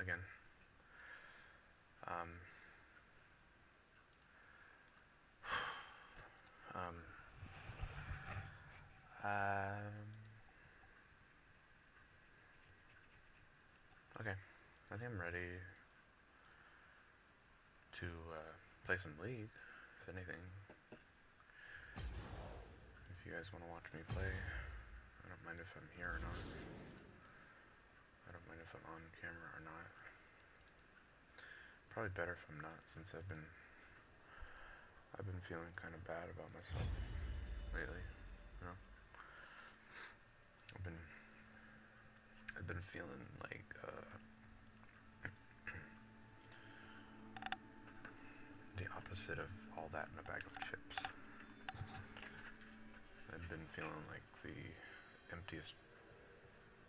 again. Um, um, okay, I think I'm ready to play some League, if anything. If you guys want to watch me play, I don't mind if I'm here or not. I don't mind if I'm on camera or not. Probably better if I'm not, since I've been feeling kind of bad about myself lately. You know, I've been feeling like the opposite of all that in a bag of chips. I've been feeling like the emptiest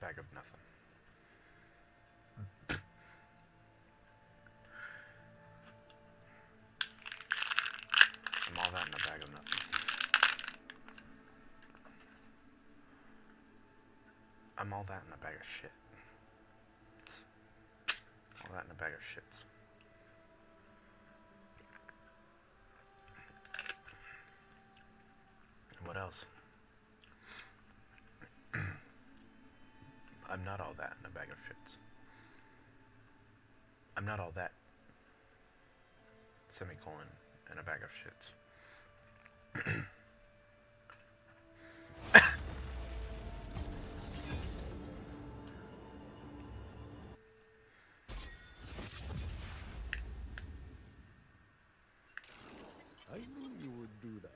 bag of nothing. I'm all that in a bag of nothing. I'm all that in a bag of shit. All that in a bag of shits. And what else? I'm not all that in a bag of shits. I'm not all that, semicolon, in a bag of shits. I knew you would do that.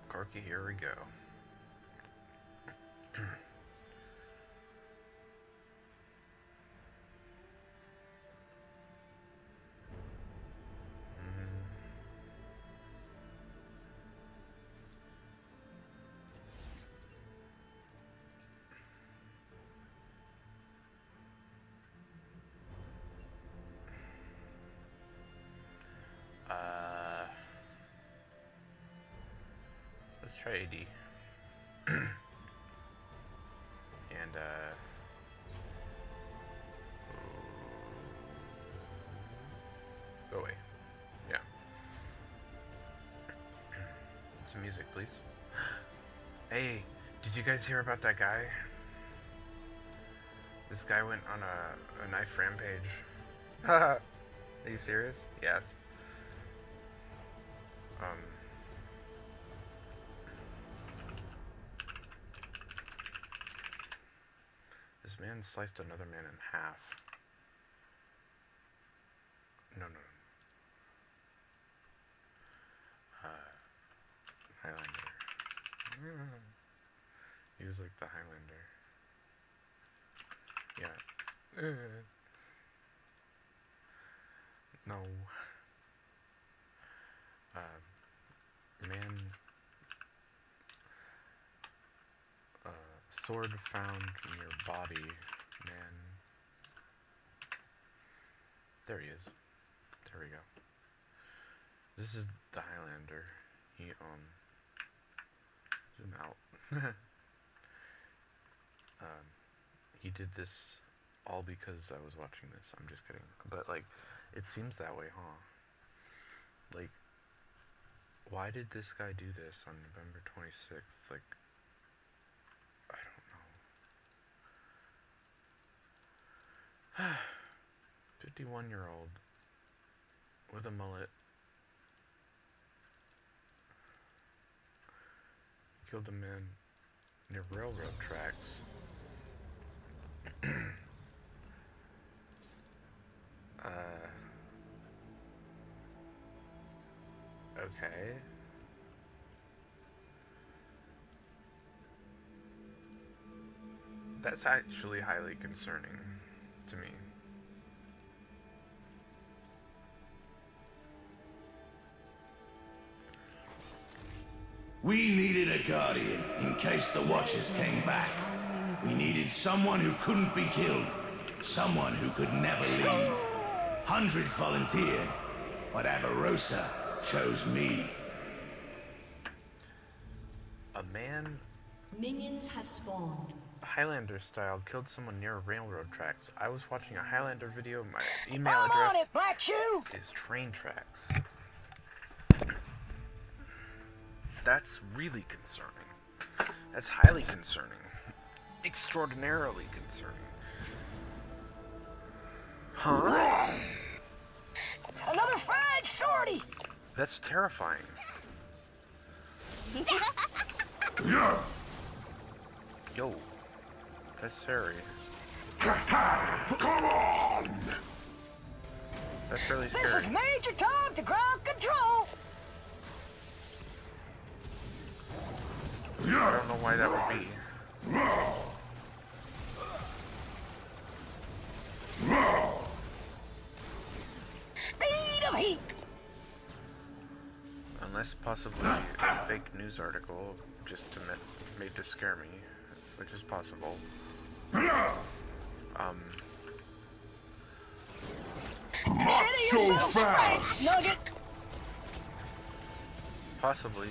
Corky, here we go. Let's try AD. And, go away. Yeah. Some music, please. Hey, did you guys hear about that guy? This guy went on a knife rampage. Are you serious? Yes. This man sliced another man in half. No. Highlander. He was like the Highlander. Yeah. No. Man. Sword found near body. Man. There he is. There we go. This is the Highlander. He, zoom out. He did this all because I was watching this. I'm just kidding. But, like, it seems that way, huh? Like, why did this guy do this on November 26th? Like, I don't know. 51-year-old with a mullet killed a man near railroad tracks. Okay. That's actually highly concerning to me. We needed a guardian in case the Watchers came back. We needed someone who couldn't be killed. Someone who could never leave. Hundreds volunteered, but Avarosa chose me. A man, Minions have spawned. Highlander style, killed someone near railroad tracks. I was watching a Highlander video. My email address Black Shoe! is train tracks. That's really concerning. That's highly concerning. Extraordinarily concerning. Huh? Another fried shorty! That's terrifying. Yo, that's scary. Come on! That's really This is scary. Major Tom to ground control! I don't know why that would be. Speed of heat! Unless possibly a fake news article just made to scare me, which is possible. Not so fast! Nugget! Possibly.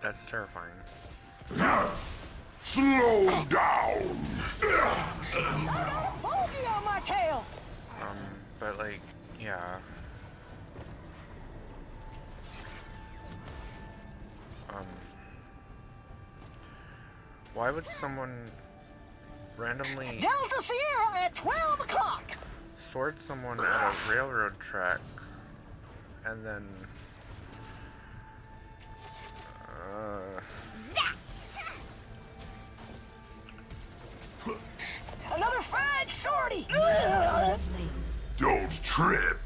That's terrifying. Slow down! Bogey on my tail! But like, yeah. Why would someone randomly Delta Sierra at 12 o'clock! sword someone at a railroad track and then Another fried shorty! Slain. Don't trip!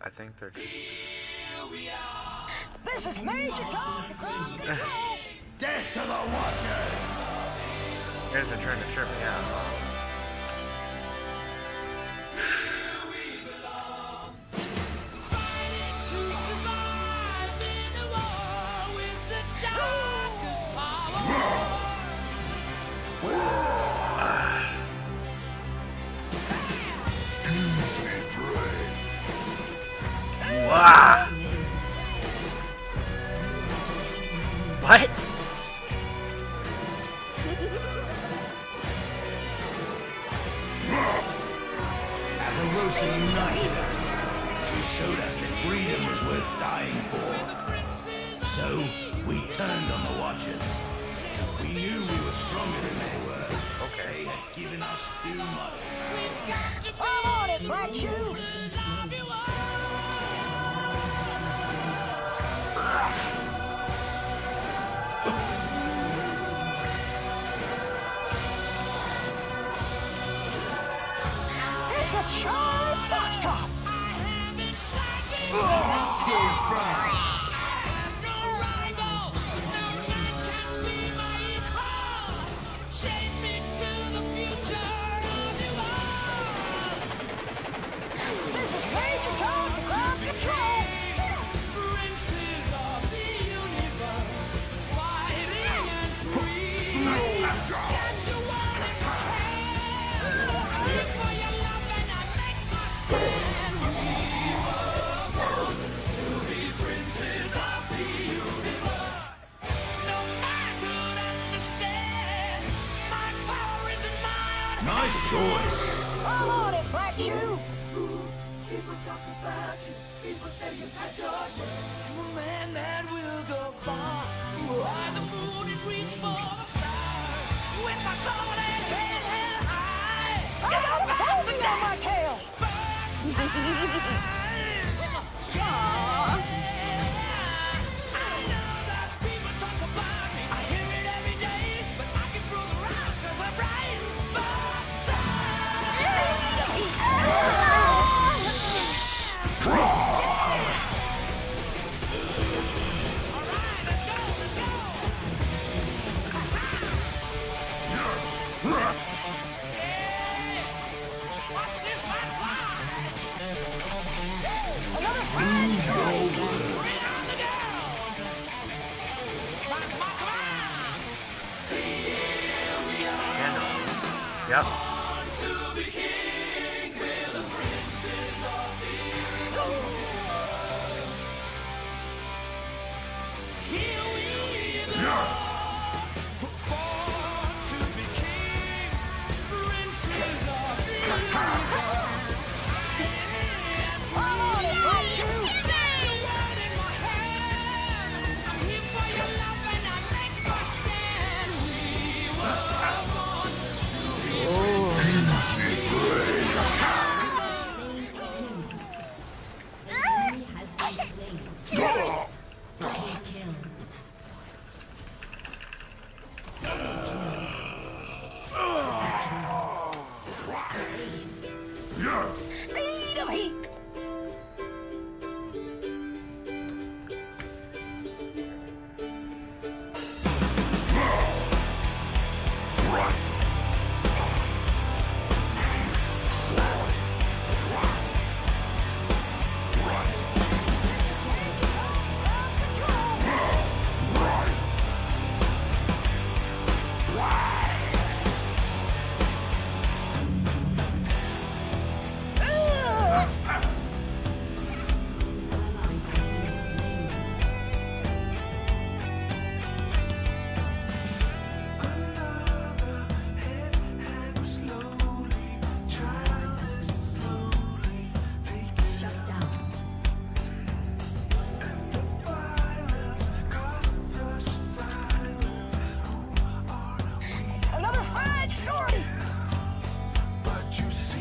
I think they're This is Major Tom to ground control! Death to the Watchers! you guys are trying to trip me out. Easy prey! Ah! What? Avarosa united us. She showed us that freedom was worth dying for. So, we turned on the Watchers. We knew we were stronger than they were. Okay. They had given us too much. I'm on it, Black Shoe! It's a Charlie Foxtrot! So fast! This is Major Tom to ground control! Slow down! Nice choice. I'm on it, Black Shoe! People talk about you, people say you've had your day. You're a man that will go far. You are the moon and reach for the stars. With my soul and head held high. I got a bogey on my tail! I know that people talk about me. I hear it every day, but I can prove it right 'cause I'm right first time. All right, let's go, let's go. Yep.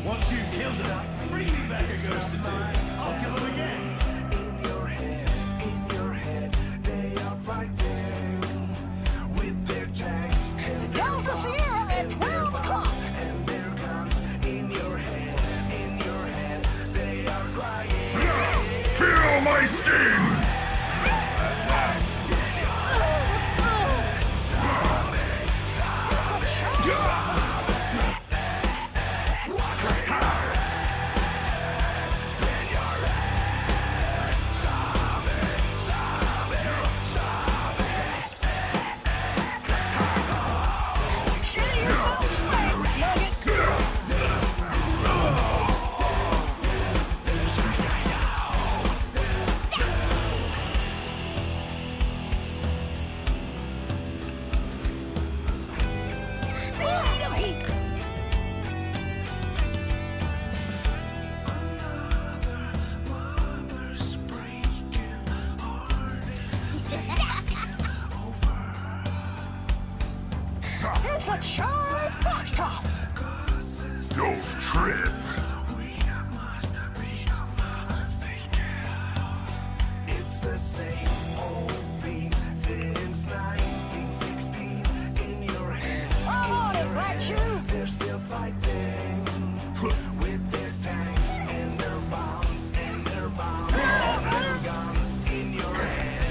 Once you've killed him, bring me back a ghost or two. I'll kill him again. In your head, they are fighting with their tanks and Count the Sierra at 12 o'clock. and their guns. In your head, they are crying. Feel my sting! It's a Charlie Foxtrot. Don't trip! It's the same old theme since 1916. In your head, Come on, it Black Shoe. they're still fighting with their tanks and their bombs and their bombs and their guns. In your head,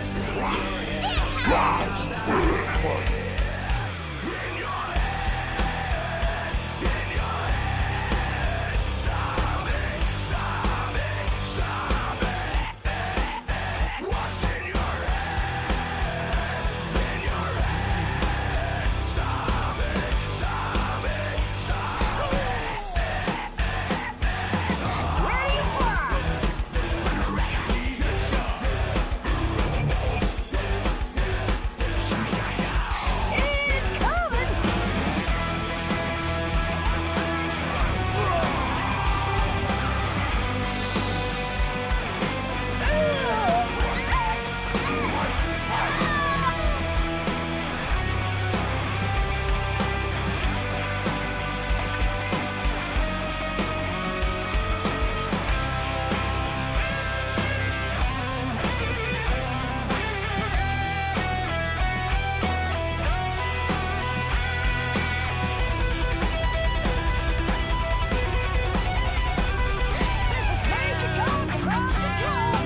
This is Major Tom across the drum.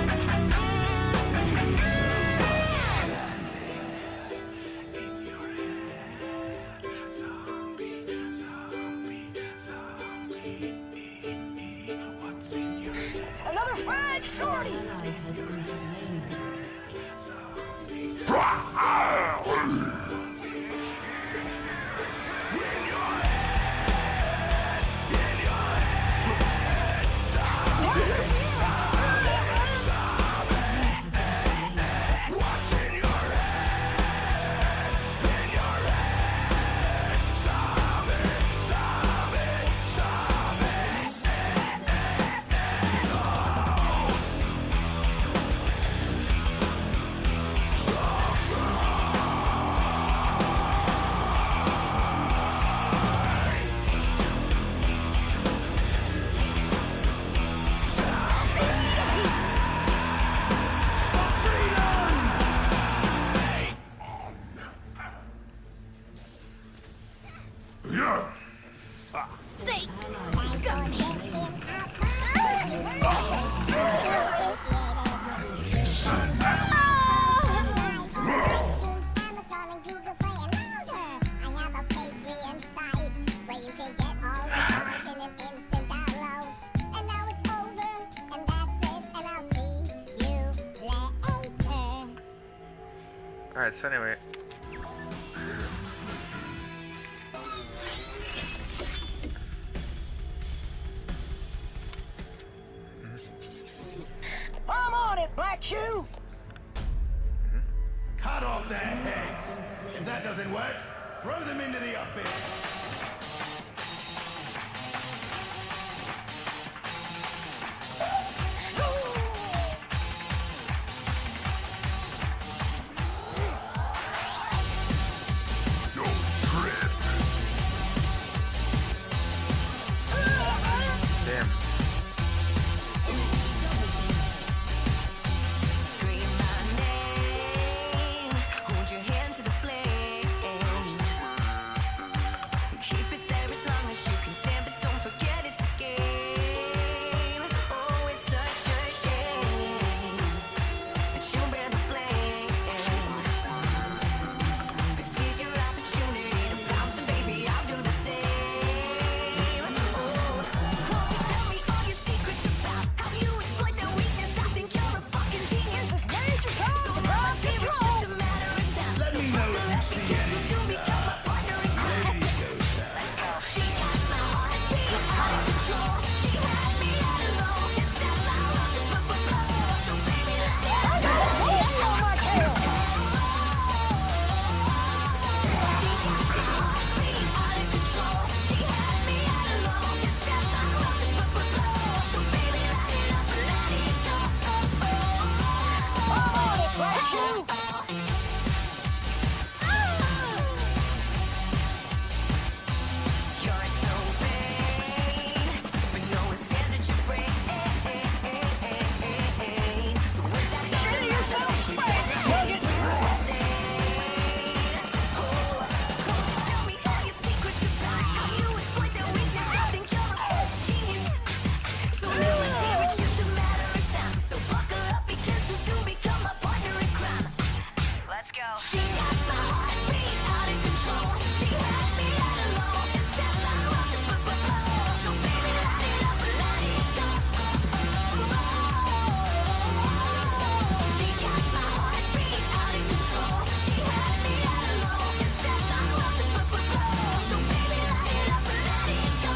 in your head, zombie, zombie, zombie. What's in your head? Another fine sortie. Ally has been slain. Alright, so anyway. I'm on it, Black Shoe! Cut off their heads. If that doesn't work, throw them into the abyss. Damn. Scream my name, hold your hand to the flame. Keep it there as long as you can stand, but don't forget it's a game. Oh, it's such a shame that you bear the blame. But seize your opportunity to bounce, and baby, I'll do the same. Oh, won't you tell me all your secrets about how you exploit their weakness? I think you're a fucking genius. This is Major Tom, So the now Rock it's just Control! a matter of time. Let me know if you see Because you'll anything. soon become a partner in crime. Ladies go south. Let's go. She got my heartbeat out of control. She had me all alone and set my world to blow. So baby, let me I got a monkey on my tail! She got my heartbeat out of control. She had me all alone and set my world to blow. So baby, light it up and let it go. I'm on it, Black Shoe! You're so vain, but no one stands at your brain. So with that Consider yourself spanked, nugget! won't you tell me all your secrets about how you exploit their weakness? I think you're a genius. So nowadays it's just a matter of time. So buckle up because you'll soon become a partner in crime. Let's go. She got my heartbeat out of control. She had me all alone and set my world to blow. So baby, light it up and let it go. She got my heartbeat out of control. She had me all alone and set my world to blow. So baby, light it up and let it go.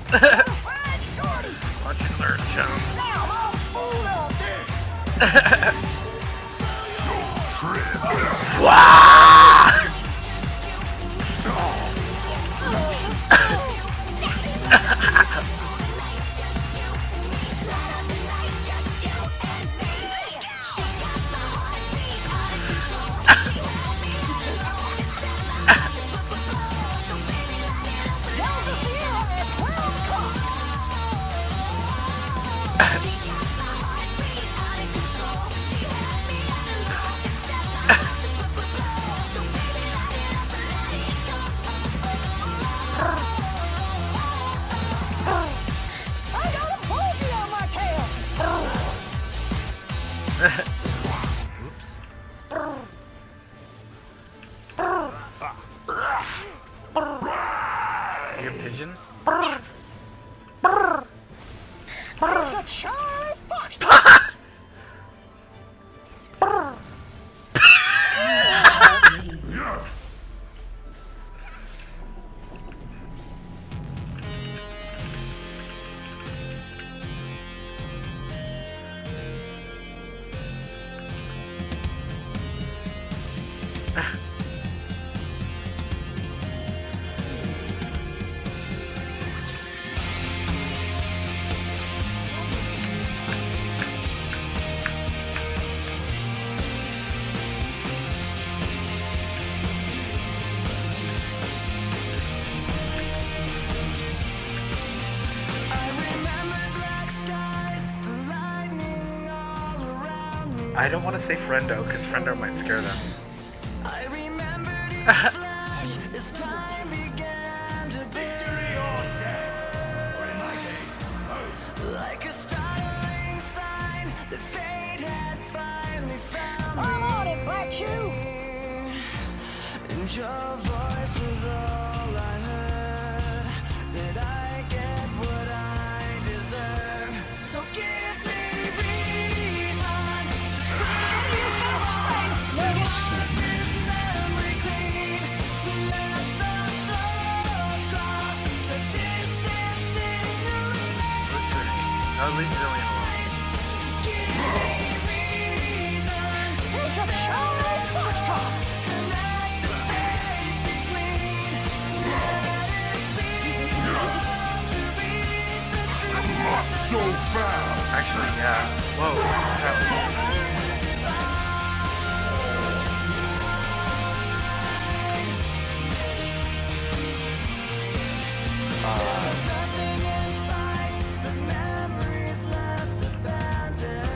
Fine shorty! Watch and learn, chum. Now I'm all spooled up! Delta Sierra at 12 o'clock! I got a monkey on my tail! You a pigeon? It's a Charlie Fox! I don't want to say friendo because friendo might scare them. I remembered its flash as time began to Victory or death. Or in my case, both. like a startling sign that fate had finally found I'm on it, me. Black Shoe! And your voice was all I heard that I get At least he's only in alone. It's a Charlie Foxtrot. Not so fast! Actually, yeah. Whoa. Nothing inside, but memories left abandoned.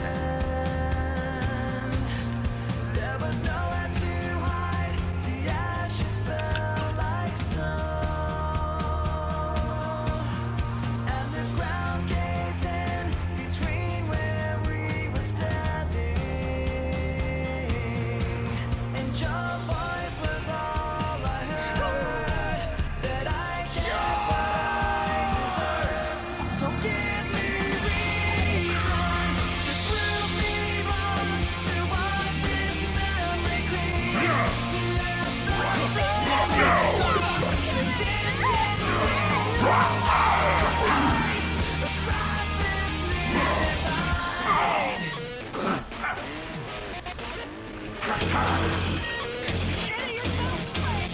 There was nowhere to hide, the ashes fell like snow, and the ground caved in between where we were standing. And your voice was all I heard, that I can't deserve. So give me reason to prove me wrong, to wash this memory clean. Let the distance across this new divide. Consider yourself sprayed.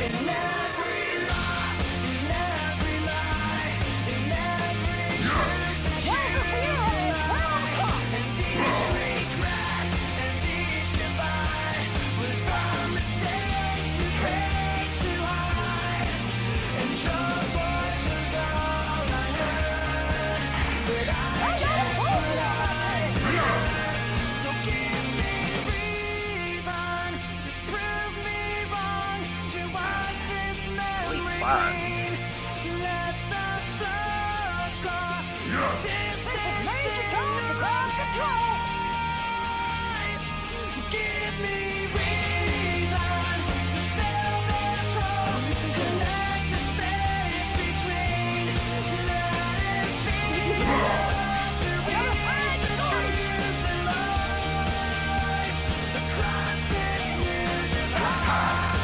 In every loss, in every lie, in every truth that you lied, and each regret and each goodbye was a mistake to pay too high. And your voice was all I heard, but I can't what I deserve. So give me reason to prove me wrong, to wash this memory fuck. clean. Let the floods cross the distance. This is Major Tom to ground control. Give me reason to fill this hole, connect the space between. Let it be enough to reach the truth and lies across this new divide.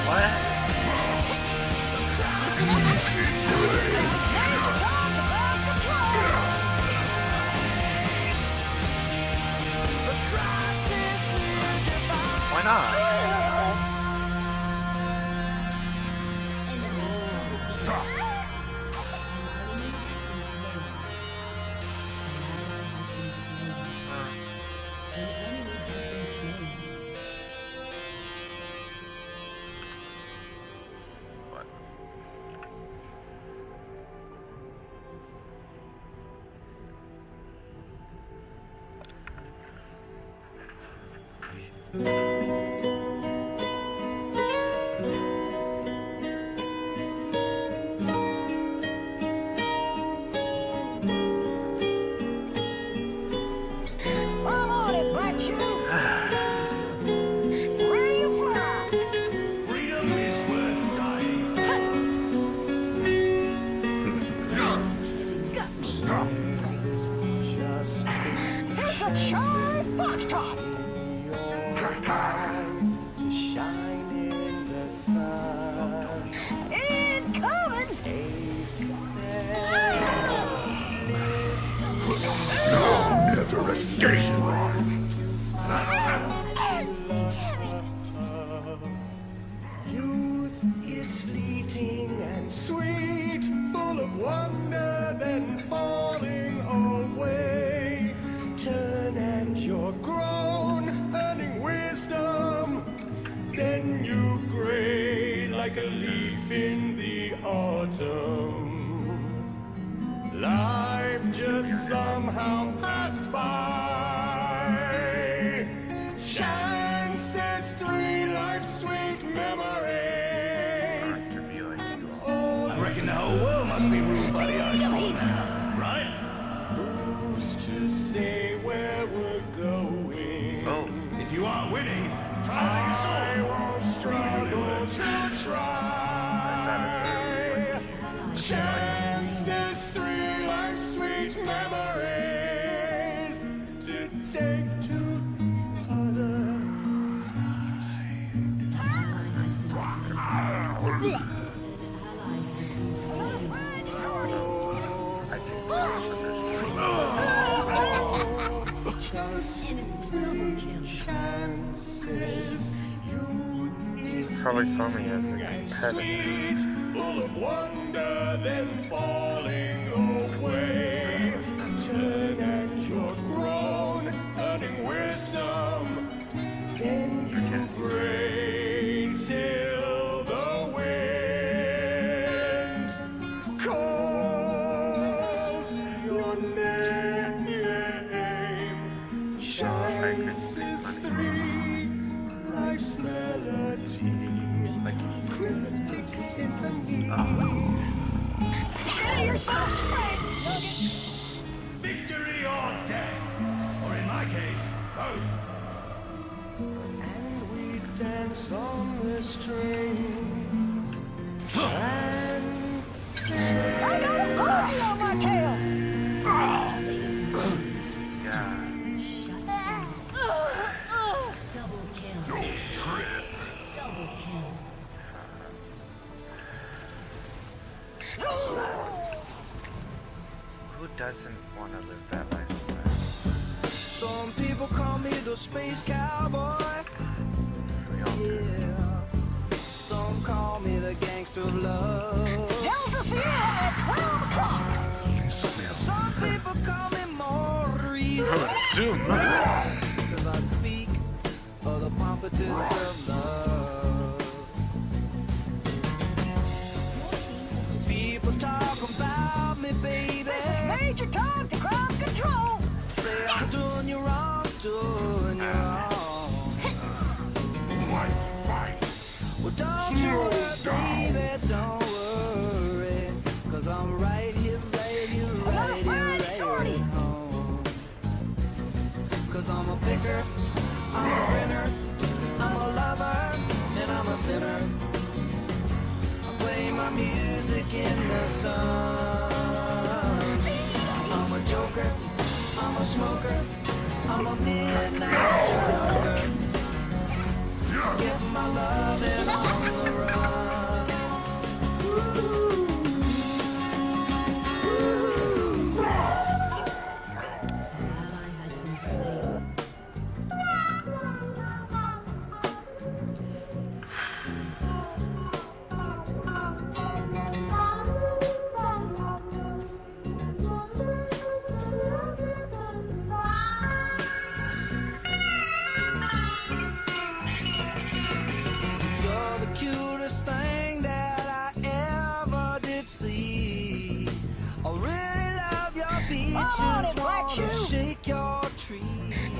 What? Across this new divide. Why not? What? Come on it, Black Shoe. Ready to fly. Freedom is worth dying. Got me. It's a Charlie Foxtrot. To shine in the sun. Incoming. Never escape. Youth is fleeting and sweet, full of wonder, then falling away. Turn and you're grown, earning wisdom. Then you gray like a leaf in the autumn. Life just somehow passed by. Chances, three life's sweet memories. To be like you. I reckon the whole world must be ruled by the ice wall now, right? Who's to say where we're going? Oh. If you aren't winning, try I your sword. won't struggle to try. Chances, three life's sweet memories to take to other I think there's He probably saw me as a pet. Full of wonder, then falling away. Turn and you're grown, earning wisdom. Then you pray till the wind calls your name. Shines is three, life's melody. Cryptic symphony. Share yourself strength, Nugget. Victory or death, or in my case, both. And we dance on the strings and sing. I got a body on my tail. Yeah. Double kill. Double kill. Who doesn't want to live that lifestyle? Some people call me the space cowboy. We all do. Yeah. Some call me the gangster of love. Delta Sierra at 12 o'clock. Some people call me Maurice. I would assume. Cause I speak of the pompatus of love. People talk about me, baby. This is Major Tom to ground control. Say I'm doing you wrong, doing you wrong. Well, don't you worry, baby, don't worry. Cause I'm right here, right at home. Cause I'm a picker, I'm a grinner, I'm a lover, and I'm a sinner. I play my music in the sun. I'm a joker, I'm a smoker, I'm a midnight joker. Get my loving on the run. Ally has been slain. You're the cutest thing that I ever did see. I really love your beaches, Black wanna Shoe. shake your tree.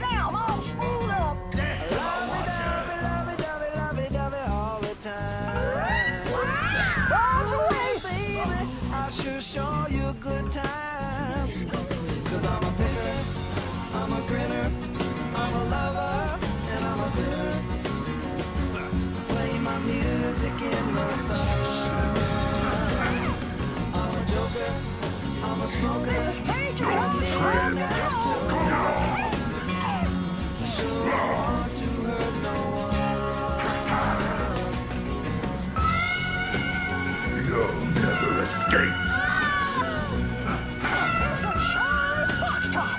Now I'm all spooled up. Lovey-dovey all the time. Bombs away. Baby, I sure show you a good time. Cause I'm a picker, I'm a grinner, I'm a lover, and I'm a sinner. Play my music in the sun. I'm a joker, I'm a smoker. This is Major Tom I'm to a ground midnight control. joker. Sure want to hurt no one. You'll never escape. There's a sharp foxtrot.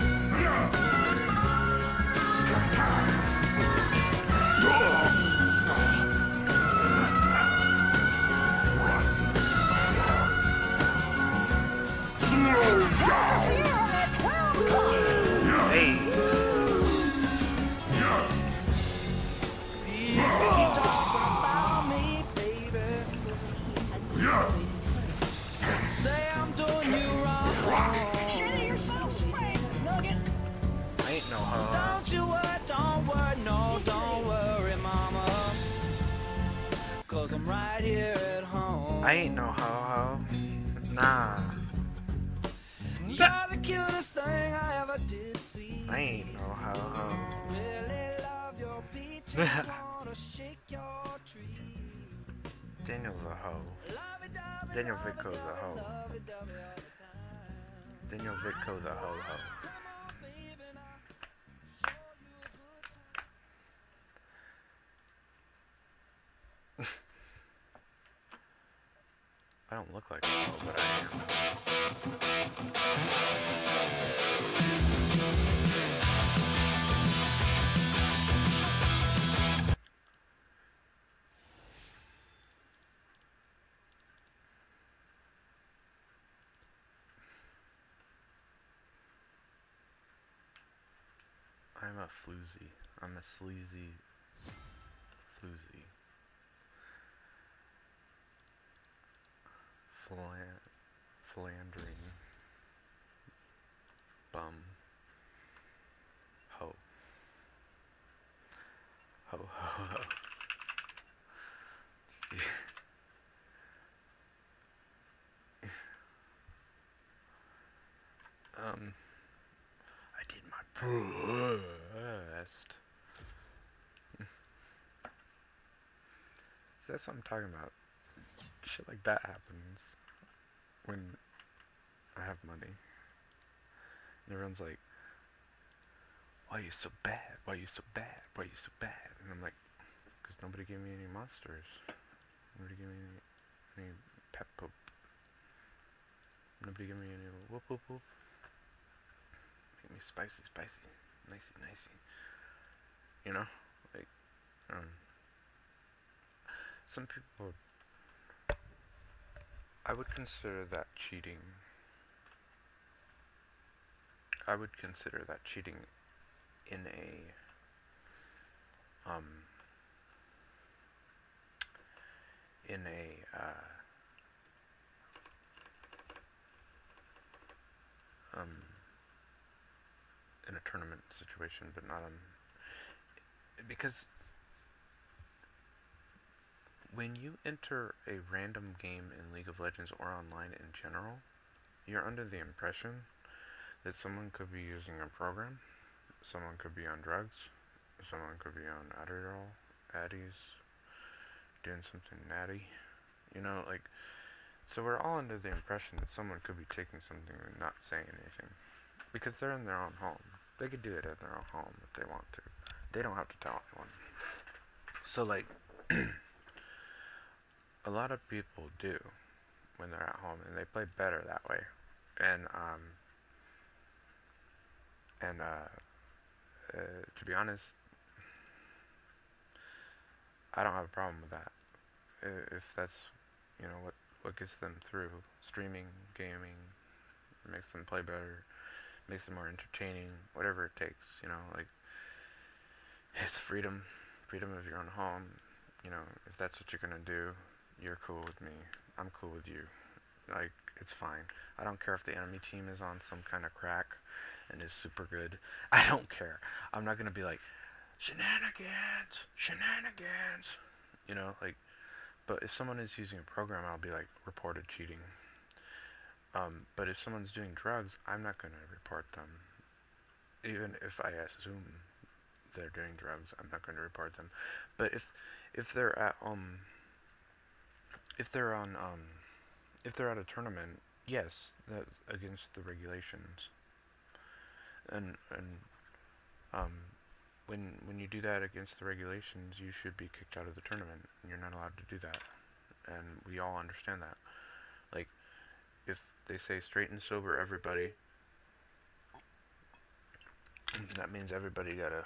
Delta Sierra at 12 o'clock. Hey. Keep talking about me, baby. Say I'm doing you wrong. Share yourself strength, Nugget. I ain't no hoe. Don't you worry, don't worry, no, don't worry, mama. Cause I'm right here at home. I ain't no ho-ho. Nah. You're the cutest thing I ever did see. I ain't no ho-ho. Really love your peaches, wanna shake your tree. Daniel's a hoe. Lovey-dovey, Daniel Vitko's a hoe. lovey-dovey all the time. Daniel Vitko's a ho-ho. I don't look like a pro, but I am. I'm a floozy. I'm a sleazy floozy. Philandering bum ho ho ho ho. I did my best. So that's what I'm talking about. Shit like that happens when I have money. And everyone's like, why are you so bad? Why are you so bad? Why are you so bad? And I'm like, because nobody gave me any monsters. Nobody gave me any pep poop. Nobody gave me any whoop whoop whoop. Make me spicy, spicy, nicey, nicey. You know? Like, some people, I would consider that cheating. I would consider that cheating in a in a tournament situation, but not on, because when you enter a random game in League of Legends or online in general, you're under the impression that someone could be using a program, someone could be on drugs, someone could be on Adderall, Addies, doing something natty, you know, like, so we're all under the impression that someone could be taking something and not saying anything, because they're in their own home. They could do it at their own home if they want to. They don't have to tell anyone. So, like, a lot of people do when they're at home, and they play better that way. And to be honest, I don't have a problem with that. If that's, you know, what gets them through, streaming, gaming, makes them play better, makes them more entertaining, whatever it takes, you know, like, it's freedom of your own home, you know, if that's what you're gonna do, you're cool with me, I'm cool with you, like, it's fine. I don't care if the enemy team is on some kind of crack and is super good, I don't care. I'm not gonna be like, shenanigans, you know, like, but if someone is using a program, I'll be like, reported cheating. But if someone's doing drugs, I'm not gonna report them. Even if I assume they're doing drugs, I'm not gonna report them. But if they're at if they're at a tournament, yes, that's against the regulations. And when you do that against the regulations, you should be kicked out of the tournament. You're not allowed to do that, and we all understand that. Like, if they say straight and sober everybody, that means everybody gotta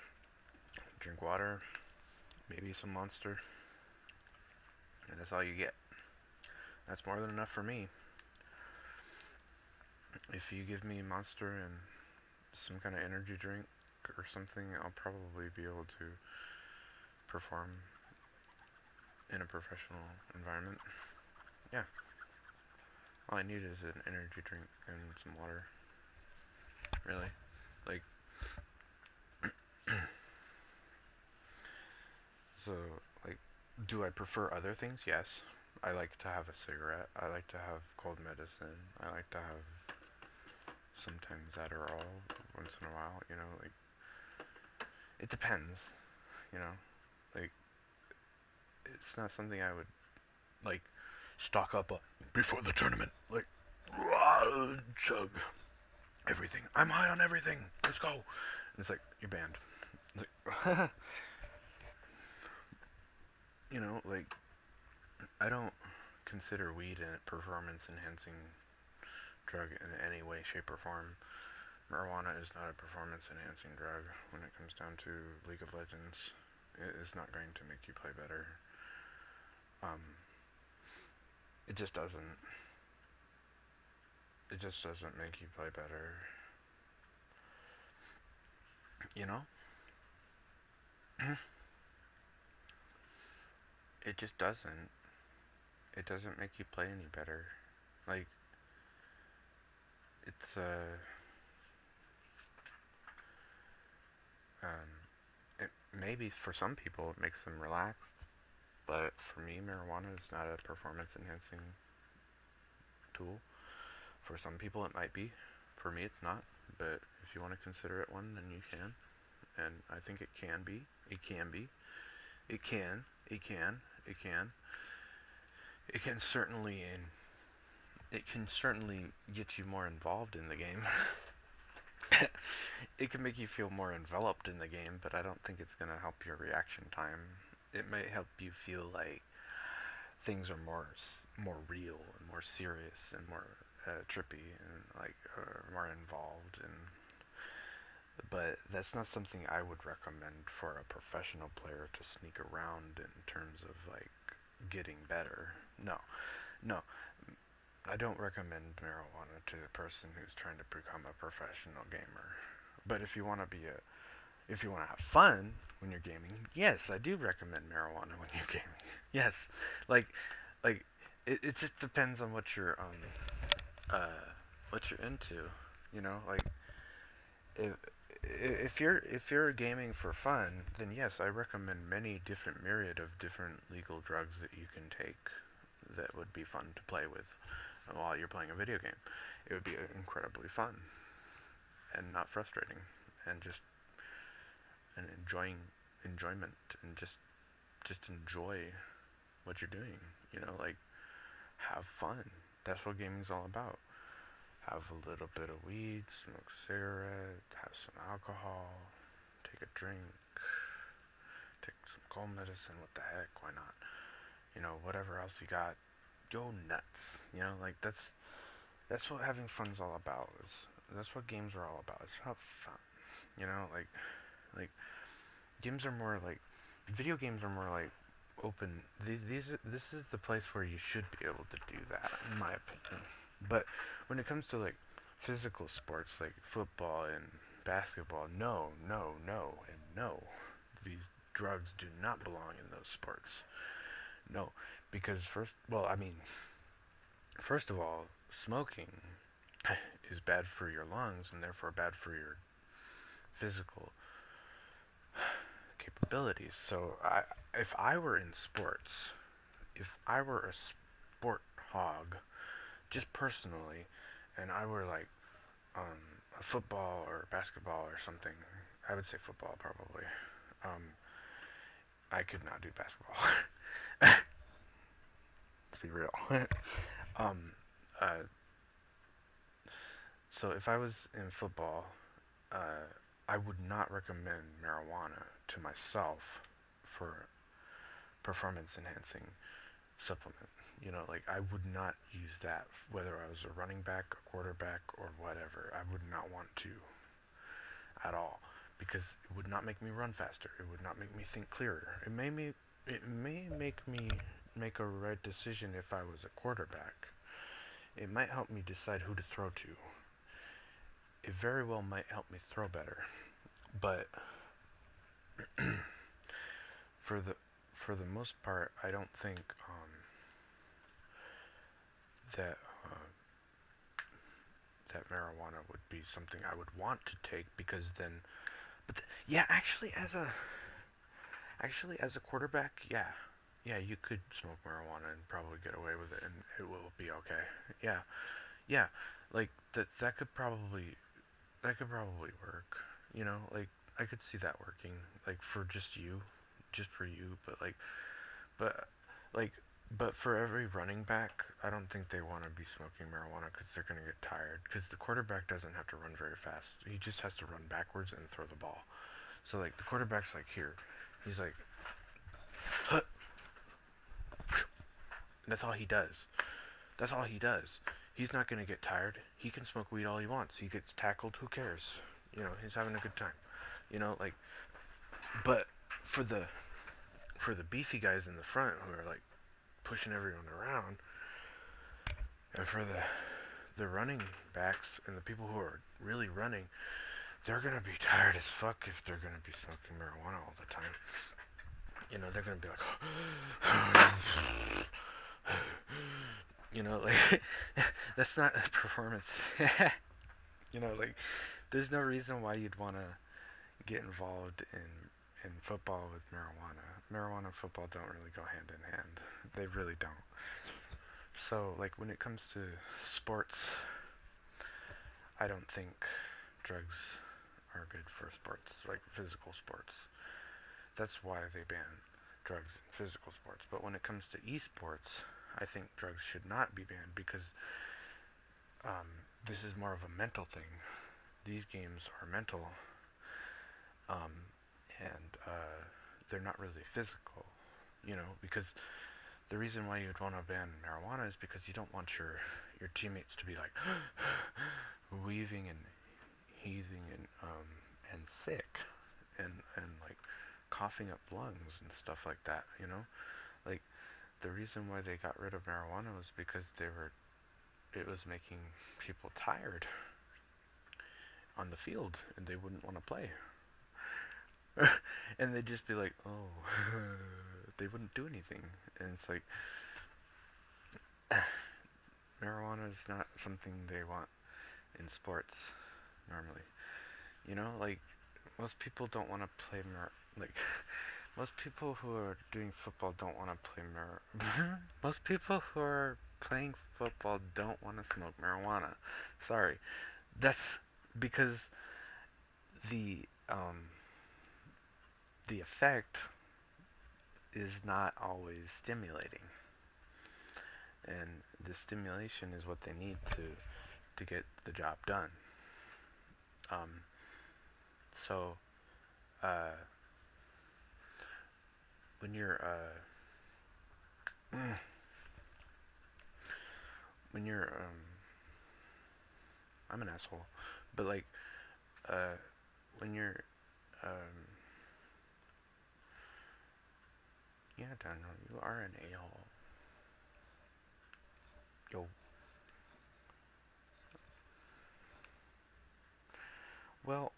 drink water, maybe some Monster, and that's all you get. That's more than enough for me. If you give me Monster and some kind of energy drink or something, I'll probably be able to perform in a professional environment. Yeah. All I need is an energy drink and some water. Really. Like, so, like, do I prefer other things? Yes. I like to have a cigarette. I like to have cold medicine. I like to have sometimes Adderall once in a while, you know, like, it depends, you know, like, it's not something I would, like, stock up on before the tournament, like, chug everything. I'm high on everything. Let's go. And it's like, you're banned. Like, you know, like, I don't consider weed a performance enhancing drug in any way, shape, or form, marijuana is not a performance enhancing drug when it comes down to League of Legends. It is not going to make you play better. It just doesn't. It just doesn't make you play better. You know? It just doesn't. It doesn't make you play any better. Like, it's, it maybe for some people it makes them relaxed, but for me, marijuana is not a performance enhancing tool. For some people it might be. For me it's not, but if you want to consider it one, then you can. And I think it can be. It can be. It can. It can. It can. It can certainly get you more involved in the game. It can make you feel more enveloped in the game, but I don't think it's going to help your reaction time. It may help you feel like things are more real and more serious and more trippy and like more involved, but that's not something I would recommend for a professional player to sneak around in terms of like getting better. No, I don't recommend marijuana to a person who's trying to become a professional gamer. But if you want to have fun when you're gaming, yes, I do recommend marijuana when you're gaming. Yes, like it just depends on what you're into, you know. Like if you're gaming for fun, then yes, I recommend many different myriad of different legal drugs that you can take that would be fun to play with while you're playing a video game. It would be incredibly fun and not frustrating, and just an enjoyment, and just enjoy what you're doing, you know, like have fun. That's what gaming's all about. Have a little bit of weed, smoke a cigarette, have some alcohol, take a drink, take some cold medicine, what the heck, why not? You know, whatever else you got, go nuts. You know, like that's what having fun's all about. That's what games are all about. It's about fun. You know, like games are more like, video games are more like open. This is the place where you should be able to do that, in my opinion. But when it comes to like physical sports like football and basketball, no. These drugs do not belong in those sports. No, because first of all, smoking is bad for your lungs and therefore bad for your physical capabilities. So if I were in sports, if I were a sport hog, just personally, and I were like a football or basketball or something, I would say football probably. I could not do basketball. Let's be real. So if I was in football, I would not recommend marijuana to myself for performance enhancing supplement. You know, like I would not use that whether I was a running back, a quarterback, or whatever. I would not want to at all, because it would not make me run faster. It would not make me think clearer. It may make me make a right decision if I was a quarterback. It might help me decide who to throw to. It very well might help me throw better. But for the most part, I don't think that marijuana would be something I would want to take, because then, actually as a quarterback, yeah, you could smoke marijuana and probably get away with it, and it will be okay. Yeah, like that could probably work. You know, like I could see that working, like for for you, but for every running back, I don't think they want to be smoking marijuana, because they're going to get tired, because the quarterback doesn't have to run very fast. He just has to run backwards and throw the ball. So like the quarterback's like here, he's like, That's all he does. That's all he does. He's not gonna get tired. He can smoke weed all he wants. He gets tackled. Who cares? You know, he's having a good time. You know, like, but for the beefy guys in the front who are like pushing everyone around, and for the running backs and the people who are really running, they're gonna be tired as fuck if they're gonna be smoking marijuana all the time. You know, they're gonna be like, you know, like, that's not a performance. You know, like, there's no reason why you'd want to get involved in football with marijuana. Marijuana and football don't really go hand in hand. They really don't. So, like, when it comes to sports, I don't think drugs are good for sports, like physical sports. That's why they ban drugs in physical sports. But when it comes to esports, I think drugs should not be banned because this is more of a mental thing. These games are mental, and they're not really physical, you know, because the reason why you'd want to ban marijuana is because you don't want your teammates to be like weaving and heaving and sick and like coughing up lungs and stuff like that, you know? Like, the reason why they got rid of marijuana was because it was making people tired on the field and they wouldn't want to play. And they'd just be like, oh, they wouldn't do anything. And it's like, marijuana is not something they want in sports normally. You know, like, most people don't want to play most people who are doing football don't want to play most people who are playing football don't want to smoke marijuana. Sorry. That's because the effect is not always stimulating. And the stimulation is what they need to get the job done. So when you're I'm an asshole, but like when you're yeah, Daniel, you are an a-hole. Yo. Well,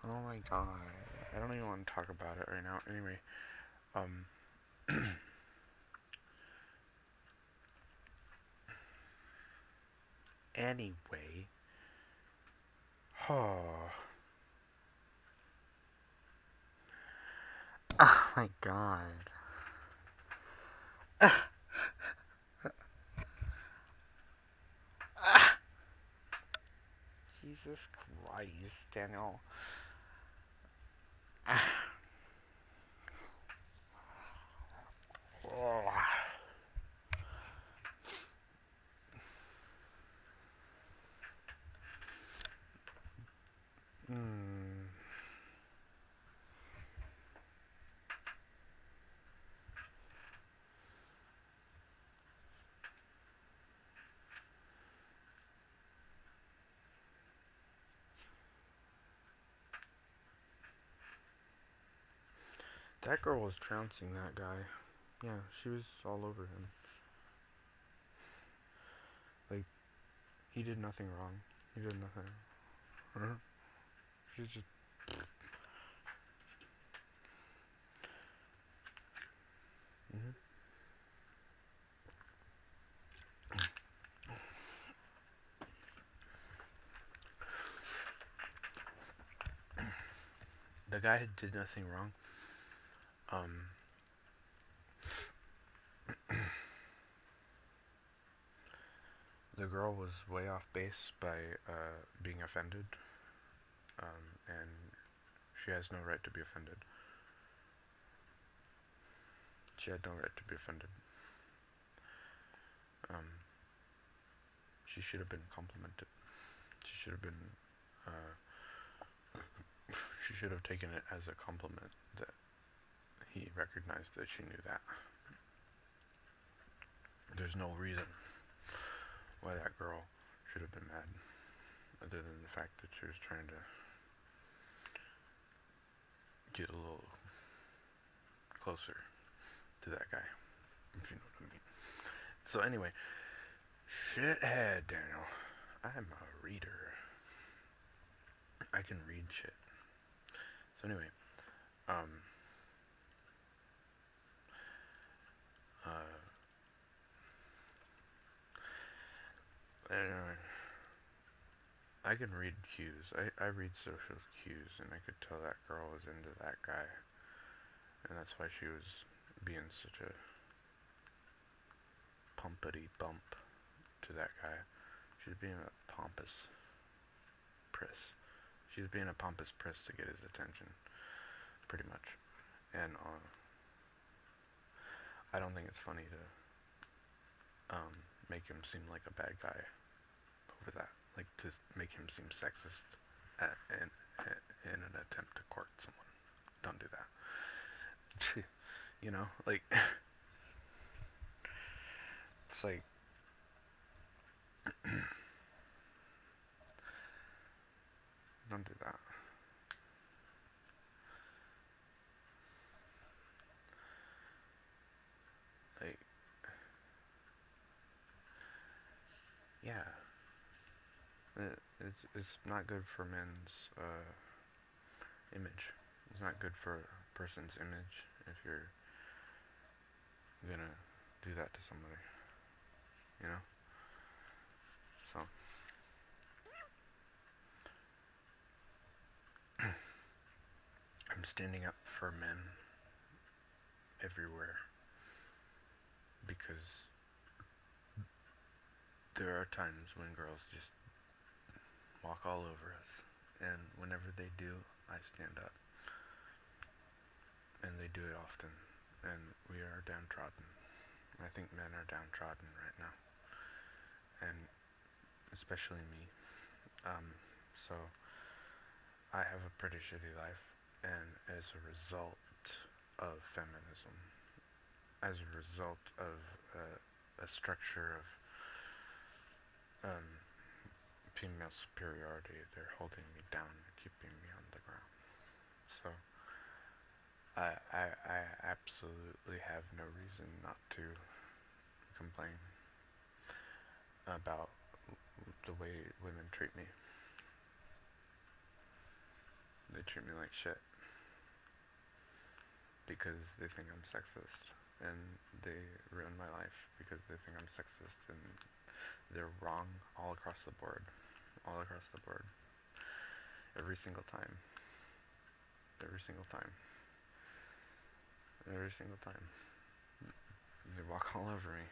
oh my god, I don't even want to talk about it right now. Anyway, anyway, oh my god. Jesus Christ, Daniel. That girl was trouncing that guy. Yeah, she was all over him. Like, he did nothing wrong. He did nothing. She's just... The guy did nothing wrong. The girl was way off base by being offended, and she has no right to be offended. She had no right to be offended. she should have been complimented. She should have been, she should have taken it as a compliment that he recognized that she knew that. There's no reason why that girl should have been mad, other than the fact that she was trying to get a little closer to that guy, if you know what I mean. So anyway, shithead Daniel. I'm a reader. I can read shit. So anyway, anyway, I can read cues. I read social cues, and I could tell that girl was into that guy, and that's why she was being such a pumpity bump to that guy. She was being a pompous priss. She was being a pompous priss to get his attention, pretty much. And I don't think it's funny to make him seem like a bad guy over that, like to make him seem sexist in an attempt to court someone. Don't do that. You know, like it's like don't do that. Like, yeah, it's not good for men's image. It's not good for a person's image if you're gonna do that to somebody, you know? So I'm standing up for men everywhere, because there are times when girls just walk all over us, and whenever they do, I stand up. And they do it often, and we are downtrodden. I think men are downtrodden right now, and especially me. So I have a pretty shitty life, and as a result of feminism, as a result of a structure of female superiority, they're holding me down and keeping me on the ground. So I absolutely have no reason not to complain about the way women treat me. They treat me like shit because they think I'm sexist, and they ruin my life because they think I'm sexist, and they're wrong all across the board. All across the board. Every single time. Every single time. Every single time. They walk all over me.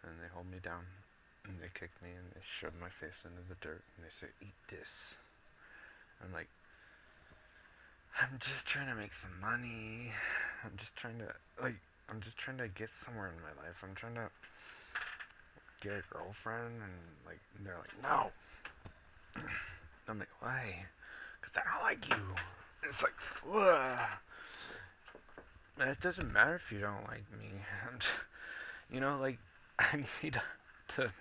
And they hold me down. And they kick me, and they shove my face into the dirt, and they say, "Eat this." I'm like, I'm just trying to make some money. I'm just trying to get somewhere in my life. I'm trying to get a girlfriend, and like, they're like, "No." I'm like, "Why?" "'Cause I don't like you." It's like, ugh. It doesn't matter if you don't like me. You know, like, I need to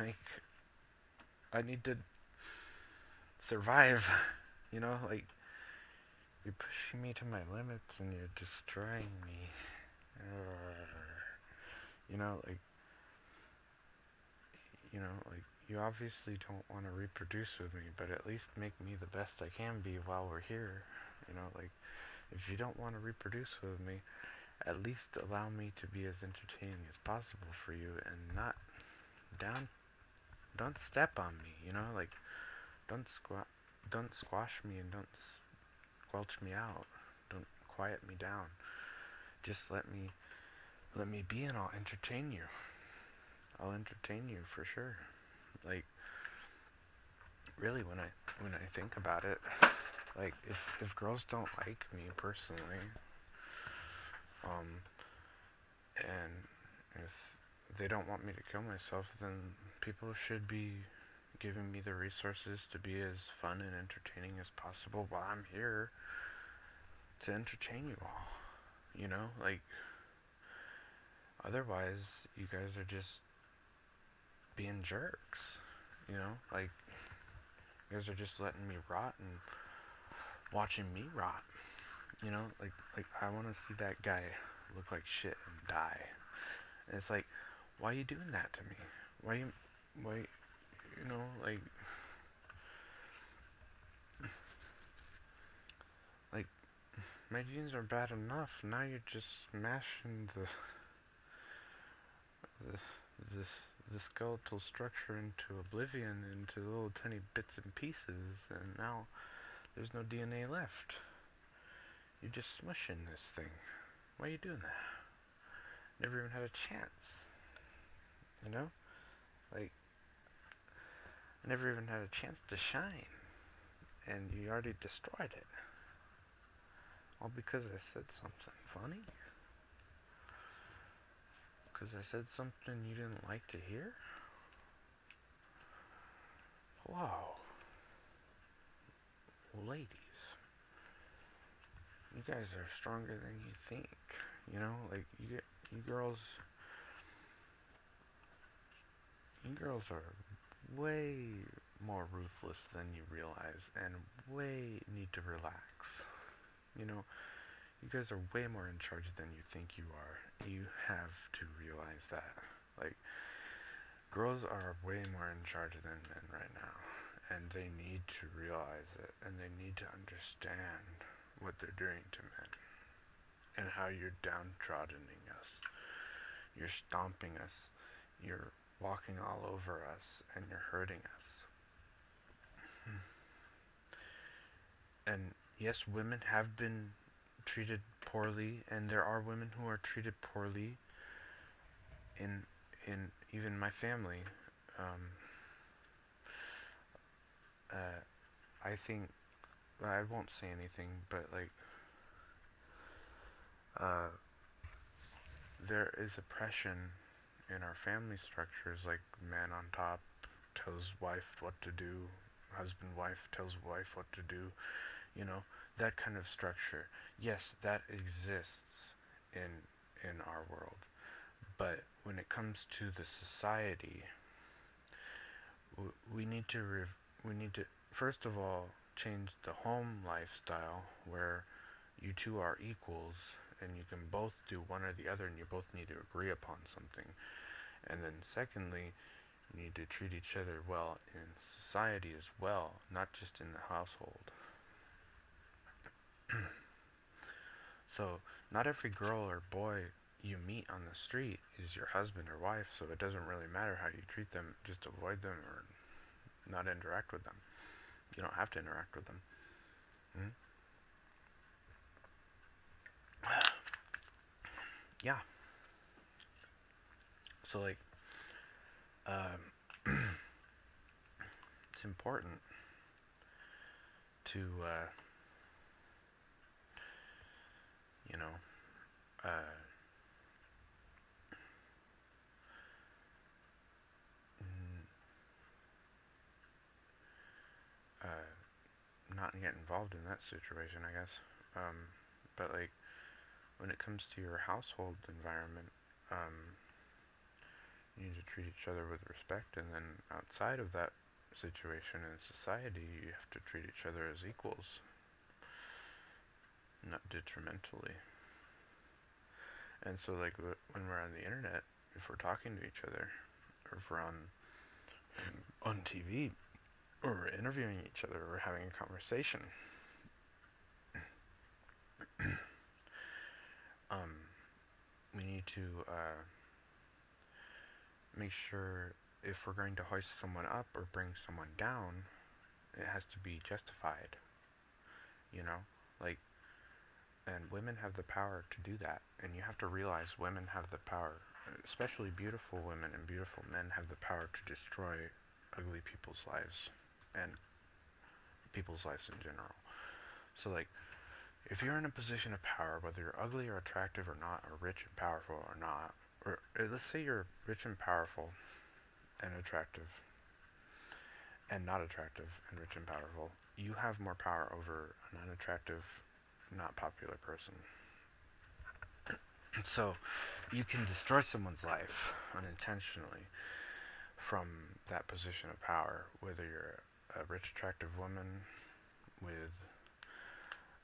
survive. You know, like, you're pushing me to my limits and you're destroying me. You know, like, you obviously don't want to reproduce with me, but at least make me the best I can be while we're here. You know, like, if you don't want to reproduce with me, at least allow me to be as entertaining as possible for you, and don't step on me, you know, like, don't squash me, and don't squelch me out, don't quiet me down. Just let me be, and I'll entertain you. I'll entertain you for sure. Like, really, when I think about it, like, if girls don't like me personally, and if they don't want me to kill myself, then people should be giving me the resources to be as fun and entertaining as possible while I'm here to entertain you all. You know, like, otherwise, you guys are just being jerks. You know, like, you guys are just letting me rot and watching me rot. You know, like I want to see that guy look like shit and die. And it's like, why are you doing that to me? Why, you know, like, my genes are bad enough. Now you're just smashing the skeletal structure into oblivion, into little tiny bits and pieces, and now there's no DNA left. You're just smushing this thing. Why are you doing that? Never even had a chance. You know? Like, I never even had a chance to shine. And you already destroyed it. All because I said something funny? Because I said something you didn't like to hear? Wow. Ladies. You guys are stronger than you think. You know, like, you girls are way more ruthless than you realize, and way need to relax. You know, you guys are way more in charge than you think you are. You have to realize that. Like, girls are way more in charge than men right now, and they need to realize it, and they need to understand what they're doing to men, and how you're downtroddening us. You're stomping us. You're walking all over us, and you're hurting us. And yes, women have been treated poorly, and there are women who are treated poorly in even my family. I think, I won't say anything, but like, there is oppression in our family structures, like man on top tells wife what to do, wife tells wife what to do, you know, that kind of structure. Yes, that exists in our world, but when it comes to the society, we need to first of all change the home lifestyle where you two are equals and you can both do one or the other, and you both need to agree upon something. And then secondly, you need to treat each other well in society as well, not just in the household. So not every girl or boy you meet on the street is your husband or wife, so it doesn't really matter how you treat them. Just avoid them or not interact with them. You don't have to interact with them. Yeah. So like, it's important to, you know, not get involved in that situation, I guess. But like, when it comes to your household environment, you need to treat each other with respect, and then outside of that situation in society, you have to treat each other as equals, not detrimentally. And so like, when we're on the internet, if we're talking to each other, or if we're on TV, or we're interviewing each other, or we're having a conversation, we need to make sure if we're going to hoist someone up or bring someone down, it has to be justified, you know, like, and women have the power to do that, and you have to realize women have the power, especially beautiful women and beautiful men have the power to destroy ugly people's lives, and people's lives in general. So like, if you're in a position of power, whether you're ugly or attractive or not, or rich and powerful or not, or let's say you're rich and powerful and attractive, and not attractive and rich and powerful, you have more power over an unattractive, not popular person. So you can destroy someone's life unintentionally from that position of power, whether you're a rich, attractive woman with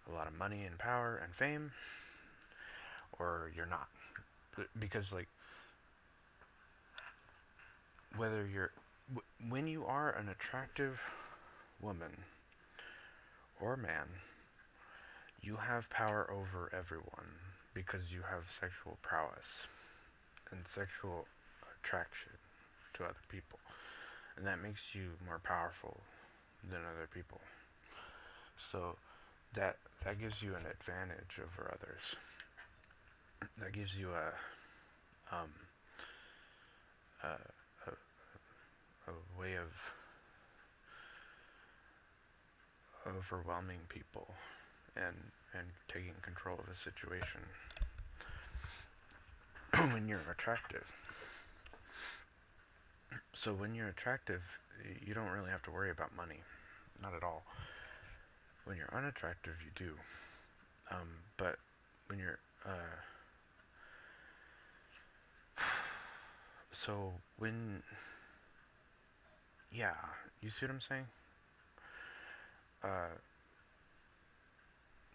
a lot of money and power and fame, or you're not. Because, like, whether you're when you are an attractive woman or man, you have power over everyone because you have sexual prowess and sexual attraction to other people, and that makes you more powerful than other people. So that gives you an advantage over others. That gives you a way of overwhelming people and taking control of a situation when you're attractive. So when you're attractive, you don't really have to worry about money, not at all. When you're unattractive, you do. But when you're so when yeah, you see what I'm saying?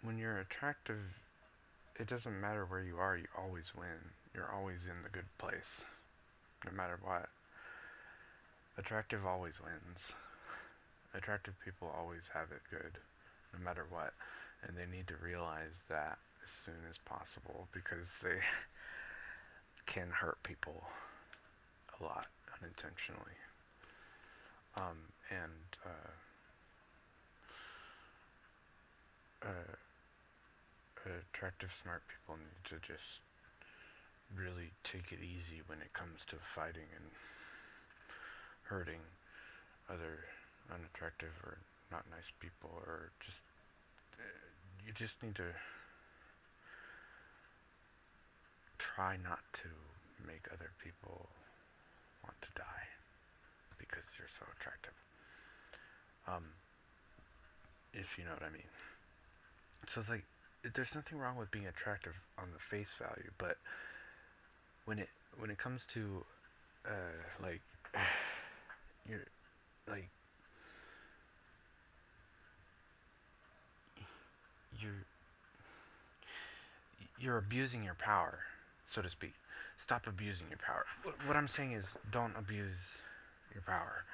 When you're attractive, it doesn't matter where you are, you always win. You're always in the good place, no matter what. Attractive always wins. Attractive people always have it good, no matter what. And they need to realize that as soon as possible, because they can hurt people a lot unintentionally. Attractive, smart people need to just really take it easy when it comes to fighting and hurting other unattractive or not nice people, or just you just need to try not to make other people want to die because you're so attractive. If you know what I mean. So it's like, there's nothing wrong with being attractive on the face value, but when it comes to like you're like you're abusing your power, so to speak. Stop abusing your power. What I'm saying is, don't abuse your power.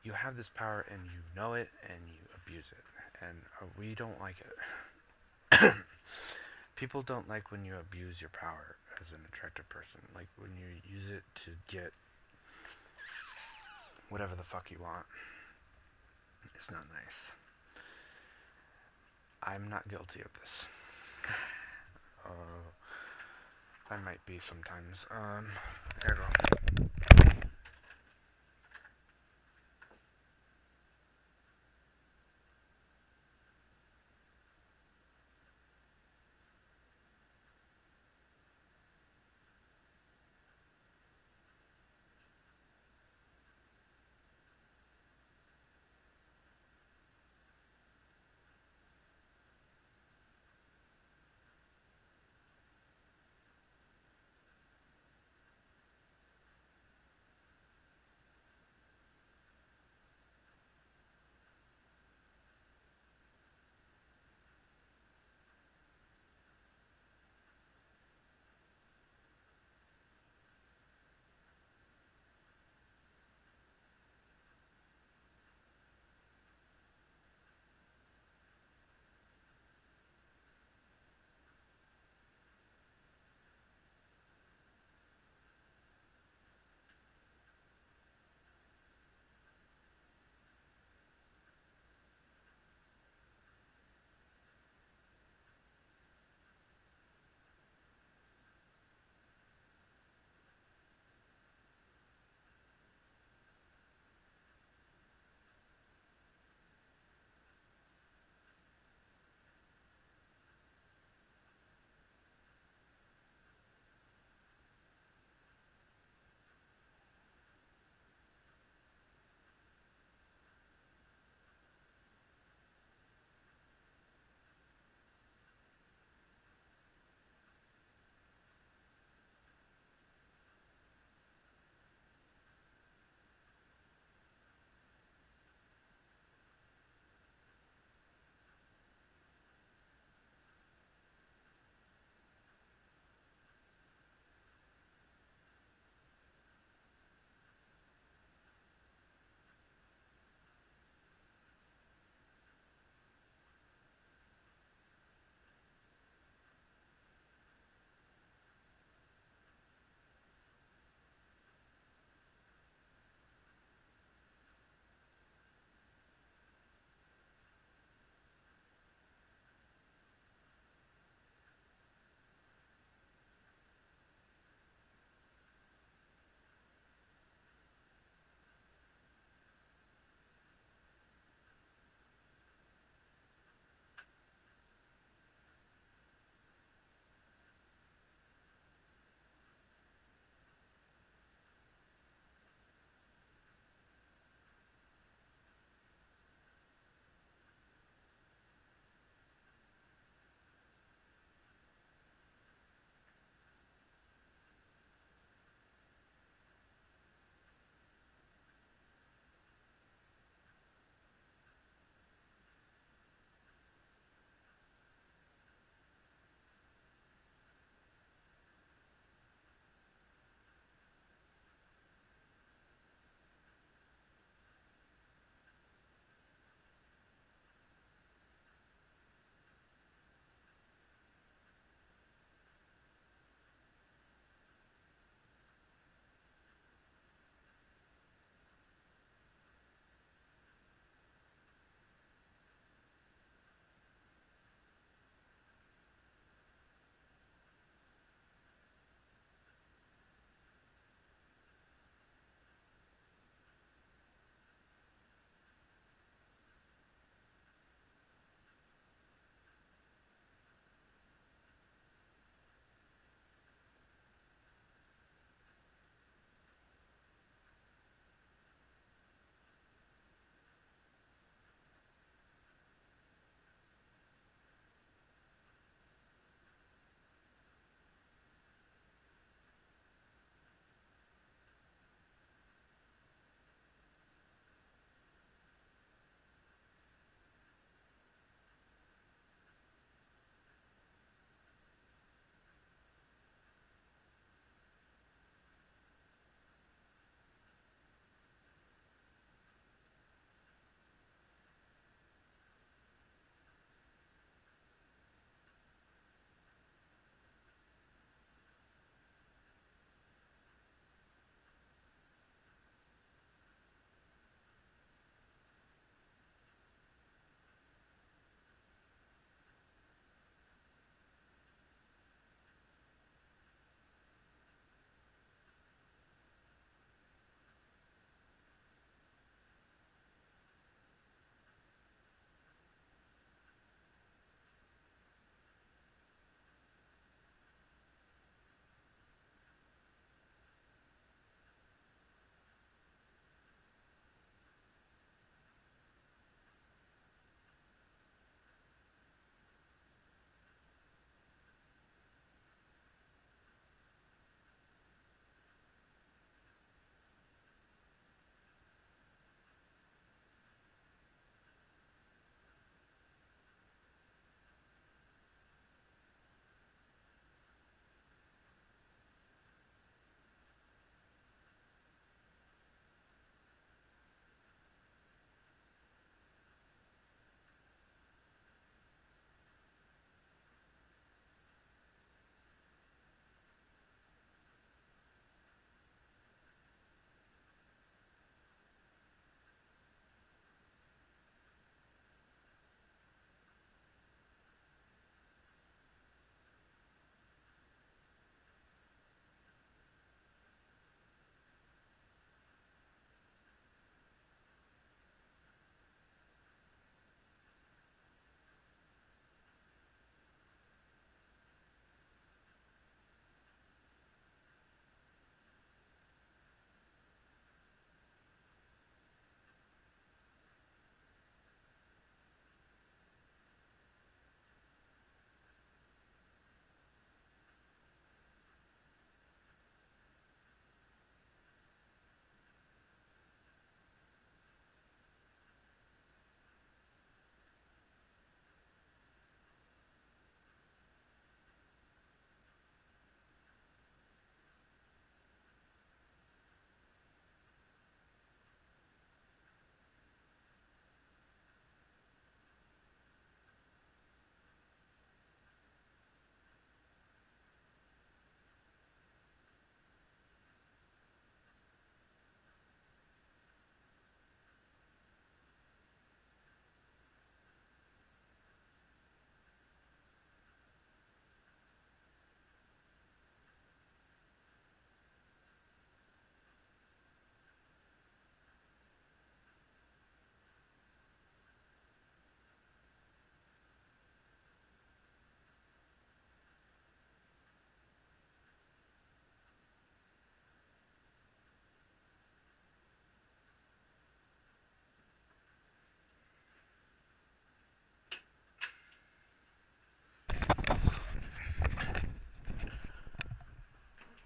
You have this power and you know it and you abuse it, and we don't like it. People don't like when you abuse your power as an attractive person. Like when you use it to get whatever the fuck you want. It's not nice. I'm not guilty of this. I might be sometimes. There we go.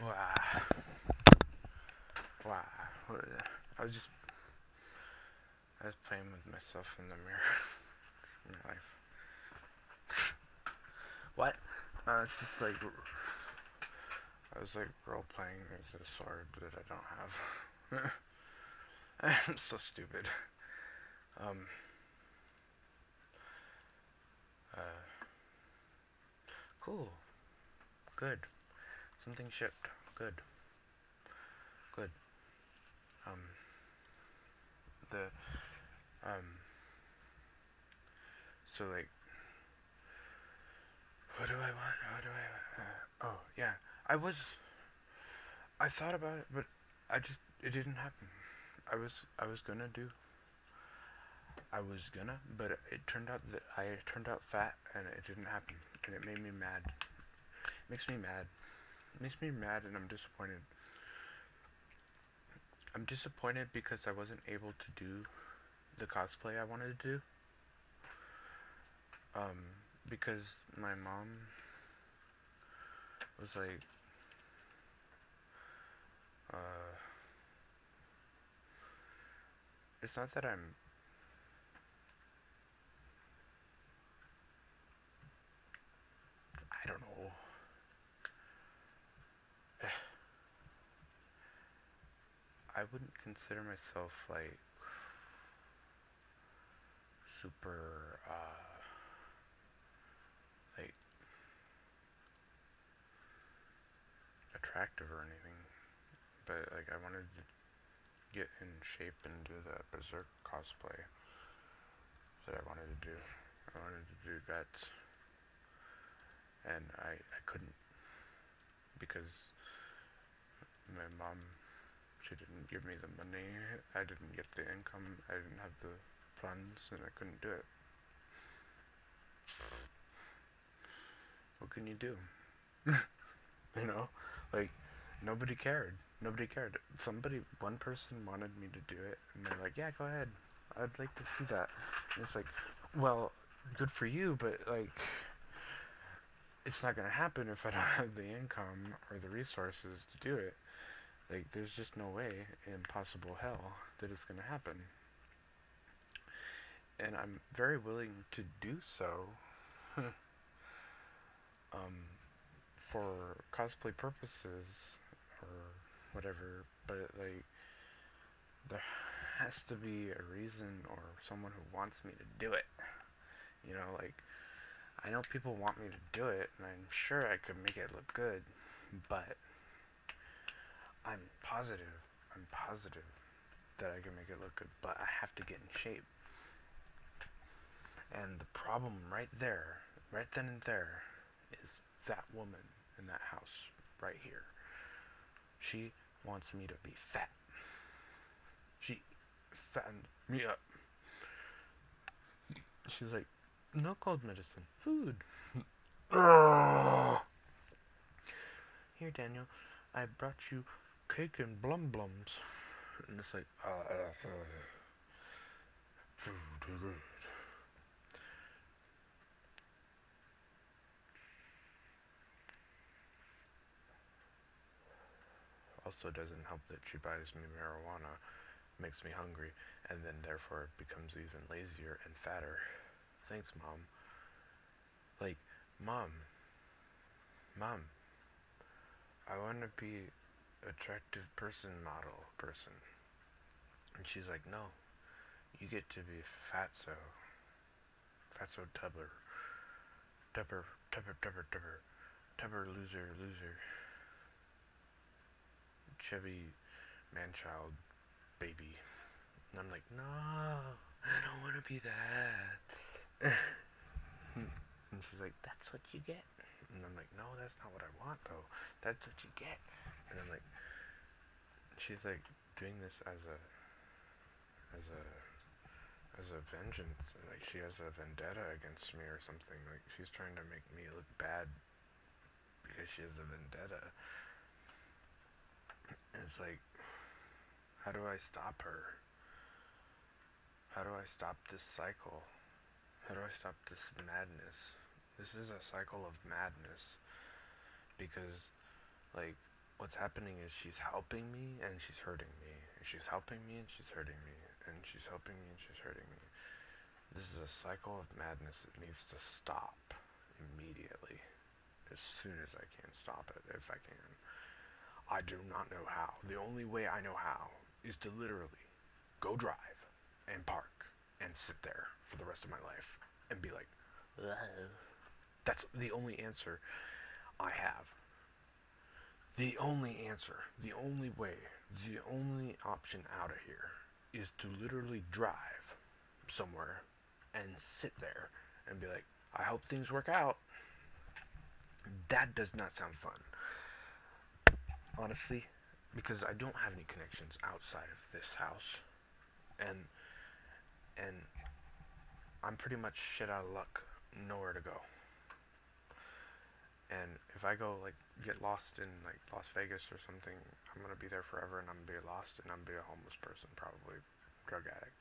Wow. Wow. I was playing with myself in the mirror in my life. What? It's just like I was like role playing with a sword that I don't have. I'm so stupid. Cool. Good. Something shipped. Good. Good. The so like what do I want? Oh yeah. I thought about it, but it didn't happen. I was gonna, but it turned out that I turned out fat, and it didn't happen, and it made me mad. It makes me mad. It makes me mad, and I'm disappointed. I'm disappointed because I wasn't able to do the cosplay I wanted to do. Because my mom was like, it's not that I don't know. I wouldn't consider myself like super like attractive or anything, but like I wanted to get in shape and do the Berserk cosplay that I wanted to do. I wanted to do guts, and I couldn't because my mom, she didn't give me the money, I didn't get the income, I didn't have the funds, and I couldn't do it. What can you do? You know, like nobody cared. Nobody cared. One person wanted me to do it, and they're like, "Yeah, go ahead. I'd like to see that." And it's like, well, good for you, but like, it's not gonna happen if I don't have the income or the resources to do it. Like, there's just no way in possible hell that it's gonna happen. And I'm very willing to do so. For cosplay purposes or whatever, but like there has to be a reason or someone who wants me to do it. You know, like I know people want me to do it, and I'm sure I could make it look good, but I'm positive that I can make it look good, but I have to get in shape. And the problem right then and there, is that woman in that house right here. She wants me to be fat. She fattened me up. She's like, no cold medicine, food. Here, Daniel, I brought you cake and blum blums. And it's like, food, good. Also doesn't help that she buys me marijuana, makes me hungry, and then therefore becomes even lazier and fatter. Thanks, Mom. Like, Mom, I want to be attractive model person. And she's like, no, you get to be fatso tubber, loser. Chevy man-child baby. And I'm like, no, I don't want to be that. And she's like, that's what you get. And I'm like, no, that's not what I want, though. That's what you get. And I'm like, she's like doing this as a vengeance. Like she has a vendetta against me or something. Like she's trying to make me look bad because she has a vendetta. It's like, how do I stop her? How do I stop this cycle? How do I stop this madness? This is a cycle of madness. Because, like, what's happening is she's helping me and she's hurting me. She's helping me and she's hurting me. And she's helping me and she's hurting me. This is a cycle of madness that needs to stop immediately. As soon as I can stop it, if I can. I do not know how. The only way I know how is to literally go drive and park and sit there for the rest of my life and be like, ugh. That's the only answer I have. The only answer, the only way, the only option out of here is to literally drive somewhere and sit there and be like, I hope things work out. That does not sound fun. Honestly, because I don't have any connections outside of this house. And I'm pretty much shit out of luck, nowhere to go. And if I go, like, get lost in, like, Las Vegas or something, I'm gonna be there forever and I'm gonna be lost and I'm gonna be a homeless person, probably drug addict.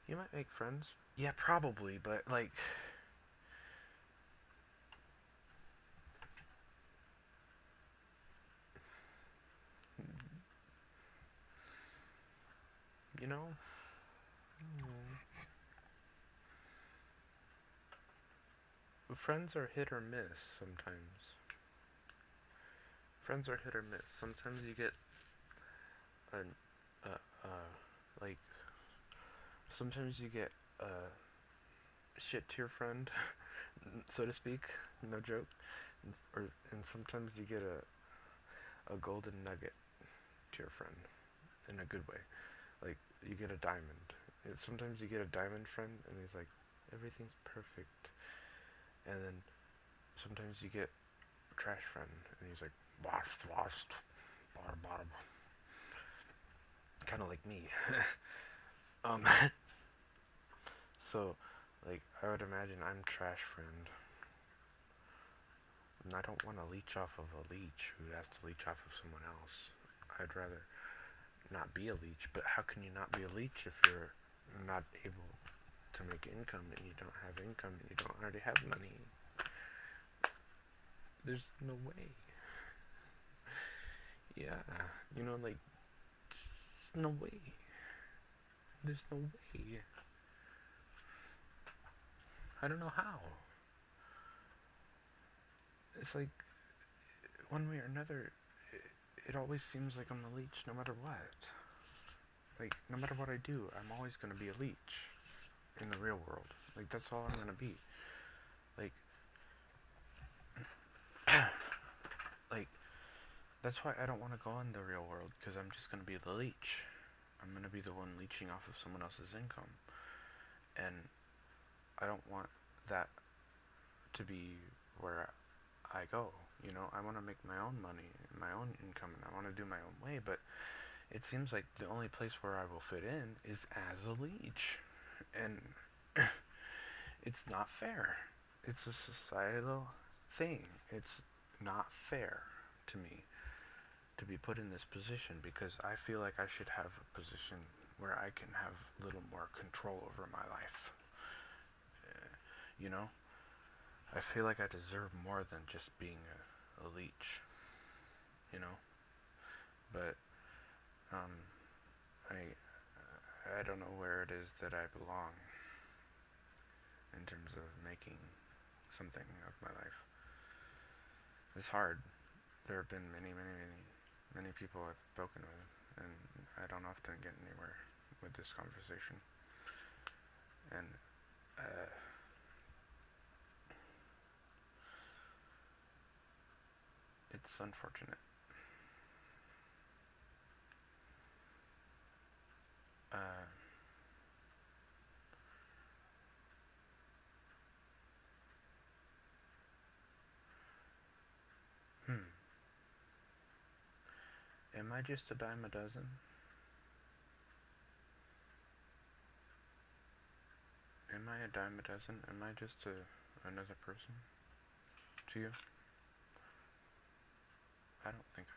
You might make friends. Yeah, probably, but, like, you know? Friends are hit or miss sometimes. Friends are hit or miss. Sometimes you get like, sometimes you get shit to your friend, so to speak, no joke, and sometimes you get a golden nugget to your friend, in a good way. Like, you get a diamond. Sometimes you get a diamond friend, and he's like, everything's perfect. And then sometimes you get a trash friend, and he's like, lost, bottom. Kind of like me. So, like, I would imagine I'm trash friend, and I don't want to leech off of a leech who has to leech off of someone else. I'd rather not be a leech, but how can you not be a leech if you're not able to make income and you don't have income and you don't already have money? There's no way. Yeah, you know, like, no way. There's no way. I don't know how. It's like, one way or another, it always seems like I'm a leech no matter what. Like, no matter what I do, I'm always gonna be a leech in the real world. Like, that's all I'm gonna be. Like, like, that's why I don't want to go in the real world, because I'm just gonna be the leech. I'm gonna be the one leeching off of someone else's income. And I don't want that to be where I go. You know, I want to make my own money, my own income, and I want to do my own way, but it seems like the only place where I will fit in is as a leech. And it's not fair. It's a societal thing. It's not fair to me to be put in this position, because I feel like I should have a position where I can have a little more control over my life. You know? I feel like I deserve more than just being a leech. You know? But, I don't know where it is that I belong in terms of making something of my life. It's hard. There have been many people I've spoken with, and I don't often get anywhere with this conversation. And, it's unfortunate. Am I just a dime a dozen? Am I a dime a dozen? Am I just another person to you? I don't think I am.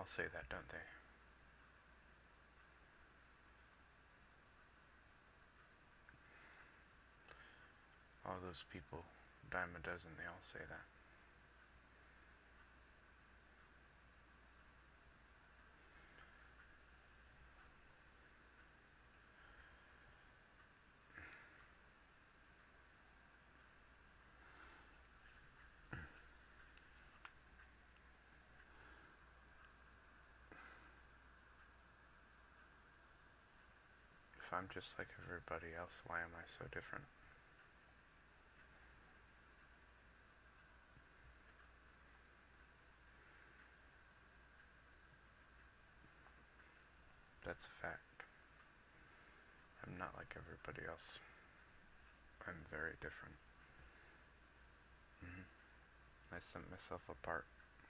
all say that, don't they? All those people, dime a dozen, they all say that. If I'm just like everybody else, why am I so different? That's a fact. I'm not like everybody else. I'm very different. I set myself apart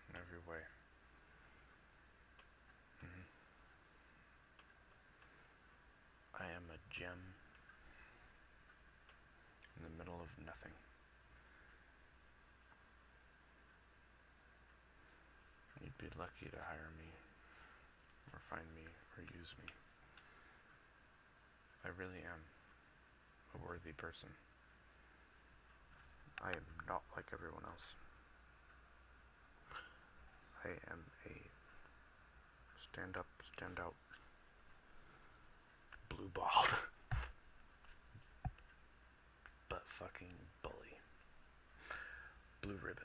in every way. I am a gem in the middle of nothing. You'd be lucky to hire me, or find me, or use me. I really am a worthy person. I am not like everyone else. I am a stand up, stand out, blue balled, but fucking bully. Blue ribbon.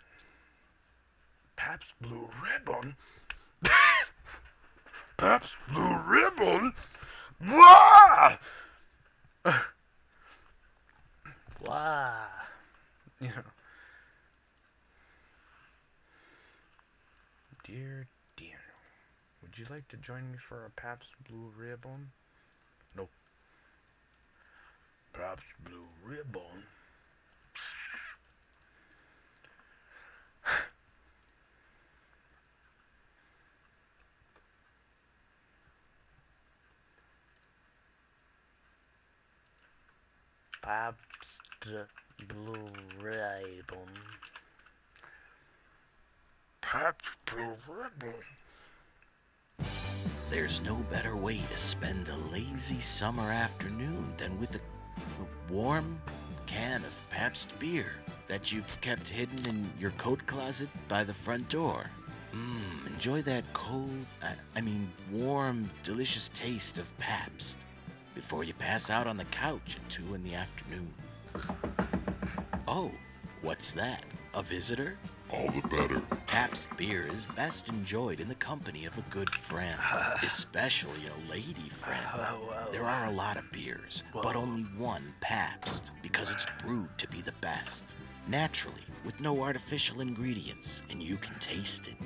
Pabst Blue Ribbon? Pabst Blue Ribbon? Wah! Wah! You know. Dear Daniel, would you like to join me for a Pabst Blue Ribbon? Nope. Pabst Blue Ribbon? Pabst Blue Ribbon. Pabst Blue Ribbon. There's no better way to spend a lazy summer afternoon than with a warm can of Pabst beer that you've kept hidden in your coat closet by the front door. Enjoy that cold, warm, delicious taste of Pabst before you pass out on the couch at 2 in the afternoon. Oh, what's that? A visitor? All the better. Pabst beer is best enjoyed in the company of a good friend, especially a lady friend. There are a lot of beers, but only one Pabst, because it's brewed to be the best. Naturally, with no artificial ingredients, and you can taste it.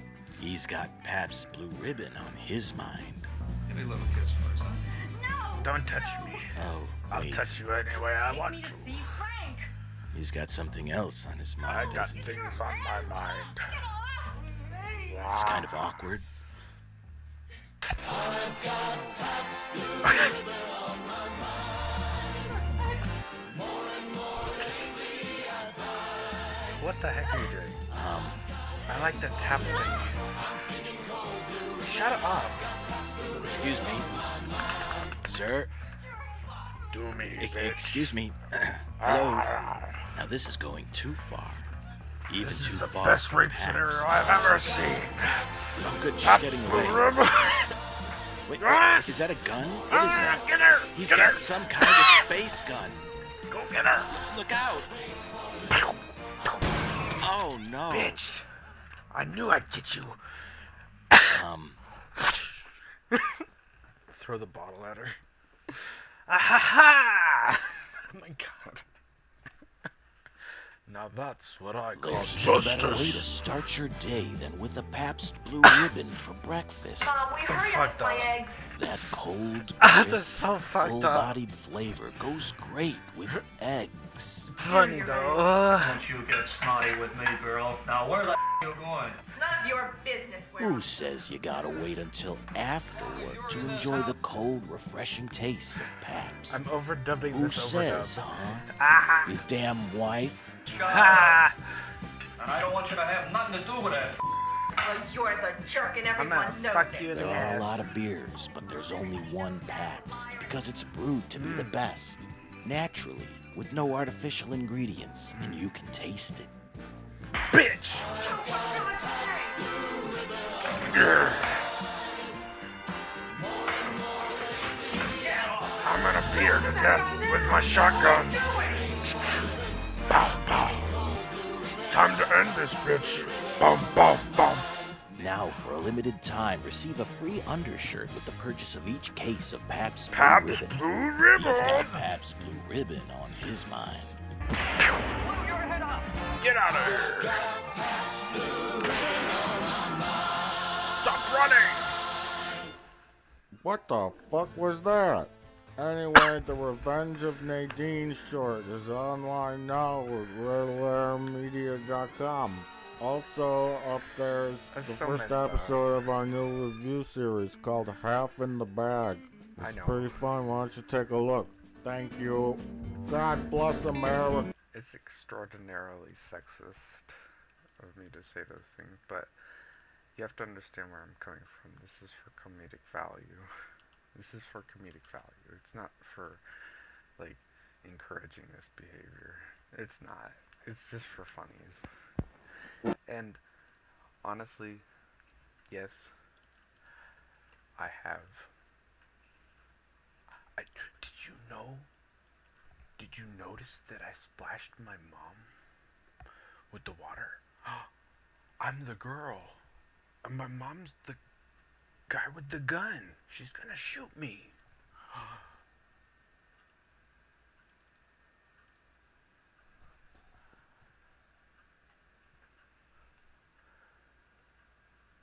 He's got Pabst Blue Ribbon on his mind. Give me a little kiss first, huh? No! Don't touch me. Oh, I'll wait. touch you any way I want to. See Frank! He's got something else on his I mind, got doesn't he? things on my mind. It's kind of awkward. What the heck are you doing? I like the tap thing. Shut up. Excuse me. Sir? Do me, bitch. Excuse me. Hello? Now this is going too far. Even This too is the far. best for rape Pabst. scenario I've ever seen. Oh, good. She's Pabst getting Blue away. Ribbon. Wait, Yes! is that a gun? What is that? Get her! He's Get got her! some kind of space gun. Go get her! Look out! Oh no. Bitch! I knew I'd get you. Throw the bottle at her. Ah ha ha! Oh my god. Now that's what I call There's no better way to justice. start your day than with a Pabst Blue Ribbon for breakfast. We So hurry fucked up, my up. eggs. That cold, That's crisp, so fucked up. full-bodied flavor goes great with eggs. Funny though. Don't you get snotty with me, girl. Now, where the you going? None of your business, Who says you gotta wait until after work to enjoy the cold, refreshing taste of Pabst? I'm overdubbing Who this says, overdub. huh? Ah Your damn wife? Shut up. ha! And I don't want you to have nothing to do with that. Well, you're the jerk and I'm everyone gonna knows fuck it. you in the There are a ass. lot of beers, but there's only one Pabst because it's brewed to be the best, naturally, with no artificial ingredients, and you can taste it. Bitch! Grr. I'm gonna beat her to death with my shotgun. Bow, bow. Time to end this, bitch. Bum, bum, bum. Now, for a limited time, receive a free undershirt with the purchase of each case of Pabst Blue Pabst Ribbon. Blue Ribbon. He's got Pabst Blue Ribbon on his mind. Get out of here. Stop running. What the fuck was that? Anyway, The Revenge of Nadine short is online now at RedLareMedia.com. Also, up there's That's the so first messed up. episode of our new review series called Half in the Bag. I It's know. pretty fun. Why don't you take a look? Thank you. God bless America. It's extraordinarily sexist of me to say those things, but you have to understand where I'm coming from. This is for comedic value. This is for comedic value. It's not for, like, encouraging this behavior. It's not. It's just for funnies. And, honestly, yes, I have. Did you know? Did you notice that I splashed my mom with the water? I'm the girl. And my mom's the guy with the gun. She's gonna shoot me.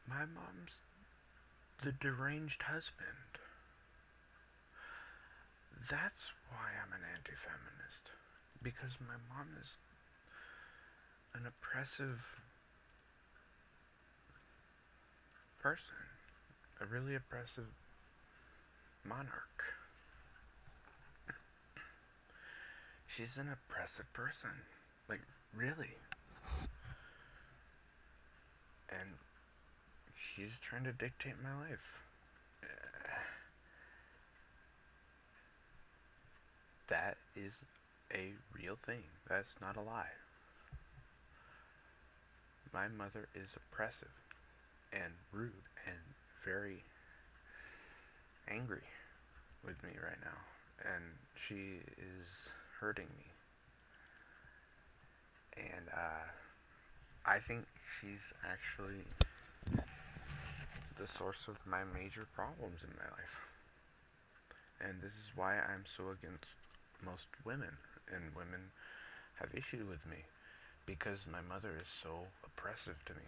My mom's the deranged husband. That's why I'm an anti-feminist. Because my mom is an oppressive person. A really oppressive monarch. She's an oppressive person. Like, really. And she's trying to dictate my life. That is a real thing. That's not a lie. My mother is oppressive and rude and very angry with me right now. And she is hurting me. And I think she's actually the source of my major problems in my life. And this is why I'm so against most women, and women have issue with me, because my mother is so oppressive to me.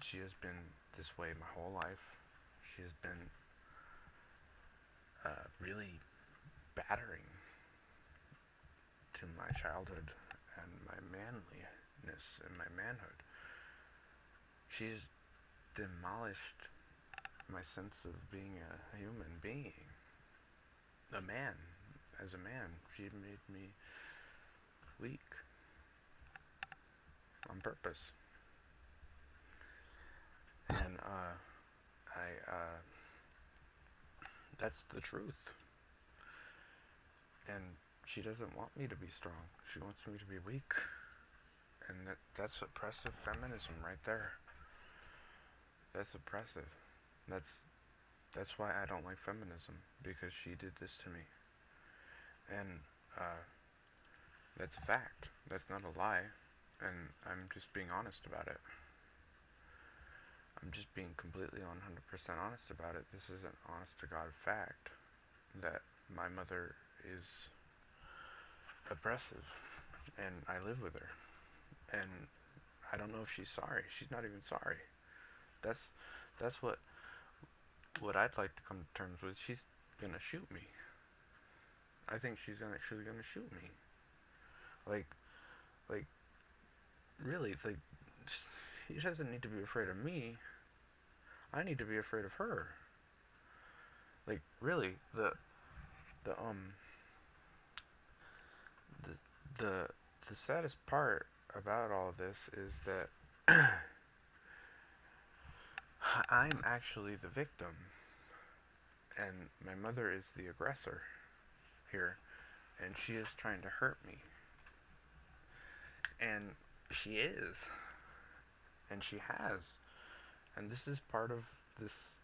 She has been this way my whole life. She has been really battering to my childhood and my manliness and my manhood. She's demolished my sense of being a human being, a man. As a man, she made me weak on purpose. And that's the truth. And she doesn't want me to be strong. She wants me to be weak. And that's oppressive feminism right there. That's oppressive. That's why I don't like feminism, because she did this to me. And that's a fact. That's not a lie. And I'm just being honest about it. I'm just being completely 100% honest about it. This is an honest to God fact that my mother is oppressive, and I live with her. And I don't know if she's sorry. She's not even sorry. That's what I'd like to come to terms with. She's gonna shoot me. I think she's actually gonna shoot me. Like, really, like, she doesn't need to be afraid of me. I need to be afraid of her. Like, really, the saddest part about all of this is that I'm actually the victim, and my mother is the aggressor here, and she is trying to hurt me. And she is, and she has, and this is part of this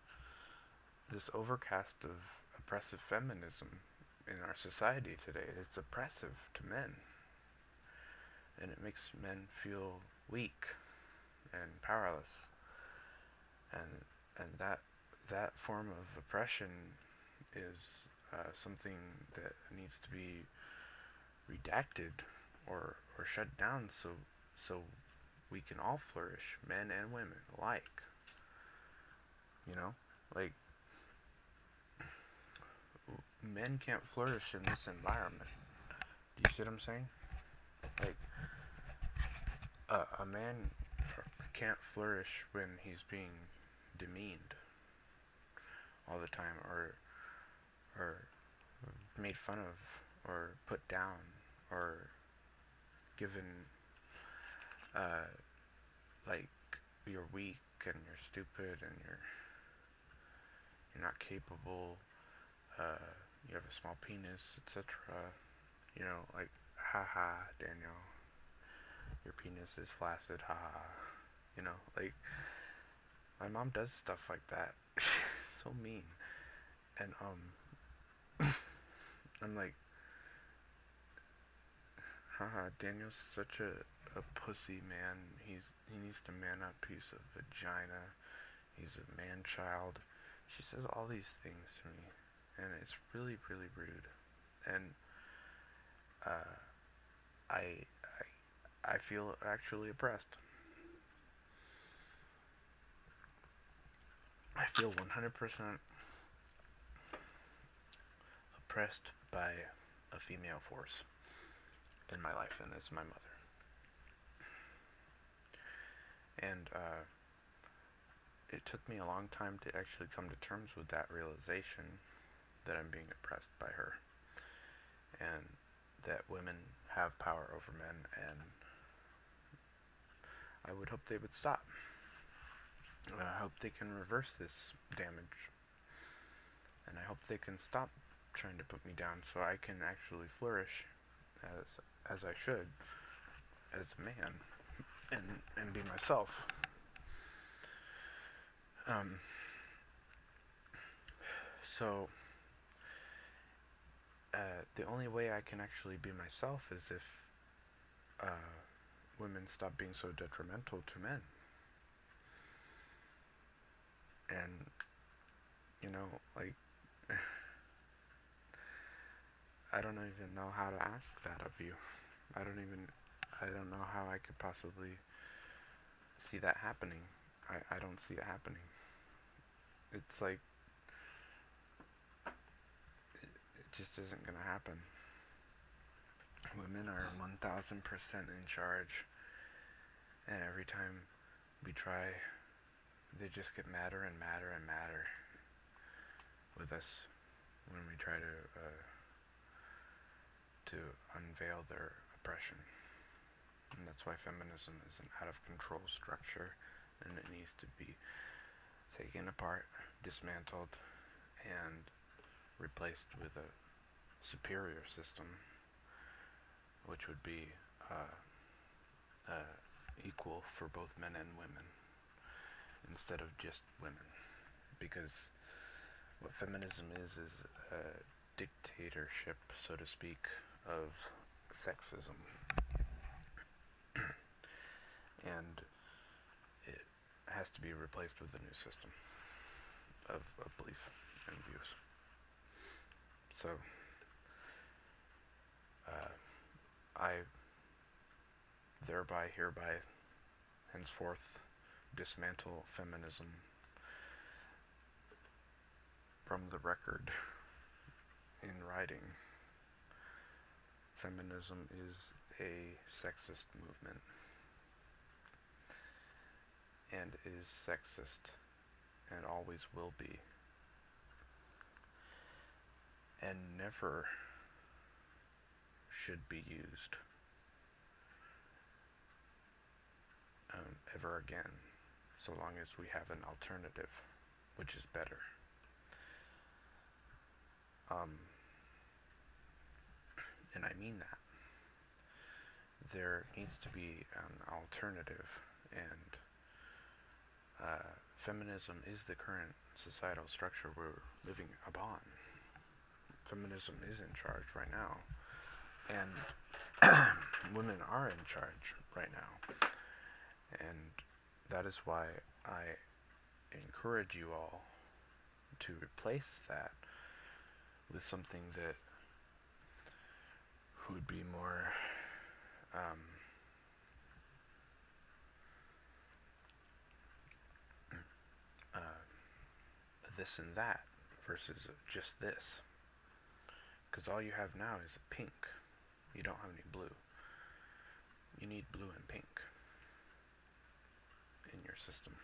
overcast of oppressive feminism in our society today. It's oppressive to men, and it makes men feel weak and powerless, and that form of oppression is something that needs to be redacted or shut down, so we can all flourish, men and women alike. You know, like, men can't flourish in this environment. Do you see what I'm saying? Like, a man can't flourish when he's being demeaned all the time, or made fun of, or put down, or given like, you're weak and you're stupid and you're not capable, you have a small penis, etc. You know, like, haha, Daniel, your penis is flaccid, haha. You know, like, my mom does stuff like that. So mean. And I'm like, haha, Daniel's such a pussy, man. He needs to man up. He's a vagina. He's a man child. She says all these things to me, and it's really, really rude. And I feel actually oppressed. I feel 100% oppressed by a female force in my life, and it's my mother. And it took me a long time to actually come to terms with that realization that I'm being oppressed by her, and that women have power over men, and I would hope they would stop. I hope they can reverse this damage, and I hope they can stop trying to put me down so I can actually flourish as I should as a man, and be myself. So the only way I can actually be myself is if women stop being so detrimental to men. And, you know, like, I don't even know how to ask that of you. I don't know how I could possibly see that happening. I don't see it happening. It's like, it just isn't gonna happen. Women are 1000% in charge, and every time we try, they just get madder and madder and madder with us when we try to unveil their oppression. And that's why feminism is an out of control structure, and it needs to be taken apart, dismantled, and replaced with a superior system, which would be equal for both men and women, instead of just women. Because what feminism is a dictatorship, so to speak, of sexism. And it has to be replaced with a new system of belief and views. So I thereby, hereby, henceforth, dismantle feminism from the record in writing. Feminism is a sexist movement, and is sexist, and always will be, and never should be used ever again. so long as we have an alternative, which is better. And I mean that. There needs to be an alternative, and feminism is the current societal structure we're living upon. Feminism is in charge right now, and women are in charge right now, and that is why I encourage you all to replace that with something that would be more this and that versus just this, because all you have now is a pink. You don't have any blue. You need blue and pink in your system,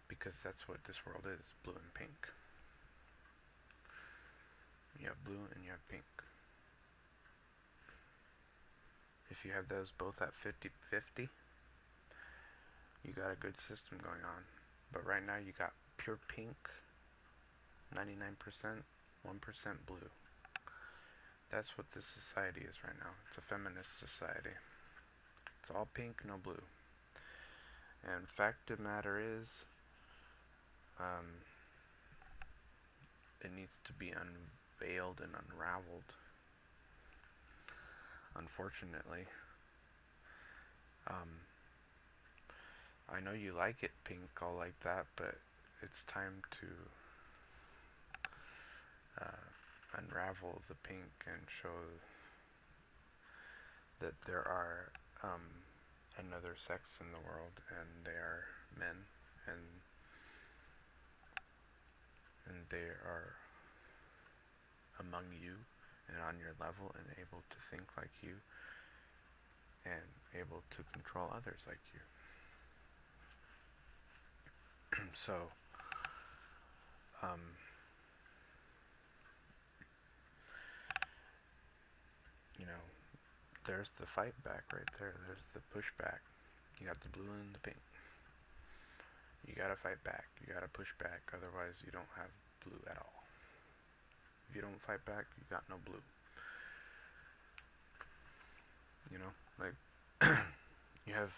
because that's what this world is, blue and pink. You have blue and you have pink. If you have those both at 50-50, you got a good system going on. But right now you got pure pink, 99%, 1% blue. That's what this society is right now. It's a feminist society. It's all pink, no blue. And fact of the matter is, it needs to be unveiled and unraveled. Unfortunately, I know you like it pink all like that, but it's time to unravel the pink and show that there are another sex in the world, and they are men, and they are among you and on your level and able to think like you and able to control others like you. So, you know, there's the fight back right there. There's the pushback. You got the blue and the pink. You gotta fight back. You gotta push back. Otherwise, you don't have blue at all. If you don't fight back, you got no blue. You know, like, you have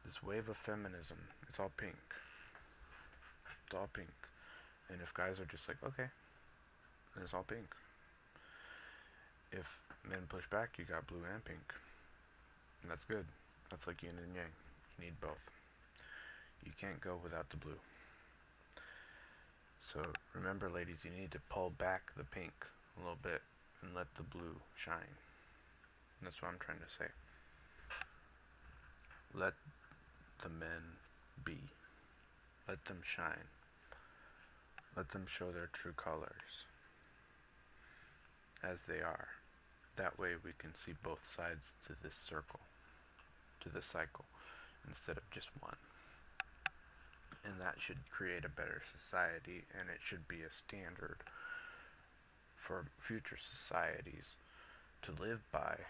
this wave of feminism. It's all pink. It's all pink. And if guys are just like, okay, then it's all pink. If men push back, you got blue and pink. And that's good. That's like yin and yang. You need both. You can't go without the blue. So remember, ladies, you need to pull back the pink a little bit and let the blue shine. And that's what I'm trying to say. Let the men be. Let them shine. Let them show their true colors as they are. That way we can see both sides to this circle, to this cycle, instead of just one. And that should create a better society, and it should be a standard for future societies to live by,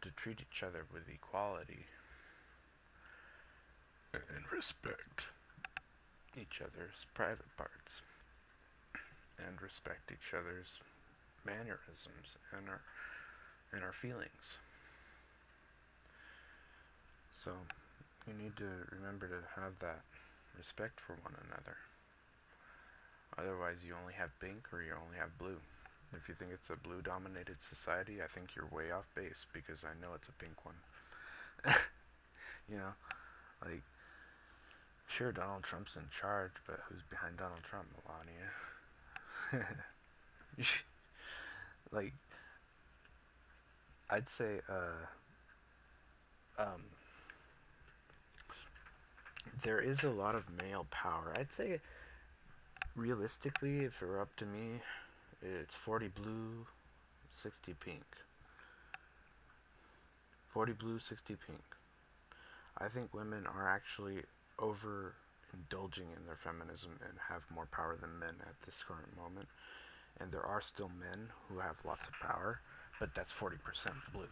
to treat each other with equality and respect each other's private parts, and respect each other's mannerisms and our feelings. So you need to remember to have that respect for one another. Otherwise, you only have pink or you only have blue. If you think it's a blue dominated society, I think you're way off base, because I know it's a pink one. You know, like, sure, Donald Trump's in charge, but who's behind Donald Trump, Melania? Like, I'd say, there is a lot of male power. I'd say, realistically, if it were up to me, it's 40 blue, 60 pink. 40 blue, 60 pink. I think women are actually overindulging in their feminism and have more power than men at this current moment. And there are still men who have lots of power, but that's 40% blue.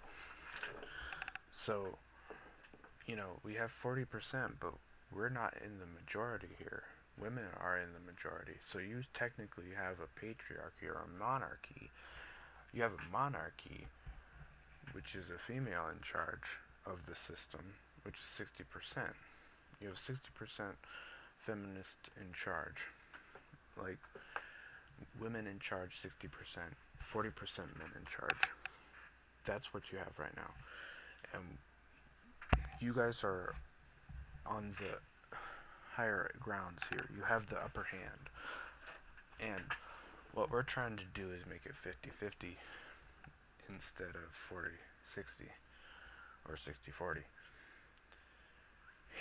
So, you know, we have 40%, but we're not in the majority here. Women are in the majority. So you technically have a patriarchy or a monarchy. You have a monarchy, which is a female in charge of the system, which is 60%. You have 60% feminist in charge. Like, women in charge 60%, 40% men in charge. That's what you have right now. And you guys are on the higher grounds here. You have the upper hand. And what we're trying to do is make it 50-50 instead of 40-60 or 60-40.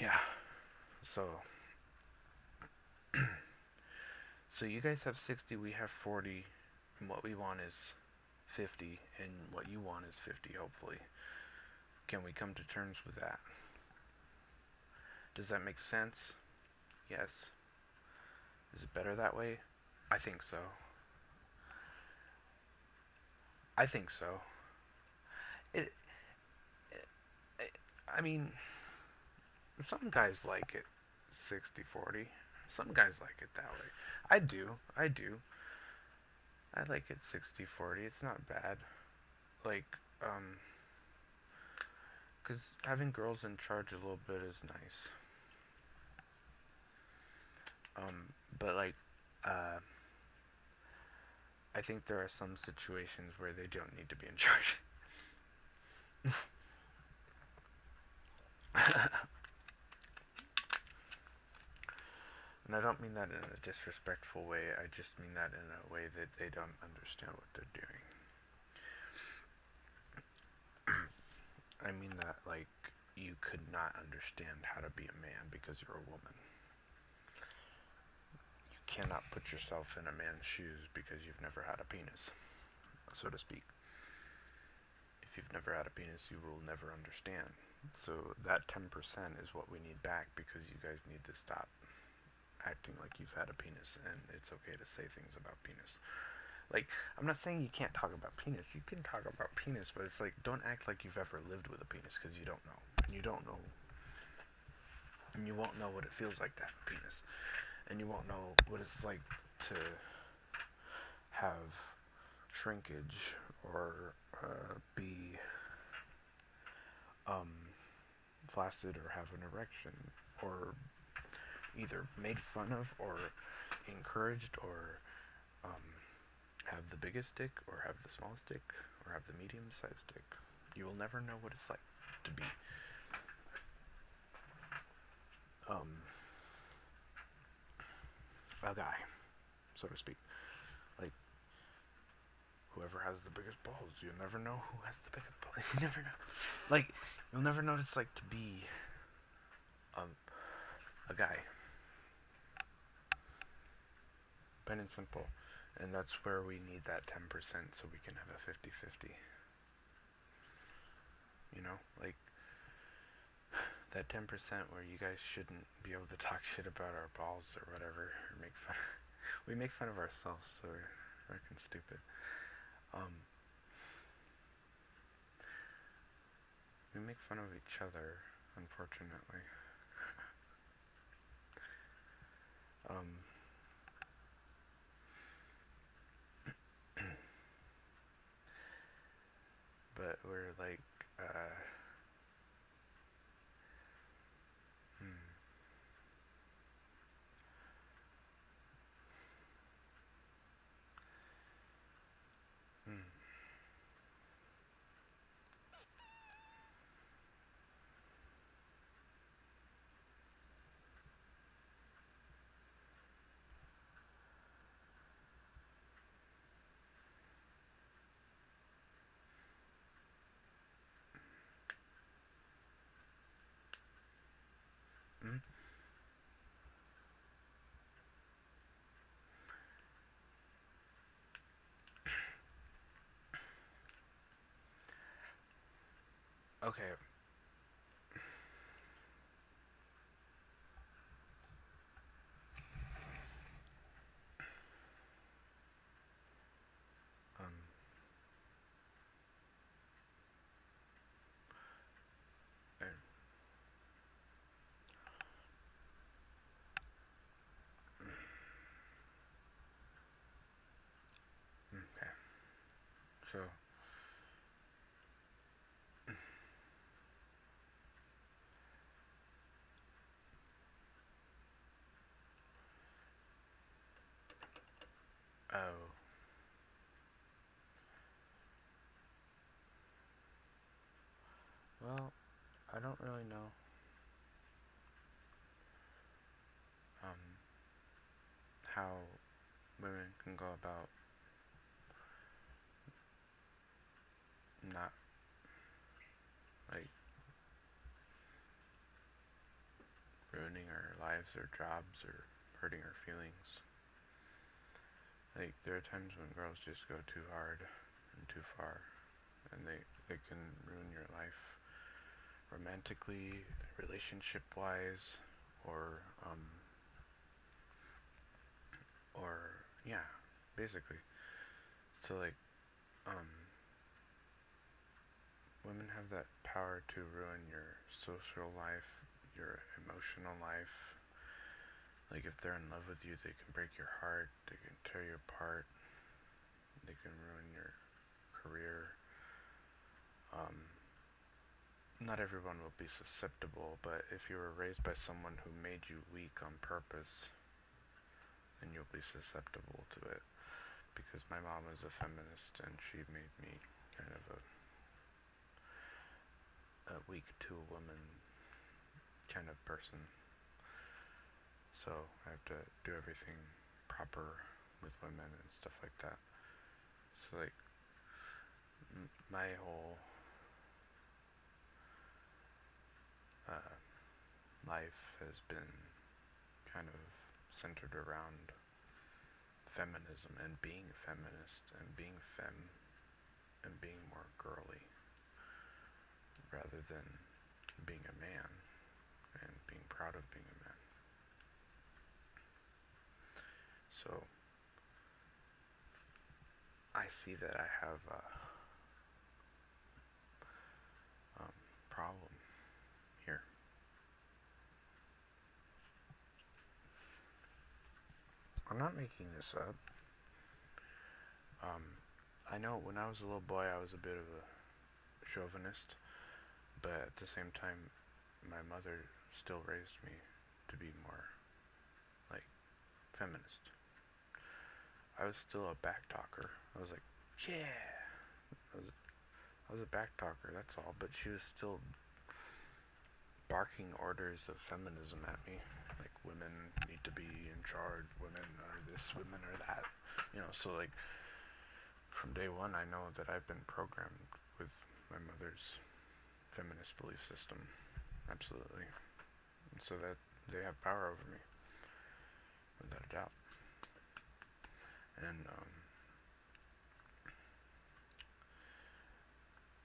Yeah. So so you guys have 60, we have 40, and what we want is 50, and what you want is 50, hopefully. Can we come to terms with that? Does that make sense? Yes. Is it better that way? I think so. I think so. I mean, some guys like it 60-40. Some guys like it that way. I do. I like it 60-40. It's not bad. Like, 'cause having girls in charge a little bit is nice. But like, I think there are some situations where they don't need to be in charge. And I don't mean that in a disrespectful way, I just mean that in a way that they don't understand what they're doing. I mean that, like, you could not understand how to be a man because you're a woman. You cannot put yourself in a man's shoes because you've never had a penis, so to speak. If you've never had a penis, you will never understand. So that 10% is what we need back, because you guys need to stop acting like you've had a penis, and it's okay to say things about penis. Like, I'm not saying you can't talk about penis. You can talk about penis, but it's like, don't act like you've ever lived with a penis, because you don't know. And you don't know. And you won't know what it feels like to have a penis. And you won't know what it's like to have shrinkage or be flaccid or have an erection, or either made fun of or encouraged, or have the biggest dick or have the smallest dick or have the medium-sized dick. You will never know what it's like to be a guy, so to speak. Like, whoever has the biggest balls, you'll never know who has the biggest balls. You never know. Like, you'll never know what it's like to be a guy. Plain and simple. And that's where we need that 10% so we can have a 50-50. You know? Like, that 10% where you guys shouldn't be able to talk shit about our balls or whatever, or make fun. We make fun of ourselves, so we're freaking stupid. We make fun of each other, unfortunately. But we're like, okay. So, oh, well, I don't really know how women can go about not, like, ruining our lives or jobs or hurting our feelings. Like, there are times when girls just go too hard and too far, and they can ruin your life romantically, relationship-wise, or yeah, basically. So, like, women have that power to ruin your social life, your emotional life. Like, if they're in love with you, they can break your heart, they can tear you apart, they can ruin your career. Not everyone will be susceptible, but if you were raised by someone who made you weak on purpose, then you'll be susceptible to it. Because my mom was a feminist, and she made me kind of a weak to a woman kind of person. So I have to do everything proper with women and stuff like that. So, like, my whole life has been kind of centered around feminism and being a feminist and being femme and being more girly rather than being a man and being proud of being a man. So I see that I have a problem here. I'm not making this up. I know when I was a little boy I was a bit of a chauvinist, but at the same time my mother still raised me to be more, like, feminist. I was still a backtalker. I was like, yeah! I was a backtalker, that's all, but she was still barking orders of feminism at me. Like, women need to be in charge, women are this, women are that. You know, so, like, from day one I know that I've been programmed with my mother's feminist belief system. Absolutely. And so that they have power over me, without a doubt. And,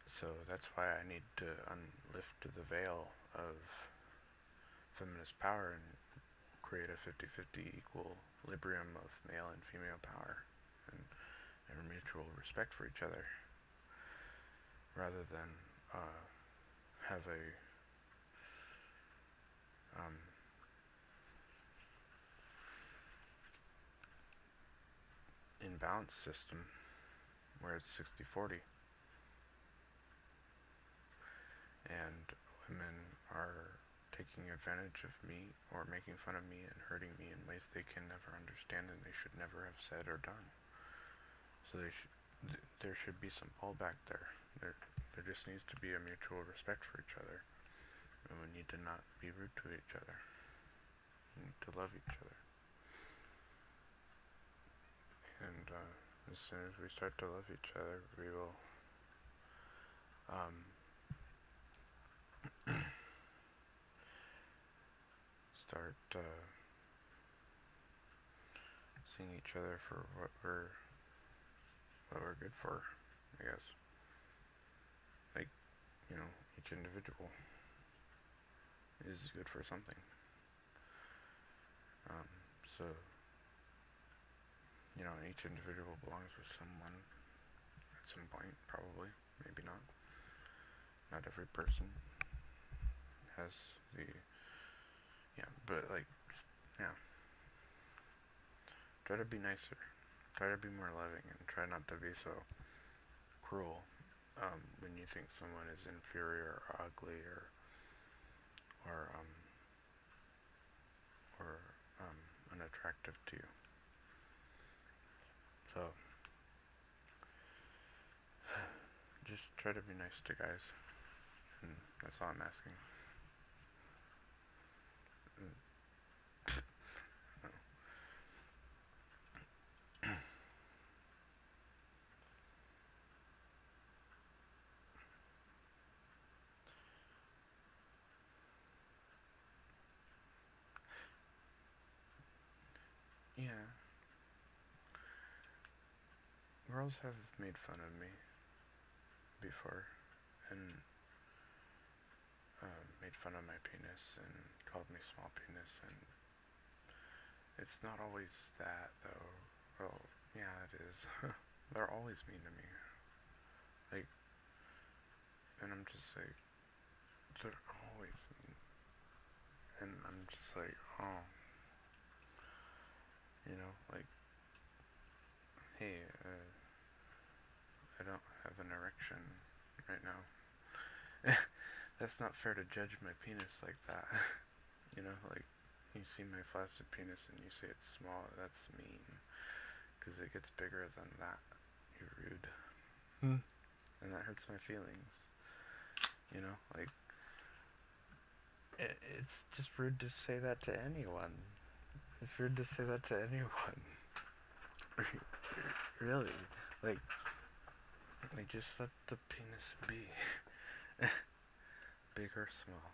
so that's why I need to lift the veil of feminist power and create a 50-50 equilibrium of male and female power and mutual respect for each other, rather than have a imbalanced system where it's 60-40 and women are taking advantage of me or making fun of me and hurting me in ways they can never understand and they should never have said or done. So there should be some pullback there. There just needs to be a mutual respect for each other, and we need to not be rude to each other. We need to love each other. And as soon as we start to love each other, we will start seeing each other for what we're good for, I guess. Like, you know, each individual is good for something. So, you know, each individual belongs with someone at some point, probably, maybe not. Not every person has the, yeah, but, like, yeah. Try to be nicer. Try to be more loving and try not to be so cruel when you think someone is inferior or ugly or unattractive to you. So just try to be nice to guys. And that's all I'm asking. Yeah. Girls have made fun of me before and made fun of my penis and called me small penis, and it's not always that though. Well, yeah, it is. They're always mean to me. Like, and I'm just like, they're always mean. And I'm just like, oh. You know, like, hey, I don't have an erection right now. That's not fair to judge my penis like that. You know, like, you see my flaccid penis and you say it's small, that's mean. Because it gets bigger than that. You're rude. And that hurts my feelings. You know, like, it's just rude to say that to anyone. It's rude to say that to anyone. Really. Like, just let the penis be. Big or small.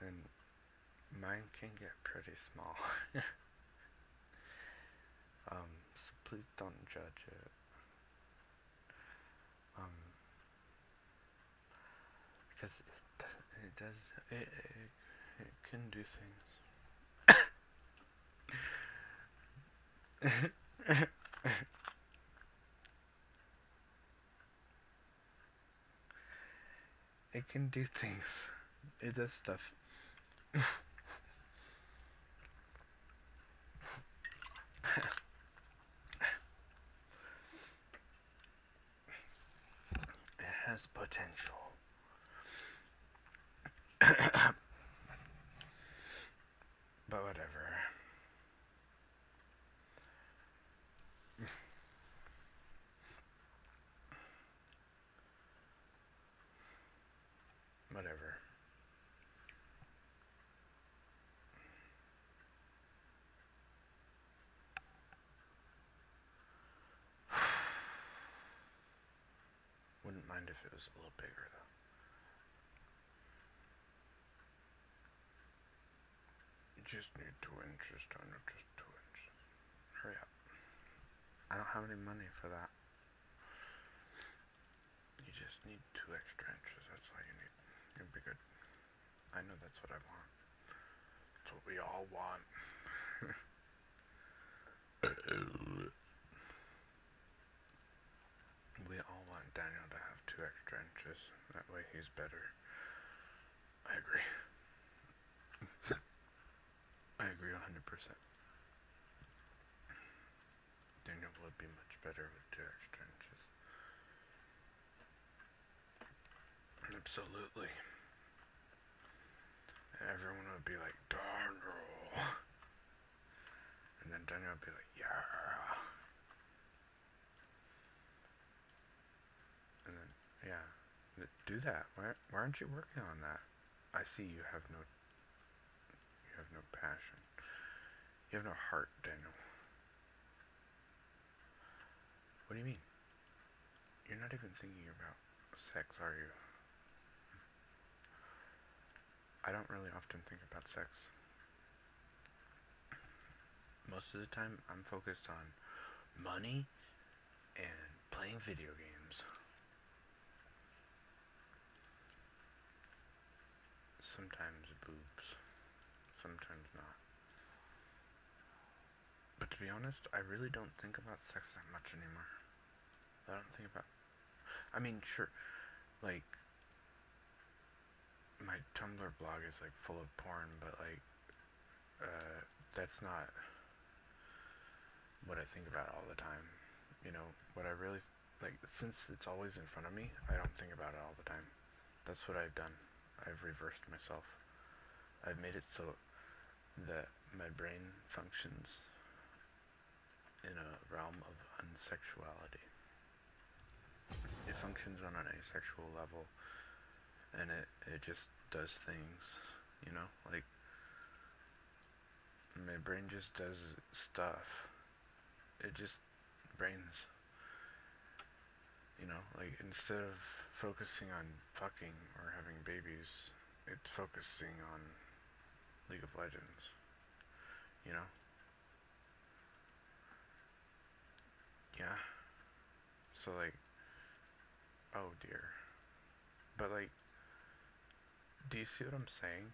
And mine can get pretty small. So please don't judge it. Because it can do things. It can do things. It does stuff. It has potential. But whatever. Whatever. Wouldn't mind if it was a little bigger though. You just need 2 inches, Daniel, just 2 inches. Hurry up. I don't have any money for that. You just need 2 extra inches, that's all you need. You'll be good. I know that's what I want. That's what we all want. We all want Daniel to have 2 extra inches. That way he's better. I agree. I agree 100%. Daniel would be much better with 2 extra inches. Absolutely. And everyone would be like, Daniel. And then Daniel would be like, yeah. And then, yeah. Do that. Why aren't you working on that? I see you have no passion. You have no heart, Daniel. What do you mean? You're not even thinking about sex, are you? I don't really often think about sex. Most of the time, I'm focused on money and playing video games. Sometimes boobs. Sometimes not. But to be honest, I really don't think about sex that much anymore. I don't think about... I mean, sure, like, my Tumblr blog is, like, full of porn, but, like, that's not what I think about all the time. You know, what I really like, since it's always in front of me, I don't think about it all the time. That's what I've done. I've reversed myself. I've made it so that my brain functions in a realm of unsexuality. It functions on an asexual level, and it just does things, you know? Like, my brain just does stuff. It just brains. You know, like, instead of focusing on fucking or having babies, it's focusing on League of Legends. You know? Yeah. So, like, oh dear. But, like, do you see what I'm saying?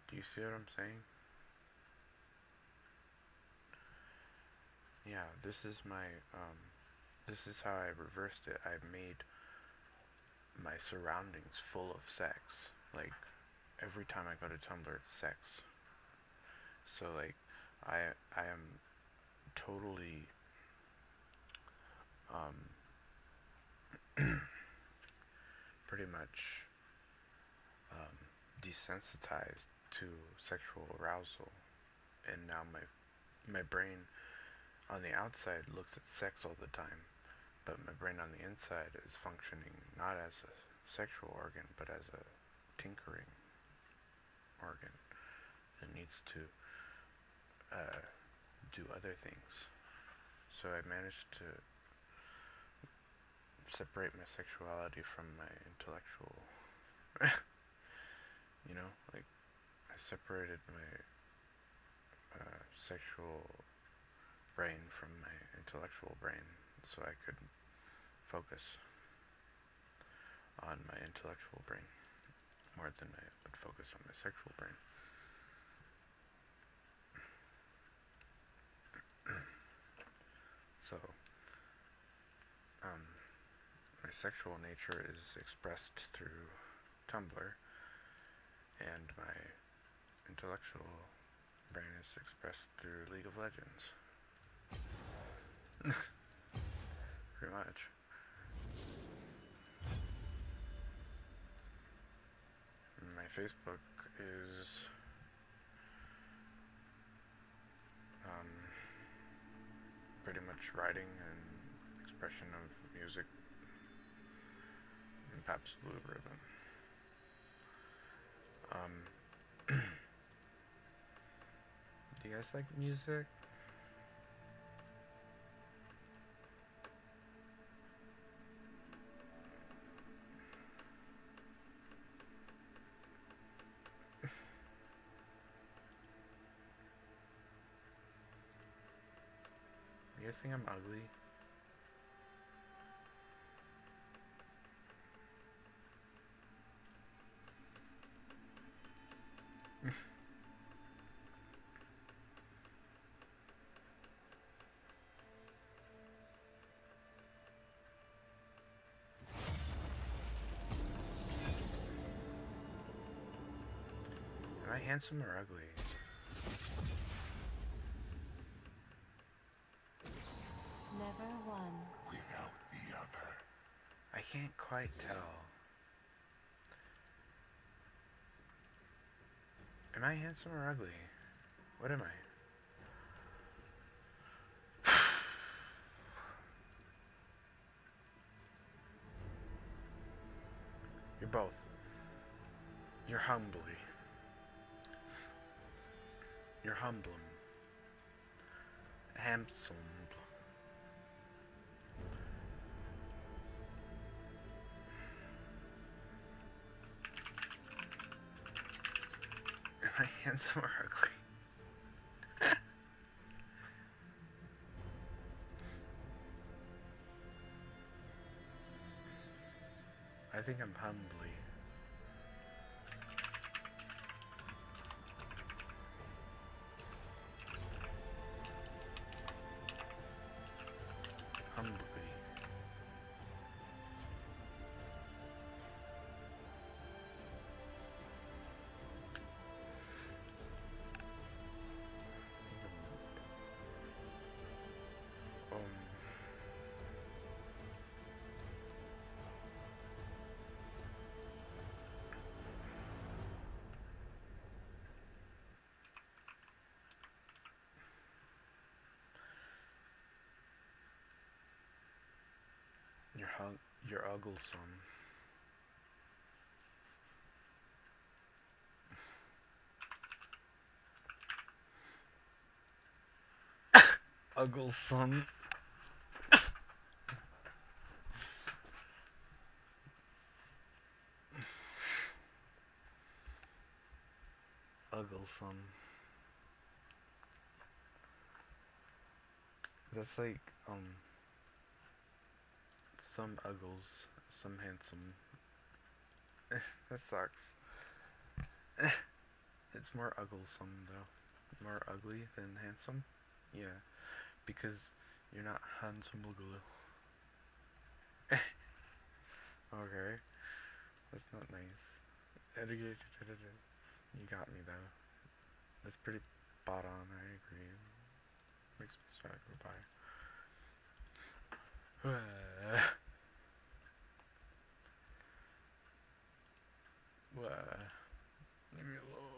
Do you see what I'm saying? Yeah, this is my, this is how I reversed it. I made my surroundings full of sex. Like, every time I go to Tumblr, it's sex. So, like, I am totally, pretty much, desensitized to sexual arousal. And now my brain on the outside looks at sex all the time, but my brain on the inside is functioning not as a sexual organ, but as a tinkering organ that needs to do other things. So I managed to separate my sexuality from my intellectual, you know, like, I separated my sexual brain from my intellectual brain so I could focus on my intellectual brain more than I would focus on my sexual brain. So, my sexual nature is expressed through Tumblr, and my intellectual brain is expressed through League of Legends. Pretty much. My Facebook is pretty much writing and expression of music and Pabst Blue Ribbon. Do you guys like music? You guys think I'm ugly? Am I handsome or ugly? Never one without the other. I can't quite tell. Am I handsome or ugly? What am I? You're both. You're humbly. You're humble. Handsome. Am I handsome or ugly? I think I'm humbly. Humbly. You're ugglesome. Ugglesome. Ugglesome. That's like, some uggles, some handsome. That sucks. It's more ugglesome though. More ugly than handsome? Yeah. Because you're not handsome. Okay. That's not nice. You got me though. That's pretty spot on, I agree. Makes me sad. Goodbye. Leave me alone.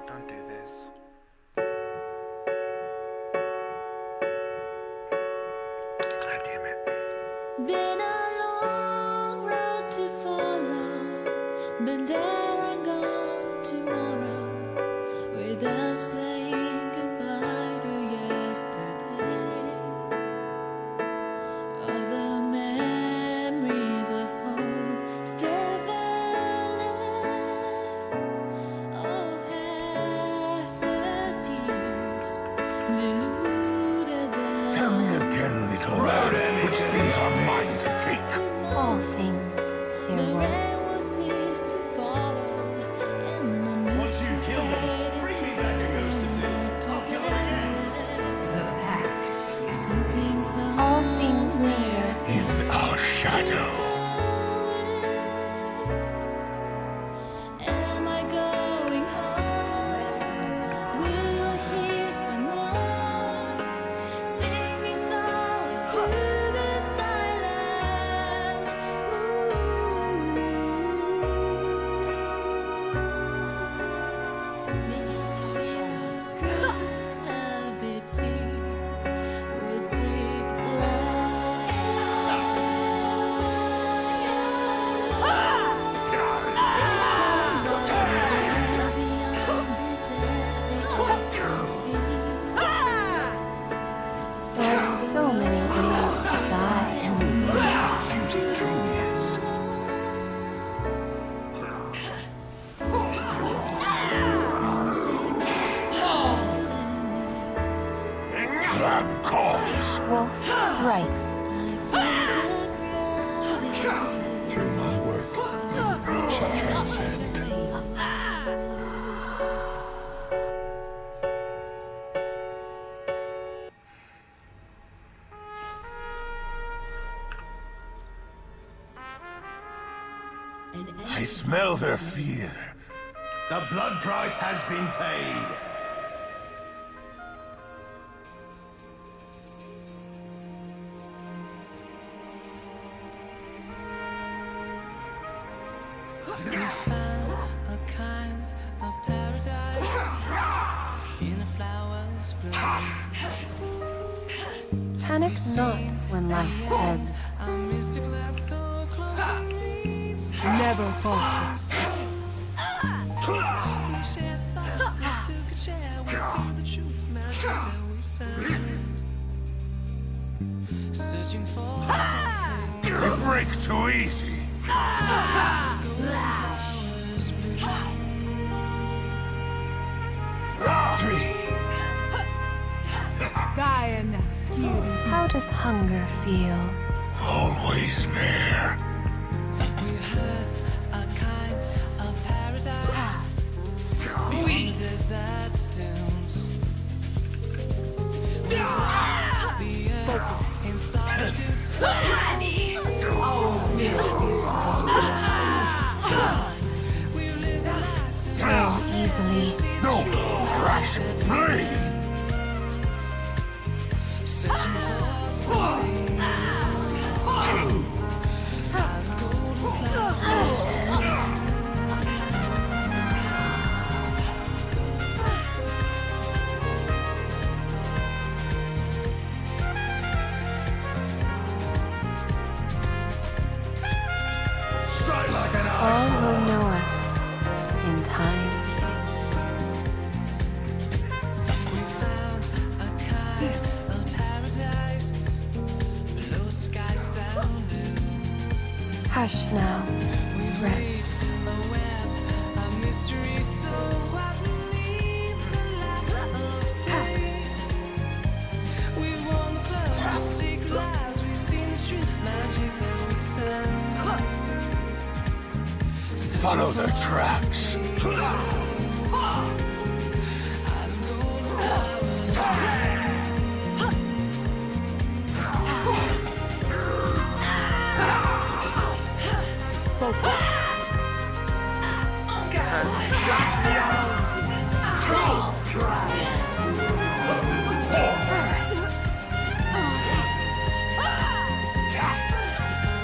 Don't do this. God damn it. Been a long road to follow, but there I go tomorrow without saying goodbye to yesterday. All the memories I hold still valid. Oh, half the tears deluded them. Tell me again, little man, which things are mine to take? All things, dear The one. rain will cease to follow, and the Once you kill them, bring me back a ghost or two. I'll kill them again. Some things All things linger. In our shadow. Am I going home? Will I hear someone sing me songs to the silent moon? Gravity would take There's so many ways to die. Beauty truly is. Crab calls. Wolf strikes. Through my work, shall transcend. I smell their fear. The blood price has been paid. You found a kind of paradise in a flower's bloom. Panic not when life ebbs. I missed a glass so close to me. Never falter. We shared thoughts that took a share. We feel the truth, magic that we sang. Searching for something. You break too easy. Three. Diana. How does hunger feel? Always there. We had a kind of paradise beyond the desert stones. We walked the earth in solitude. So me. No! Thrash! Flee! Strike like an All will know us in time. Hush now, rest. Follow the tracks.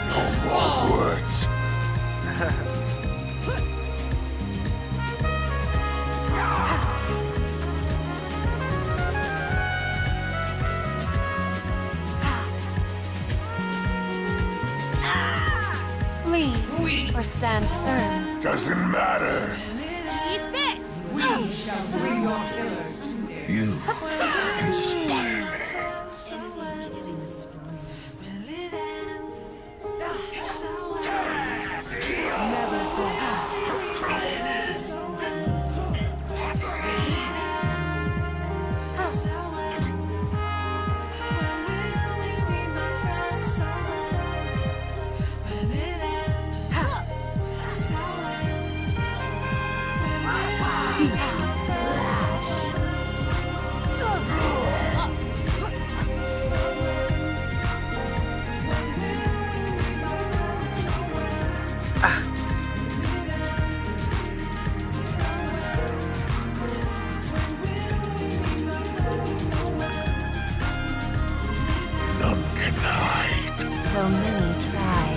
No more words. Flee or stand firm. Doesn't matter. Eat this! We shall bring your killers to their You inspire me. None can hide. Though many try.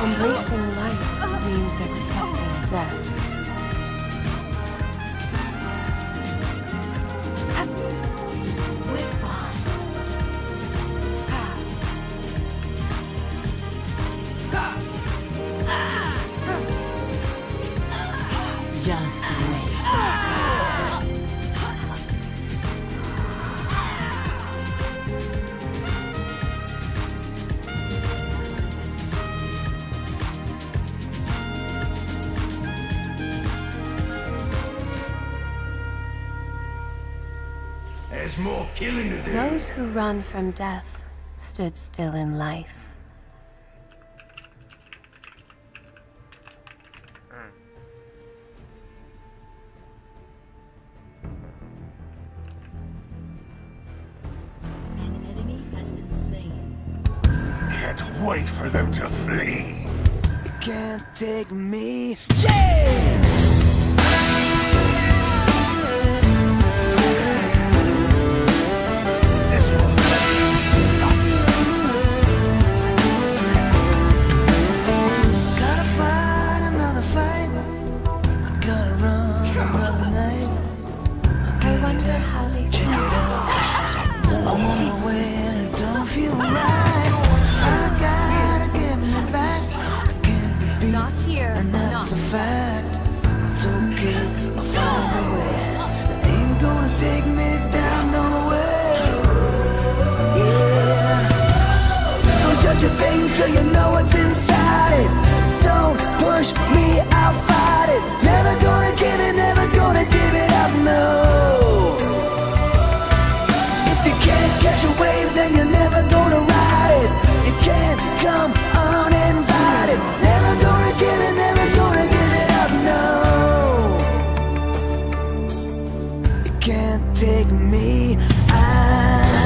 Embracing life means accepting death. Just wait. There's more killing to do. Those who run from death stood still in life. An enemy has been slain. Can't wait for them to flee. Can't take me. This one. Gotta fight another fight. I gotta run another night. I wonder how they Check it out. I'm on my way and it don't feel right. I gotta get me back. I can't be beat, Not here. and that's a fact. It's okay, I'll find a way. It ain't gonna take me down nowhere. Yeah. Don't judge a thing till you know what's inside it. Don't push me, I'll fight it. Never gonna give it, never gonna give it up, no. If you can't catch a wave, then you're never gonna ride it. You can't come uninvited. Never gonna give it, never gonna give it up, no. You can't take me. I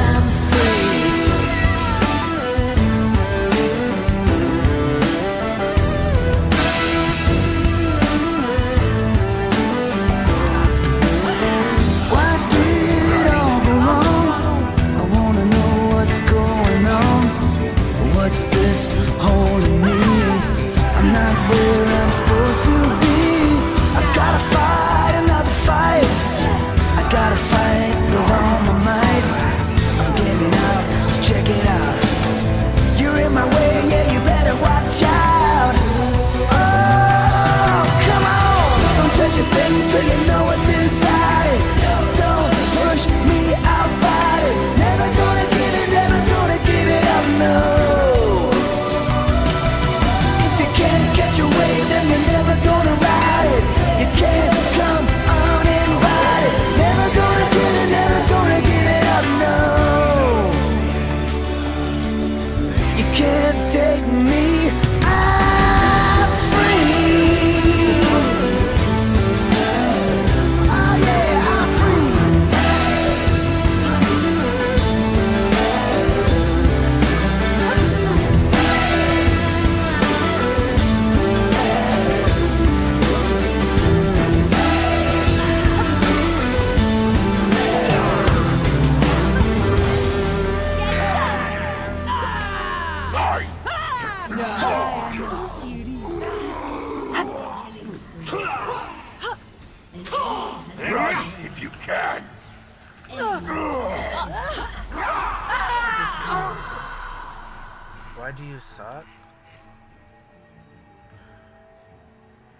Why do you suck?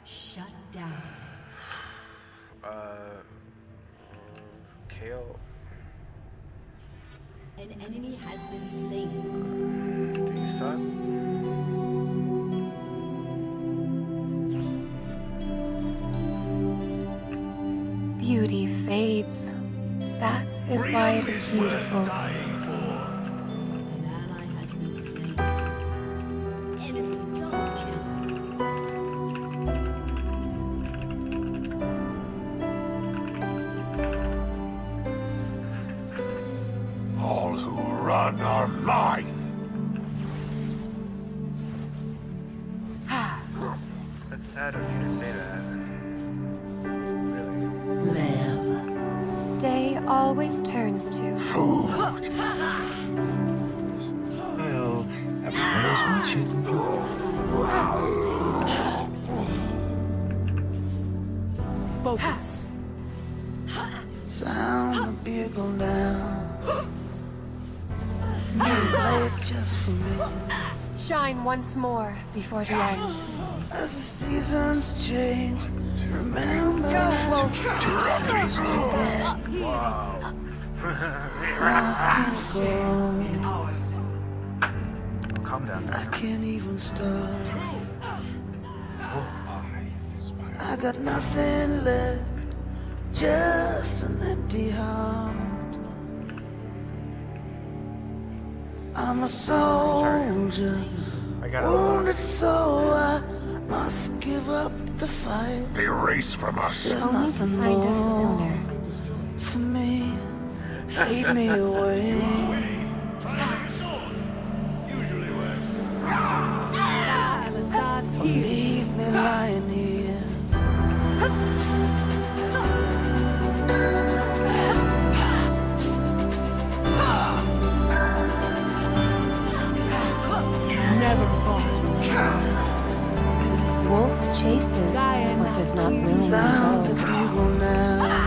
Shut down. Kale. An enemy has been slain. Do you suck? Beauty fades. That is why it is beautiful. An ally has been slain. Enemy double kill. All who run are mine. That's sad of you to say that. Really? Live. Day always turns to Food. Well, everyone is watching. Focus. Sound the bugle now. Play it just for me. shine once more before the end. As the seasons change, remember to keep Calm down. I can't even start. I got nothing left, just an empty heart. I'm a soldier, wounded, so I must give up the fight. They erase from us. There's Only to nothing find us more sooner. for me. Lead me away. Or leave me lying here. Never fought. Wolf chases what does not willingly Sound the go. bugle now.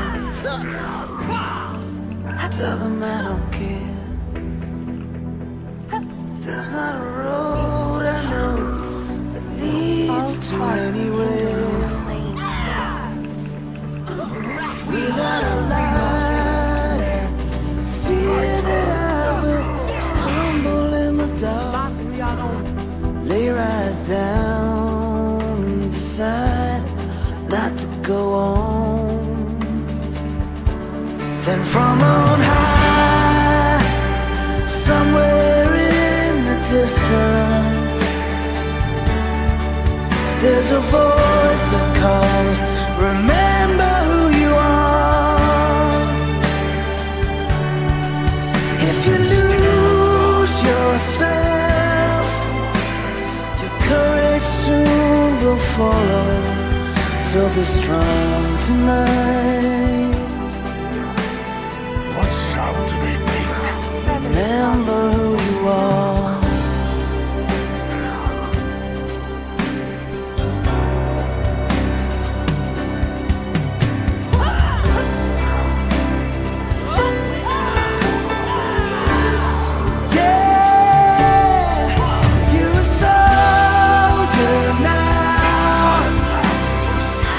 Tell them I don't care. There's not a road I know that leads to anywhere without a light. I fear that I will stumble in the dark. Lay right down, decide not to go on. Then from on high, somewhere in the distance, there's a voice that calls, remember who you are. If you lose yourself, your courage soon will follow. So be strong tonight. What sound do they make? Remember who you are. Yeah, you're a soldier now,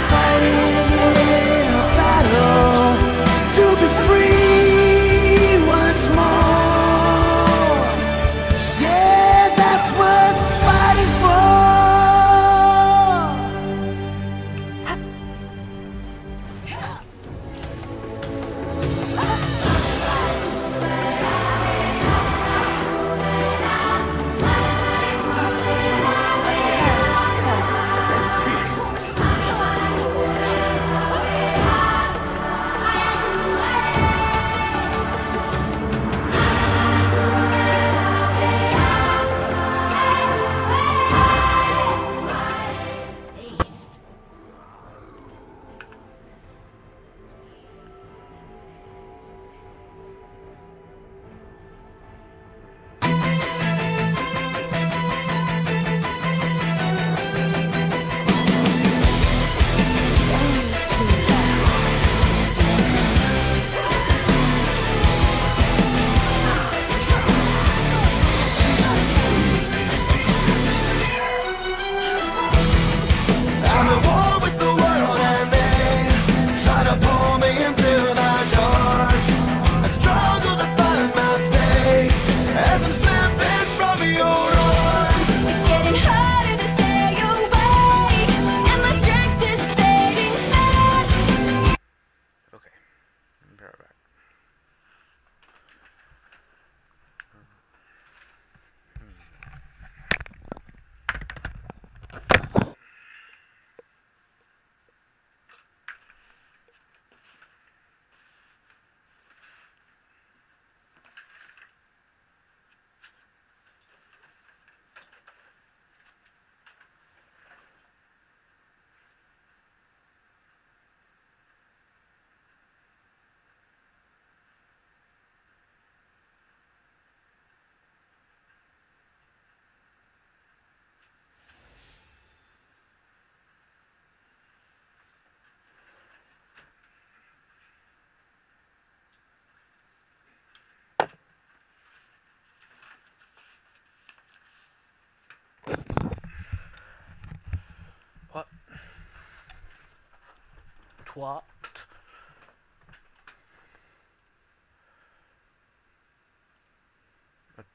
fighting in a battle. What? But,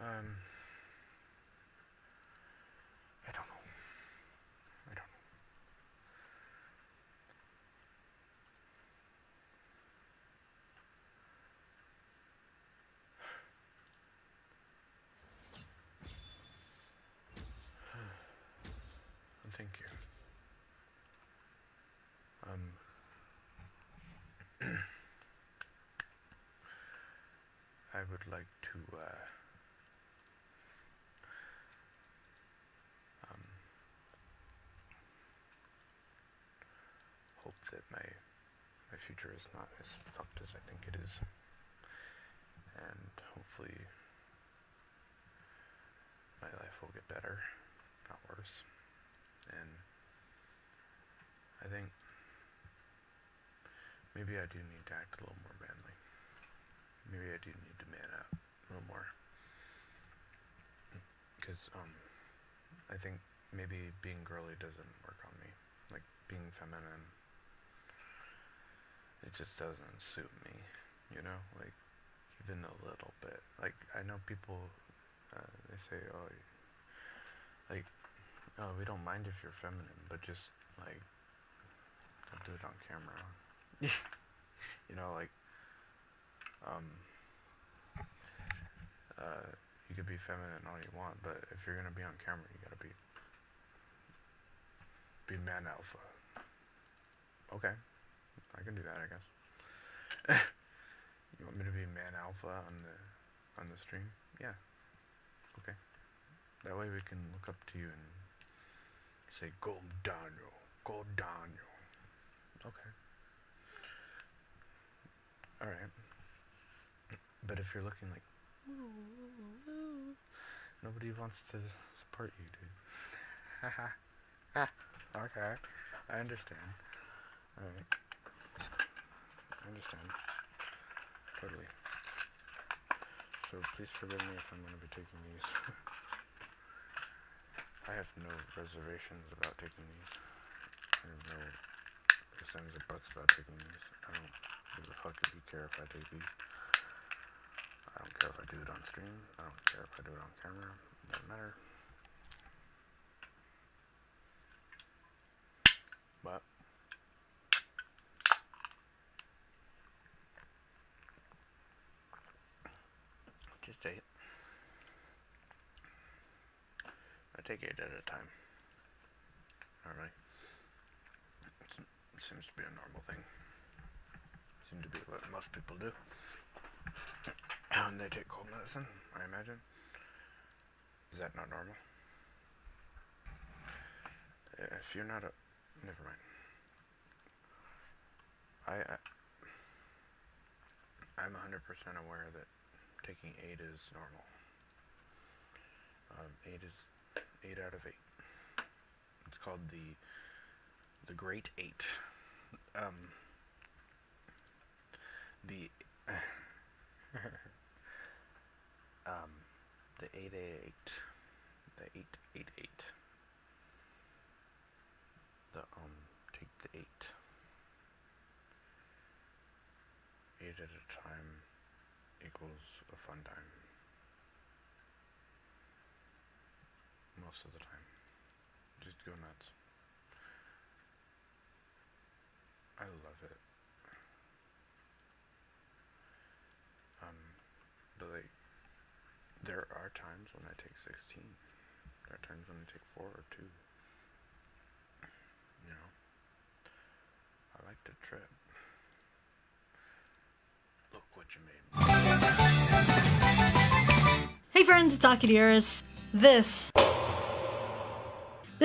I don't know. I don't know. Thank you. I would like to, hope that my future is not as fucked as I think it is. And hopefully my life will get better, not worse. And I think maybe I do need to act a little more manly. Maybe I do need to man up a little more. Because, I think maybe being girly doesn't work on me. Like, being feminine, it just doesn't suit me, you know? Like, even a little bit. Like, I know people, they say, oh, like, oh, we don't mind if you're feminine, but just, like, don't do it on camera. You know, like, you could be feminine all you want, but if you're gonna be on camera, you gotta be man alpha. Okay, I can do that, I guess. You want me to be man alpha on the stream? Yeah. Okay. That way we can look up to you and say, "Go Daniel, go Daniel." Okay. All right. But if you're looking like, nobody wants to support you, dude. Haha. Okay. I understand. Alright. I understand. Totally. So please forgive me if I'm going to be taking these. I have no reservations about taking these. I have no ifs, ands, or buts about taking these. I don't give a fuck if you care if I take these. I don't care if I do it on stream. I don't care if I do it on camera. It doesn't matter. But just 8. I take 8 at a time. Alright. It seems to be a normal thing. Seems to be what most people do. And they take cold medicine, I imagine. Is that not normal? If you're not a... Never mind. I'm 100% aware that taking 8 is normal. 8 is 8 out of 8. It's called the Great 8. The 888. The 888. Take the 8. 8 at a time equals a fun time. Most of the time. Just go nuts. I love it. But like, there are times when I take 16. There are times when I take 4 or 2. You know, I like to trip. Look what you made. Hey friends, it's Akidieris. This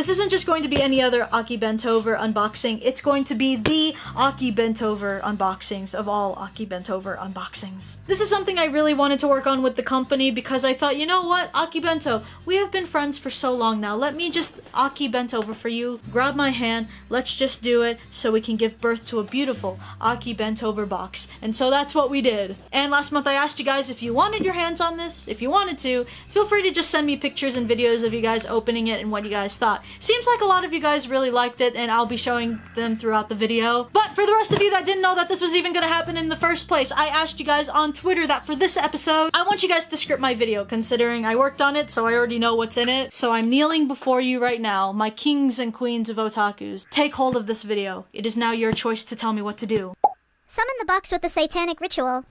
isn't just going to be any other Aki Bentover unboxing, it's going to be the Aki Bentover unboxings of all Aki Bentover unboxings. This is something I really wanted to work on with the company because I thought, you know what, Aki Bento, we have been friends for so long now, let me just Aki Bentover for you, grab my hand, let's just do it so we can give birth to a beautiful Aki Bentover box. And so that's what we did. And last month I asked you guys if you wanted your hands on this, if you wanted to, feel free to just send me pictures and videos of you guys opening it and what you guys thought. Seems like a lot of you guys really liked it, and I'll be showing them throughout the video. But for the rest of you that didn't know that this was even gonna happen in the first place, I asked you guys on Twitter that for this episode, I want you guys to script my video, considering I worked on it, so I already know what's in it. So I'm kneeling before you right now, my kings and queens of otakus. Take hold of this video. It is now your choice to tell me what to do. Summon the box with the satanic ritual.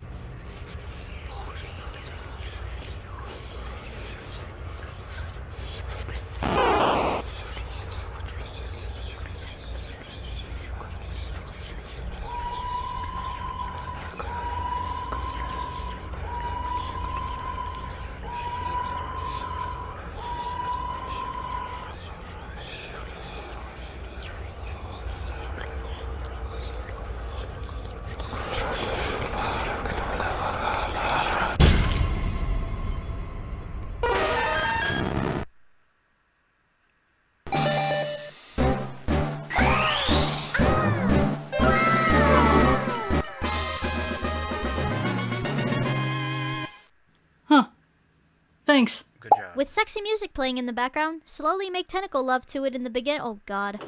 Thanks. Good job. With sexy music playing in the background, slowly make tentacle love to it in the begin. Oh god.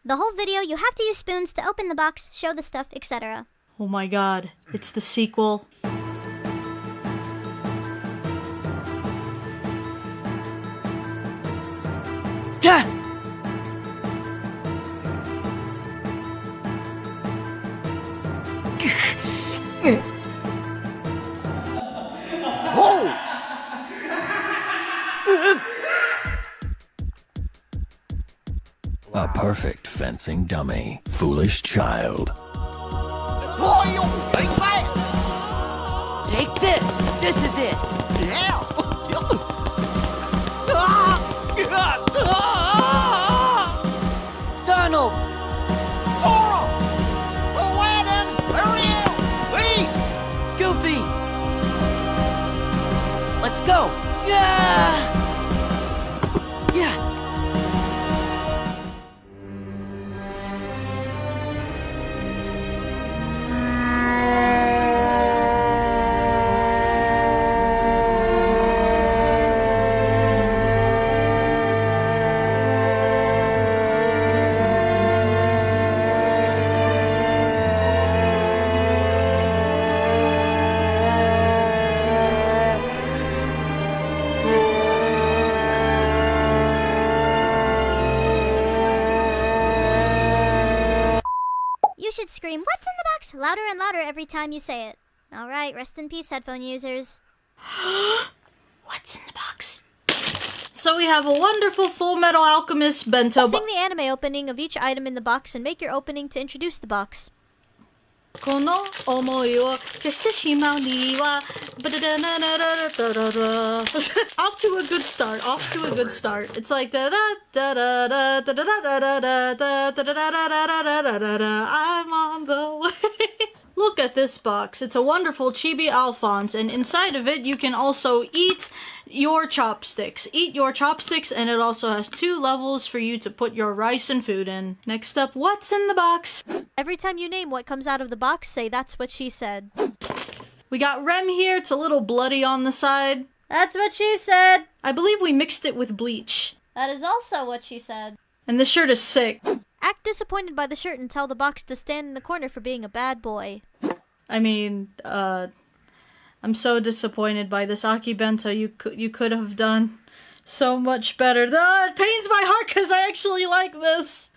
The whole video, you have to use spoons to open the box, show the stuff, etc. Oh my god, it's the sequel. Gah! Whoa! A perfect fencing dummy. Foolish child. Take this! This is it! Yeah! Donald! Coral! Aladdin! Ariel! Please! Goofy! Let's go! Yeah! Yeah! You should scream, "What's in the box?" louder and louder every time you say it. Alright, rest in peace, headphone users. What's in the box? So we have a wonderful Full Metal Alchemist bento box. Sing the anime opening of each item in the box and make your opening to introduce the box. この思いを消してしまうには Off to a good start. Off to a good start. It's like da da da da da da da da da da da da da da da. I'm on the way. Look at this box. It's a wonderful Chibi Alphonse, and inside of it you can also eat your chopsticks. Eat your chopsticks, and it also has 2 levels for you to put your rice and food in. Next up, what's in the box? Every time you name what comes out of the box, say "That's what she said." We got Rem here. It's a little bloody on the side. That's what she said. I believe we mixed it with bleach. That is also what she said. And this shirt is sick. Act disappointed by the shirt and tell the box to stand in the corner for being a bad boy. I mean, I'm so disappointed by this Aki Bento. You could have done so much better. It pains my heart because I actually like this.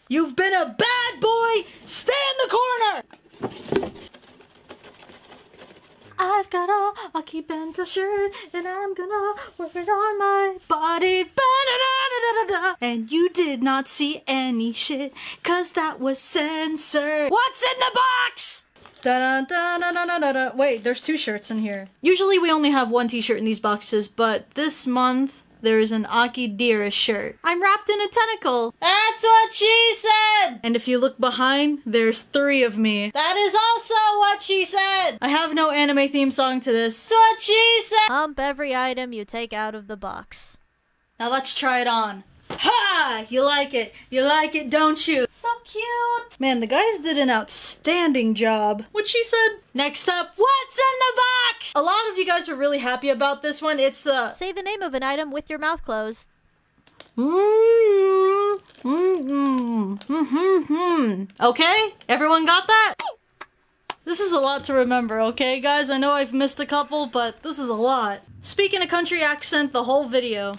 You've been a bad boy. Stay in the corner. I've got a Aki Bento shirt and I'm gonna wear it on my body. Ba-da-da-da-da-da. And you did not see any shit, cause that was censored. What's in the box? Da-da-da-da-da-da-da. Wait, there's 2 shirts in here. Usually we only have 1 t-shirt in these boxes, but this month there's an Akidera shirt. I'm wrapped in a tentacle. That's what she said! And if you look behind, there's 3 of me. That is also what she said! I have no anime theme song to this. That's what she said! Hump every item you take out of the box. Now let's try it on. Ha! You like it. You like it, don't you? So cute. Man, the guys did an outstanding job. What she said. Next up, what's in the box? A lot of you guys were really happy about this one. It's the... Say the name of an item with your mouth closed. Okay? Everyone got that? This is a lot to remember, okay, guys? I know I've missed a couple, but this is a lot. Speaking a country accent the whole video.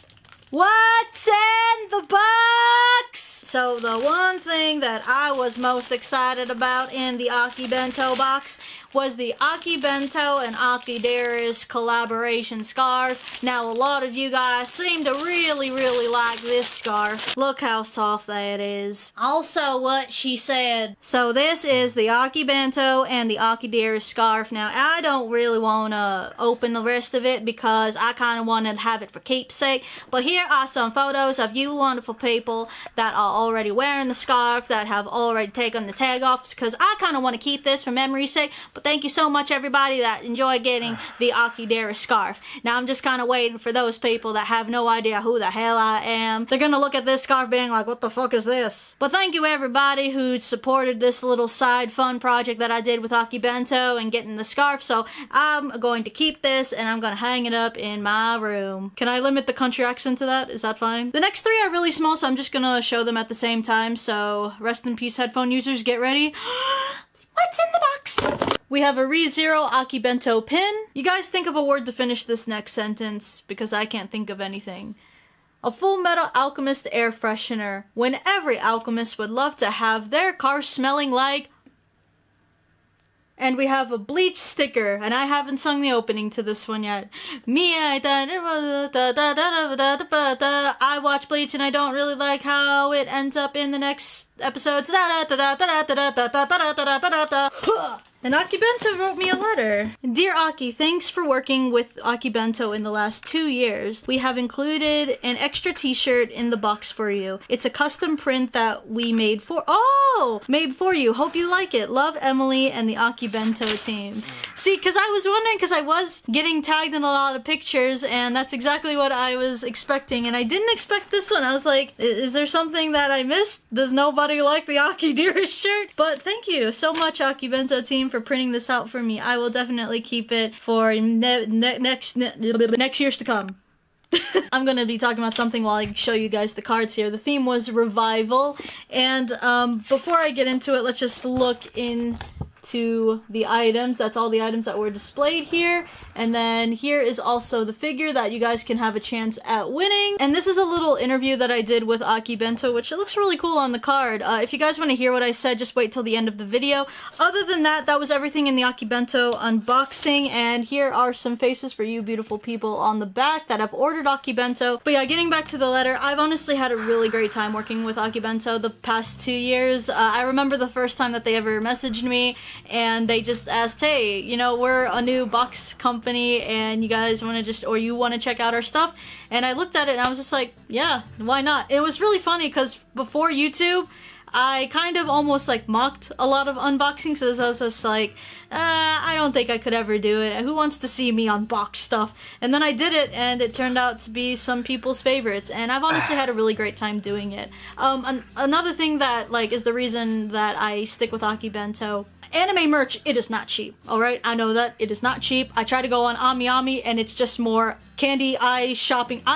What's in the box? So the one thing that I was most excited about in the Akibento box was the Akibento and Akideris collaboration scarf. Now a lot of you guys seem to really like this scarf. Look how soft that is. Also what she said. So this is the Akibento and the Akideris scarf. Now I don't really want to open the rest of it because I kind of wanted to have it for keepsake. But here are some photos of you wonderful people that are already wearing the scarf, that have already taken the tag off, because I kind of want to keep this for memory's sake. But thank you so much everybody that enjoyed getting the Akidera scarf. Now I'm just kind of waiting for those people that have no idea who the hell I am. They're gonna look at this scarf being like, what the fuck is this? But thank you everybody who supported this little side fun project that I did with Akibento and getting the scarf. So I'm going to keep this and I'm gonna hang it up in my room. Can I limit the country accent to that? Is that fine? The next 3 are really small, so I'm just gonna show them at the same time. So rest in peace headphone users, get ready. What's in the box? We have a ReZero Akibento pin. You guys think of a word to finish this next sentence, because I can't think of anything. A Full Metal Alchemist air freshener, when every alchemist would love to have their car smelling like... And we have a Bleach sticker, and I haven't sung the opening to this one yet. I watch Bleach and I don't really like how it ends up in the next episodes. And Akibento wrote me a letter. Dear Aki, thanks for working with Akibento in the last 2 years. We have included an extra t-shirt in the box for you. It's a custom print that we made for you. Hope you like it. Love, Emily and the Akibento team. See, because I was wondering, because I was getting tagged in a lot of pictures and that's exactly what I was expecting, and I didn't expect this one. I was like, is there something that I missed? Does nobody like the Akidera shirt? But thank you so much, Akibento team, for printing this out for me. I will definitely keep it for next years to come. I'm gonna be talking about something while I show you guys the cards here. The theme was revival, and before I get into it, let's just look into the items. That's all the items that were displayed here, and then here is also the figure that you guys can have a chance at winning. And this is a little interview that I did with Akibento, which it looks really cool on the card. If you guys want to hear what I said, just wait till the end of the video. Other than that, that was everything in the Akibento unboxing, and here are some faces for you beautiful people on the back that have ordered Akibento. But yeah, getting back to the letter, I've honestly had a really great time working with Akibento the past 2 years. I remember the first time that they ever messaged me, and they just asked, hey, you know, we're a new box company and you guys want to just, or you want to check out our stuff? And I looked at it and I was just like, yeah, why not? It was really funny because before YouTube, I kind of almost like mocked a lot of unboxings, because I was just like, I don't think I could ever do it. Who wants to see me unbox stuff? And then I did it, and it turned out to be some people's favorites, and I've honestly had a really great time doing it. Another thing that like is the reason that I stick with Akibento. Anime merch, it is not cheap, alright? I know that. It is not cheap. I try to go on AmiAmi, and it's just more eye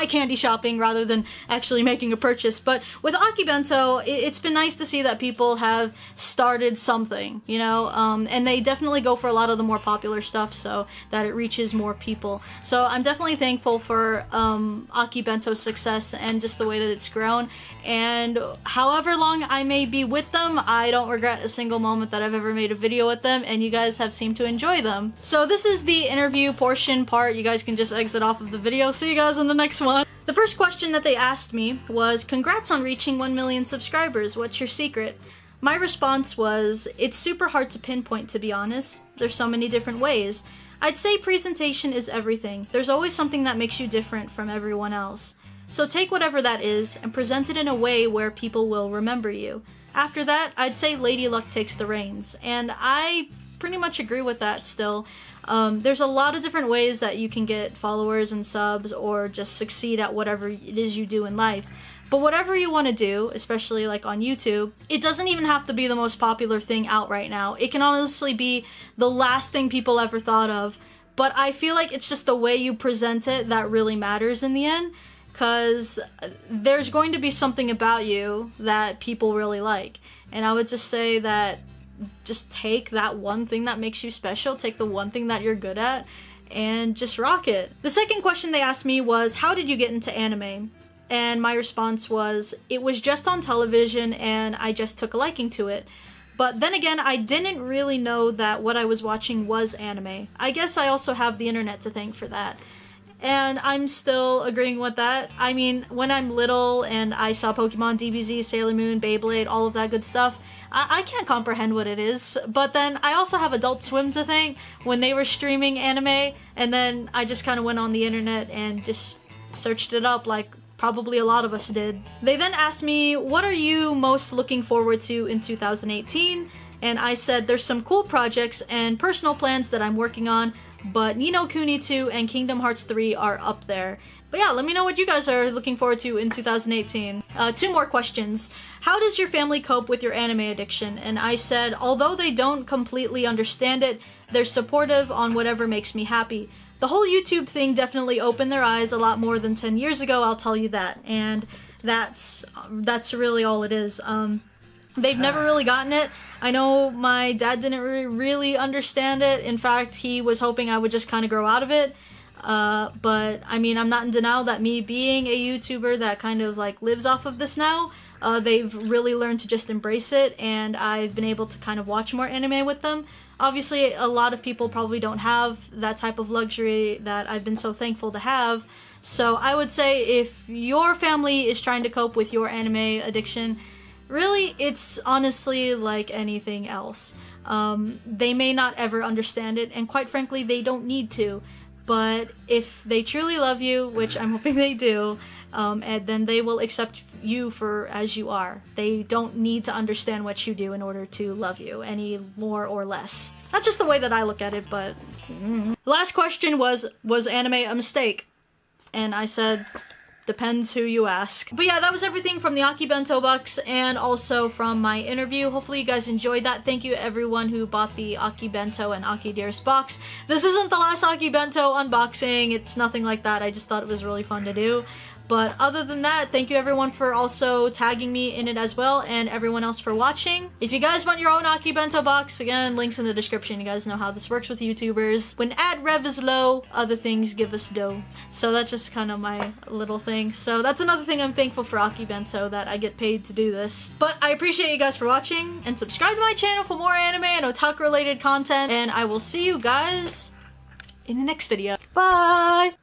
candy shopping rather than actually making a purchase. But with Akibento, it's been nice to see that people have started something, you know? And they definitely go for a lot of the more popular stuff so that it reaches more people. So I'm definitely thankful for Akibento's success and just the way that it's grown. And however long I may be with them, I don't regret a single moment that I've ever made a video with them, and you guys have seemed to enjoy them. So this is the interview portion part. You guys can just exit off of the video. See you guys in the next one. The first question that they asked me was, congrats on reaching 1 million subscribers. What's your secret? My response was, it's super hard to pinpoint, to be honest. There's so many different ways. I'd say presentation is everything. There's always something that makes you different from everyone else. So take whatever that is and present it in a way where people will remember you. After that, I'd say Lady Luck takes the reins, and I pretty much agree with that still. There's a lot of different ways that you can get followers and subs or just succeed at whatever it is you do in life. But whatever you want to do, especially like on YouTube, it doesn't even have to be the most popular thing out right now. It can honestly be the last thing people ever thought of. But I feel like it's just the way you present it that really matters in the end. Because there's going to be something about you that people really like. And I would just say that just take that one thing that makes you special, take the one thing that you're good at, and just rock it. The second question they asked me was, how did you get into anime? And my response was, it was just on television and I just took a liking to it. But then again, I didn't really know that what I was watching was anime. I guess I also have the internet to thank for that. And I'm still agreeing with that. I mean, when I'm little and I saw Pokemon, DBZ, Sailor Moon, Beyblade, all of that good stuff, I can't comprehend what it is. But then I also have Adult Swim to thank when they were streaming anime, and then I just kind of went on the internet and just searched it up like probably a lot of us did. They then asked me, what are you most looking forward to in 2018? And I said there's some cool projects and personal plans that I'm working on, but Ni no Kuni 2 and Kingdom Hearts 3 are up there. But yeah, let me know what you guys are looking forward to in 2018. Two more questions. How does your family cope with your anime addiction? And I said, although they don't completely understand it, they're supportive on whatever makes me happy. The whole YouTube thing definitely opened their eyes a lot more than 10 years ago, I'll tell you that. And that's really all it is. They've never really gotten it. I know my dad didn't really understand it. In fact, he was hoping I would just kind of grow out of it. But I mean, I'm not in denial that me being a YouTuber that kind of like lives off of this now, they've really learned to just embrace it, and I've been able to kind of watch more anime with them. Obviously, a lot of people probably don't have that type of luxury that I've been so thankful to have. So I would say if your family is trying to cope with your anime addiction, really, it's honestly like anything else. They may not ever understand it, and quite frankly, they don't need to. But if they truly love you, which I'm hoping they do, and then they will accept you for as you are. They don't need to understand what you do in order to love you any more or less. That's just the way that I look at it, but... The last question was anime a mistake? And I said, depends who you ask. But yeah, that was everything from the Aki Bento Box and also from my interview. Hopefully you guys enjoyed that. Thank you everyone who bought the Aki Bento and Aki Dearest box. This isn't the last Aki Bento unboxing. It's nothing like that. I just thought it was really fun to do. But other than that, thank you everyone for also tagging me in it as well, and everyone else for watching. If you guys want your own Aki Bento box, again, links in the description. You guys know how this works with YouTubers. When ad rev is low, other things give us dough. So that's just kind of my little thing. So that's another thing I'm thankful for Aki Bento, that I get paid to do this. But I appreciate you guys for watching, and subscribe to my channel for more anime and otaku related content, and I will see you guys in the next video. Bye!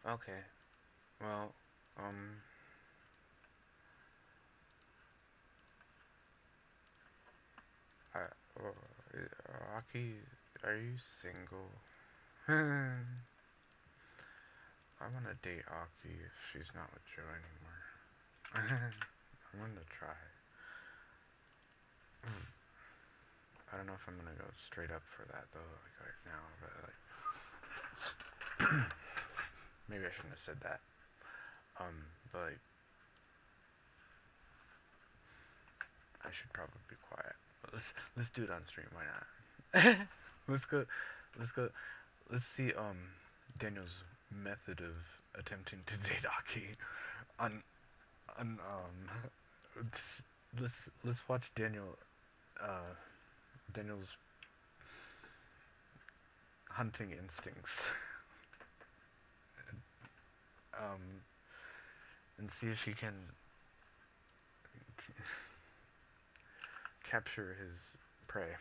Okay, well, Aki, are you single? I wanna date Aki if she's not with Joe anymore. I'm gonna try. I don't know if I'm gonna go straight up for that though, like right now, but like... Maybe I shouldn't have said that. But like, I should probably be quiet. Let's do it on stream. Why not? Let's see Daniel's method of attempting to date Aki. Let's watch Daniel's hunting instincts. And see if he can capture his prey.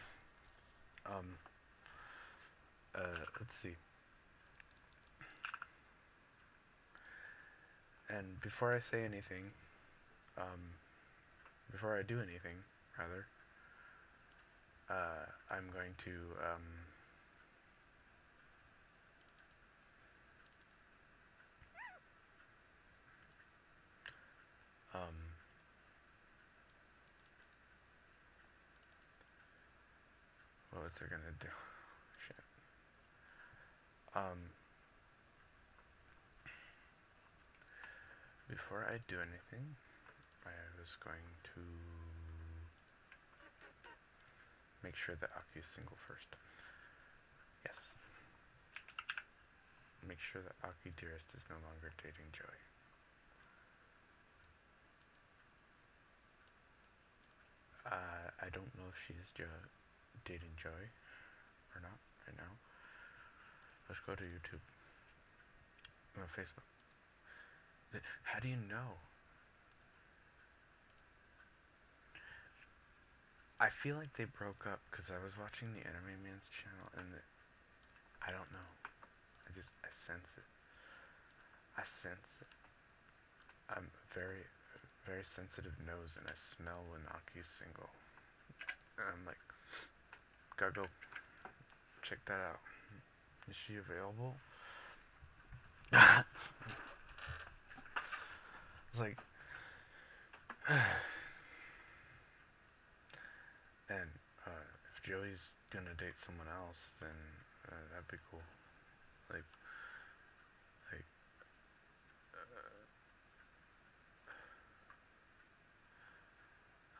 Let's see. And before I say anything, before I do anything, rather, I'm going to, what they're gonna do. Shit. Before I do anything, I was going to make sure that Aki is single first. Yes. Make sure that Aki Dearest is no longer dating Joey. I don't know if she is dating Joey or not right now. Let's go to YouTube. No, Facebook. How do you know? I feel like they broke up because I was watching the Anime Man's channel and I don't know. I sense it. I sense it. I'm very, very sensitive nose and I smell when Aki's single. And I'm like, gotta go check that out. Is she available? It's like, and if Joey's gonna date someone else, then that'd be cool. Like,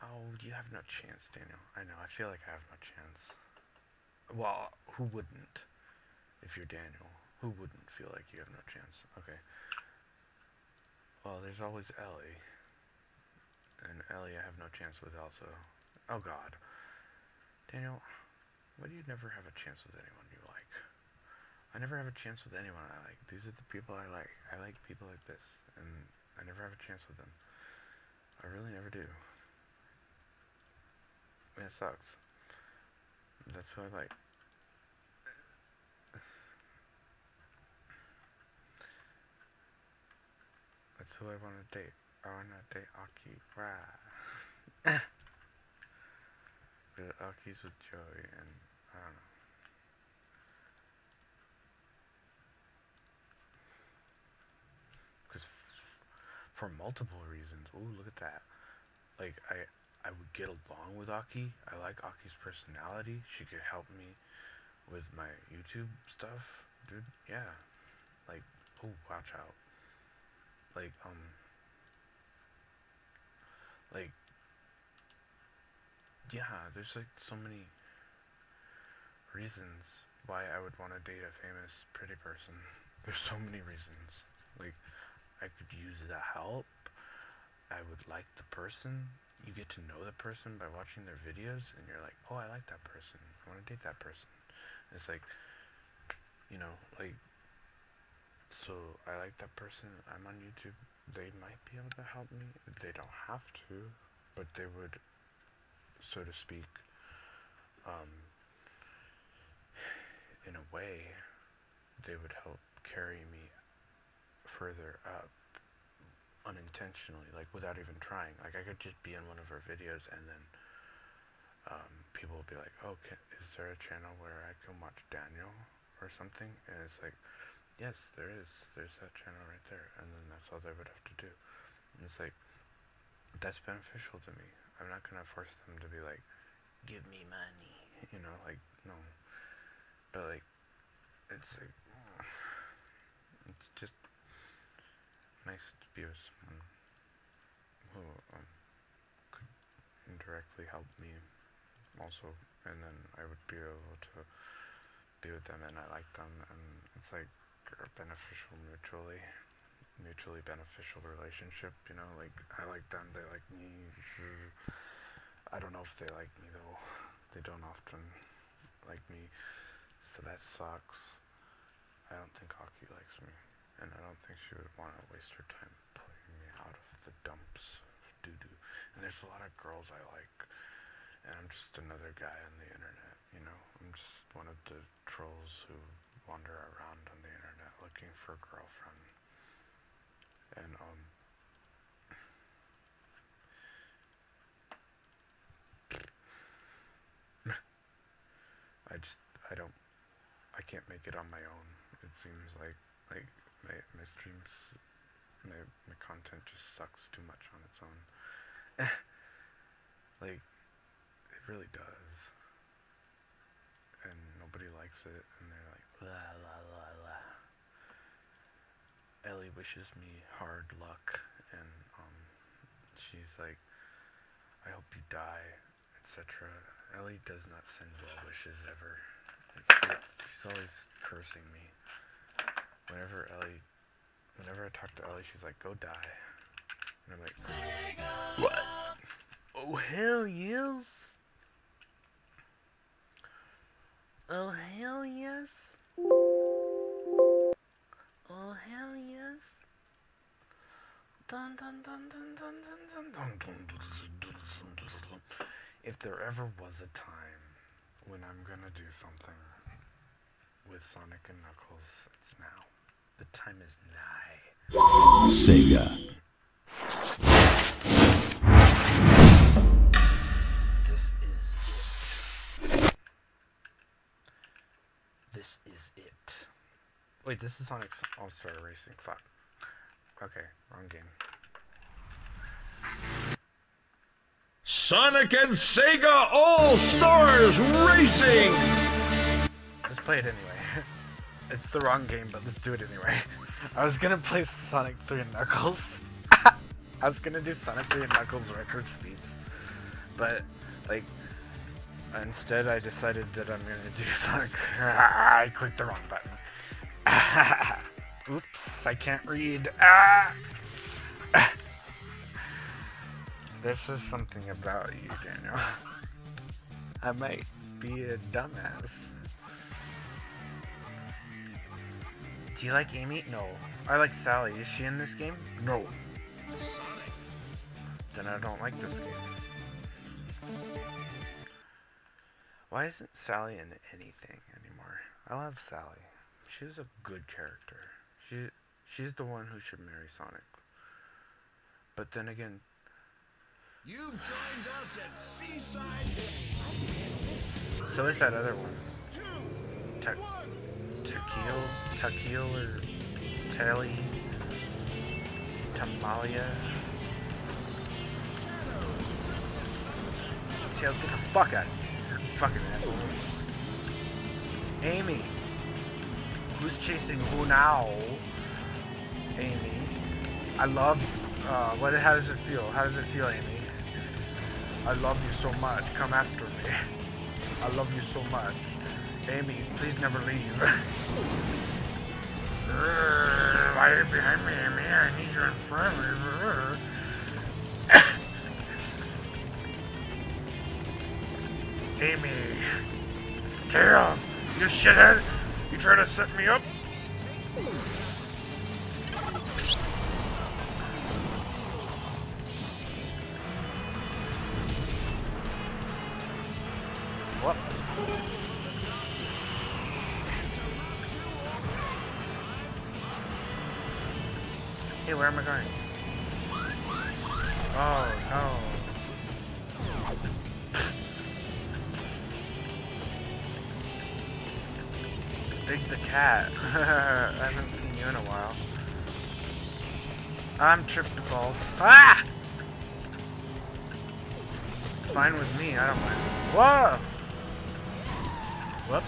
oh, you have no chance, Daniel. I know. I feel like I have no chance. Well, who wouldn't? If you're Daniel, who wouldn't feel like you have no chance? Okay. Well, there's always Ellie. And Ellie I have no chance with also. Oh god. Daniel, why do you never have a chance with anyone you like? I never have a chance with anyone I like. These are the people I like. I like people like this. And I never have a chance with them. I really never do. And it sucks. That's what I like. That's who I want to date. I want to date Aki. Rah. The Aki's with Joey and I don't know. Because for multiple reasons. Ooh, look at that. Like, I would get along with Aki. I like Aki's personality. She could help me with my YouTube stuff. Dude, yeah. Like, oh, watch out. Like, yeah, there's like so many reasons why I would want to date a famous, pretty person. There's so many reasons. Like, I could use the help. I would like the person. You get to know the person by watching their videos, and you're like, oh, I like that person. I want to date that person. It's like, you know, like, so I like that person. I'm on YouTube. They might be able to help me. They don't have to, but they would, so to speak, in a way, they would help carry me further up unintentionally, like without even trying. Like I could just be in one of her videos and then people will be like, oh, is there a channel where I can watch Daniel or something? And it's like, yes, there is. There's that channel right there. And then that's all they would have to do. And it's like, that's beneficial to me. I'm not going to force them to be like, give me money. You know, like, no. But like, it's like, it's just nice to be with someone who could indirectly help me also, and then I would be able to be with them and I like them, and it's like a beneficial, mutually beneficial relationship, you know, like I like them, they like me. I don't know if they like me though. They don't often like me, so that sucks. I don't think Aki likes me, and I don't think she would want to waste her time pulling me out of the dumps of doo-doo. And there's a lot of girls I like, and I'm just another guy on the internet, you know? I'm just one of the trolls who wander around on the internet looking for a girlfriend. And, I can't make it on my own. It seems like my streams, my content just sucks too much on its own. Like, it really does. nobody likes it, and they're like, la la la la. Ellie wishes me hard luck, and she's like, I hope you die, etc. Ellie does not send well wishes ever. Like, she's always cursing me. Whenever I talk to Ellie, she's like, go die. And I'm like, what? Oh, hell yes. Oh, hell yes. Oh, hell yes. Dun, dun, dun, dun, dun, dun, dun, dun, dun, dun, dun. If there ever was a time when I'm gonna do something with Sonic and Knuckles, it's now. The time is nigh. Sega. This is it. This is it. Wait, this is Sonic All-Star Racing. Fuck. Okay, wrong game. Sonic and Sega All-Stars Racing! Let's play it anyway. It's the wrong game, but let's do it anyway. I was gonna play Sonic 3 and Knuckles. I was gonna do Sonic 3 and Knuckles record speeds. But, like, instead I decided that I'm gonna do Sonic... I clicked the wrong button. Oops, I can't read. This is something about you, Daniel. I might be a dumbass. Do you like Amy? No. I like Sally. Is she in this game? No. Then I don't like this game. Why isn't Sally in anything anymore? I love Sally. She's a good character. She's the one who should marry Sonic. But then again... You've joined us at Seaside. So is that other one. Takil or Tally, Tamalia. Tails, get the fuck out of here. Fucking asshole. Amy. Who's chasing who now? Amy. I love you. How does it feel? How does it feel, Amy? I love you so much. Come after me. I love you so much. Amy, please never leave. Why are you behind me, Amy? I need you in front of me. Amy. Tails, you shithead. You trying to set me up? What? Hey, where am I going? Oh, no. Big the cat. I haven't seen you in a while. I'm tripped the balls. Ah! Fine with me, I don't mind. Whoa! Whoop.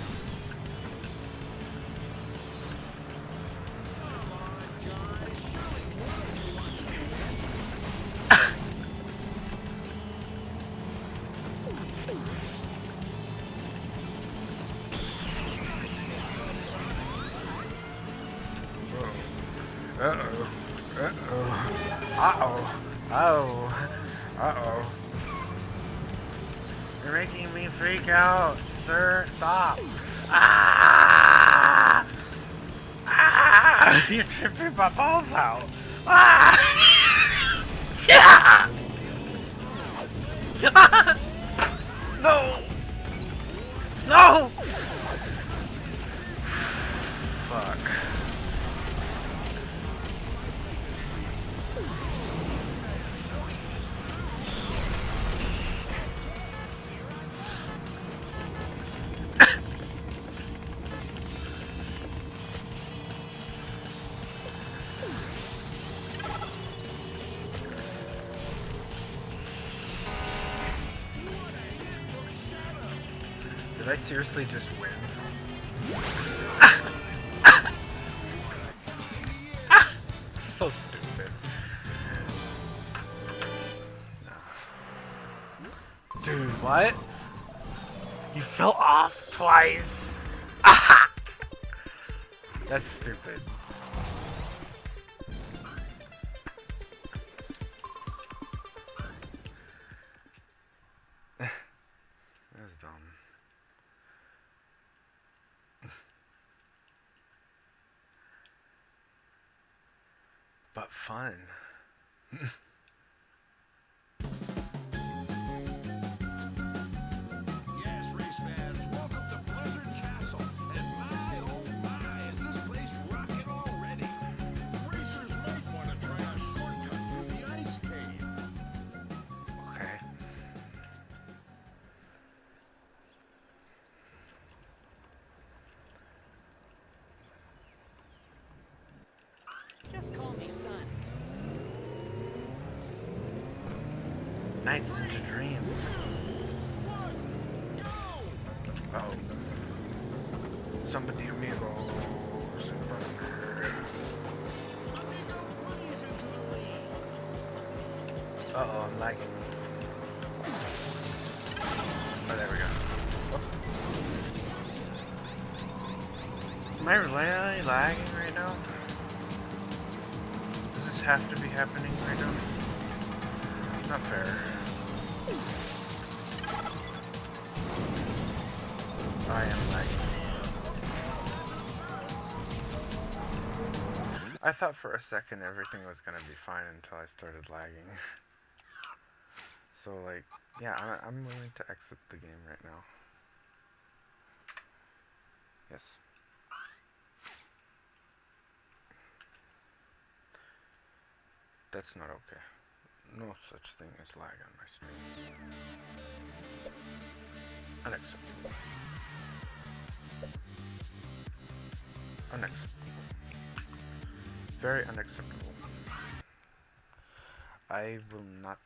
Uh-oh. Uh-oh. Uh-oh. Oh. Uh-oh. You're making me freak out, sir. Stop. Ah! Ah! You're tripping my balls out. Ah! Yeah! No! No! Fuck. Did I seriously just win? So stupid. Dude, what? You fell off twice. That's stupid. That's dumb. But fun. Yes, race fans, welcome to Blizzard Castle. And my, oh my, is this place rocking already? Racers might want to try a shortcut through the ice cave. Okay. Just call me son. Nights into dreams. Oh. Somebody amigos in front of me. Uh-oh, I'm lagging. Oh, there we go. Am I really lagging right now? Does this have to be happening right now? Not fair. I am lagging. I thought for a second everything was gonna be fine until I started lagging. So like, yeah, I'm willing to exit the game right now. Yes. That's not okay. No such thing as lag on my stream. Unacceptable. Unacceptable. Very unacceptable. I will not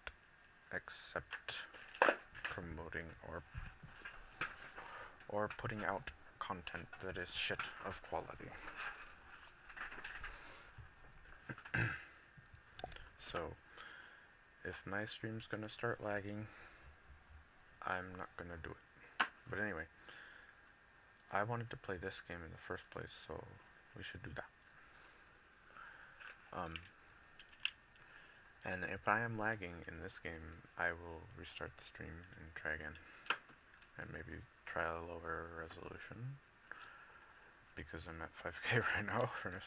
accept promoting or putting out content that is shit of quality. So, if my stream's gonna start lagging, I'm not gonna do it. But anyway, I wanted to play this game in the first place, so we should do that. And if I am lagging in this game, I will restart the stream and try again. And maybe try a lower resolution. Because I'm at 5K right now for no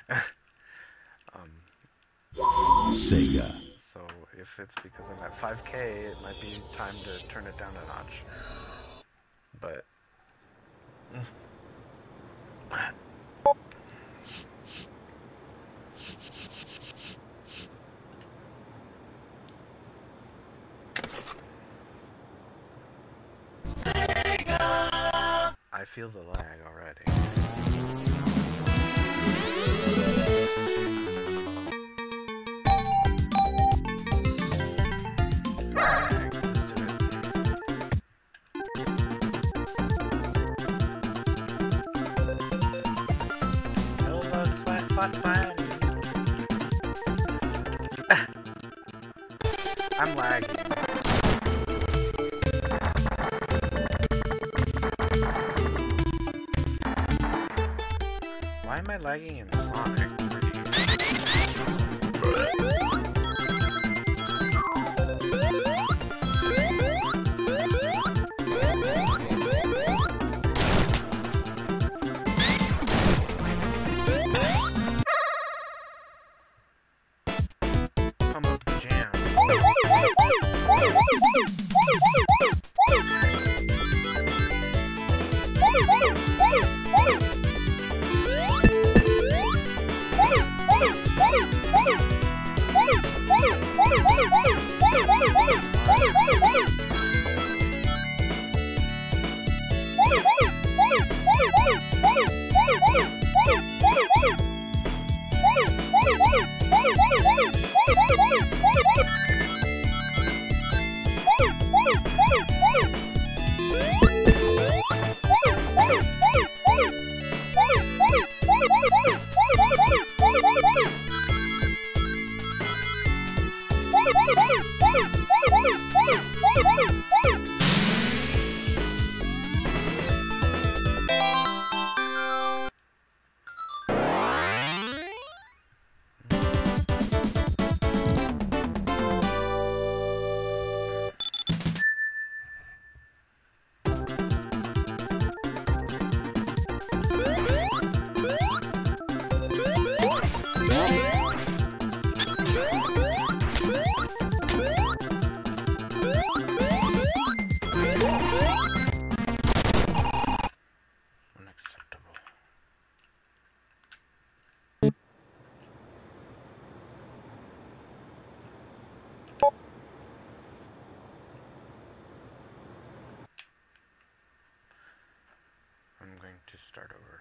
reason. Sega. So if it's because I'm at 5K, it might be time to turn it down a notch. But I feel the lag already. I'm lagging. Why am I lagging in Sonic 3D? Come up the jam. Unacceptable. I'm going to start over.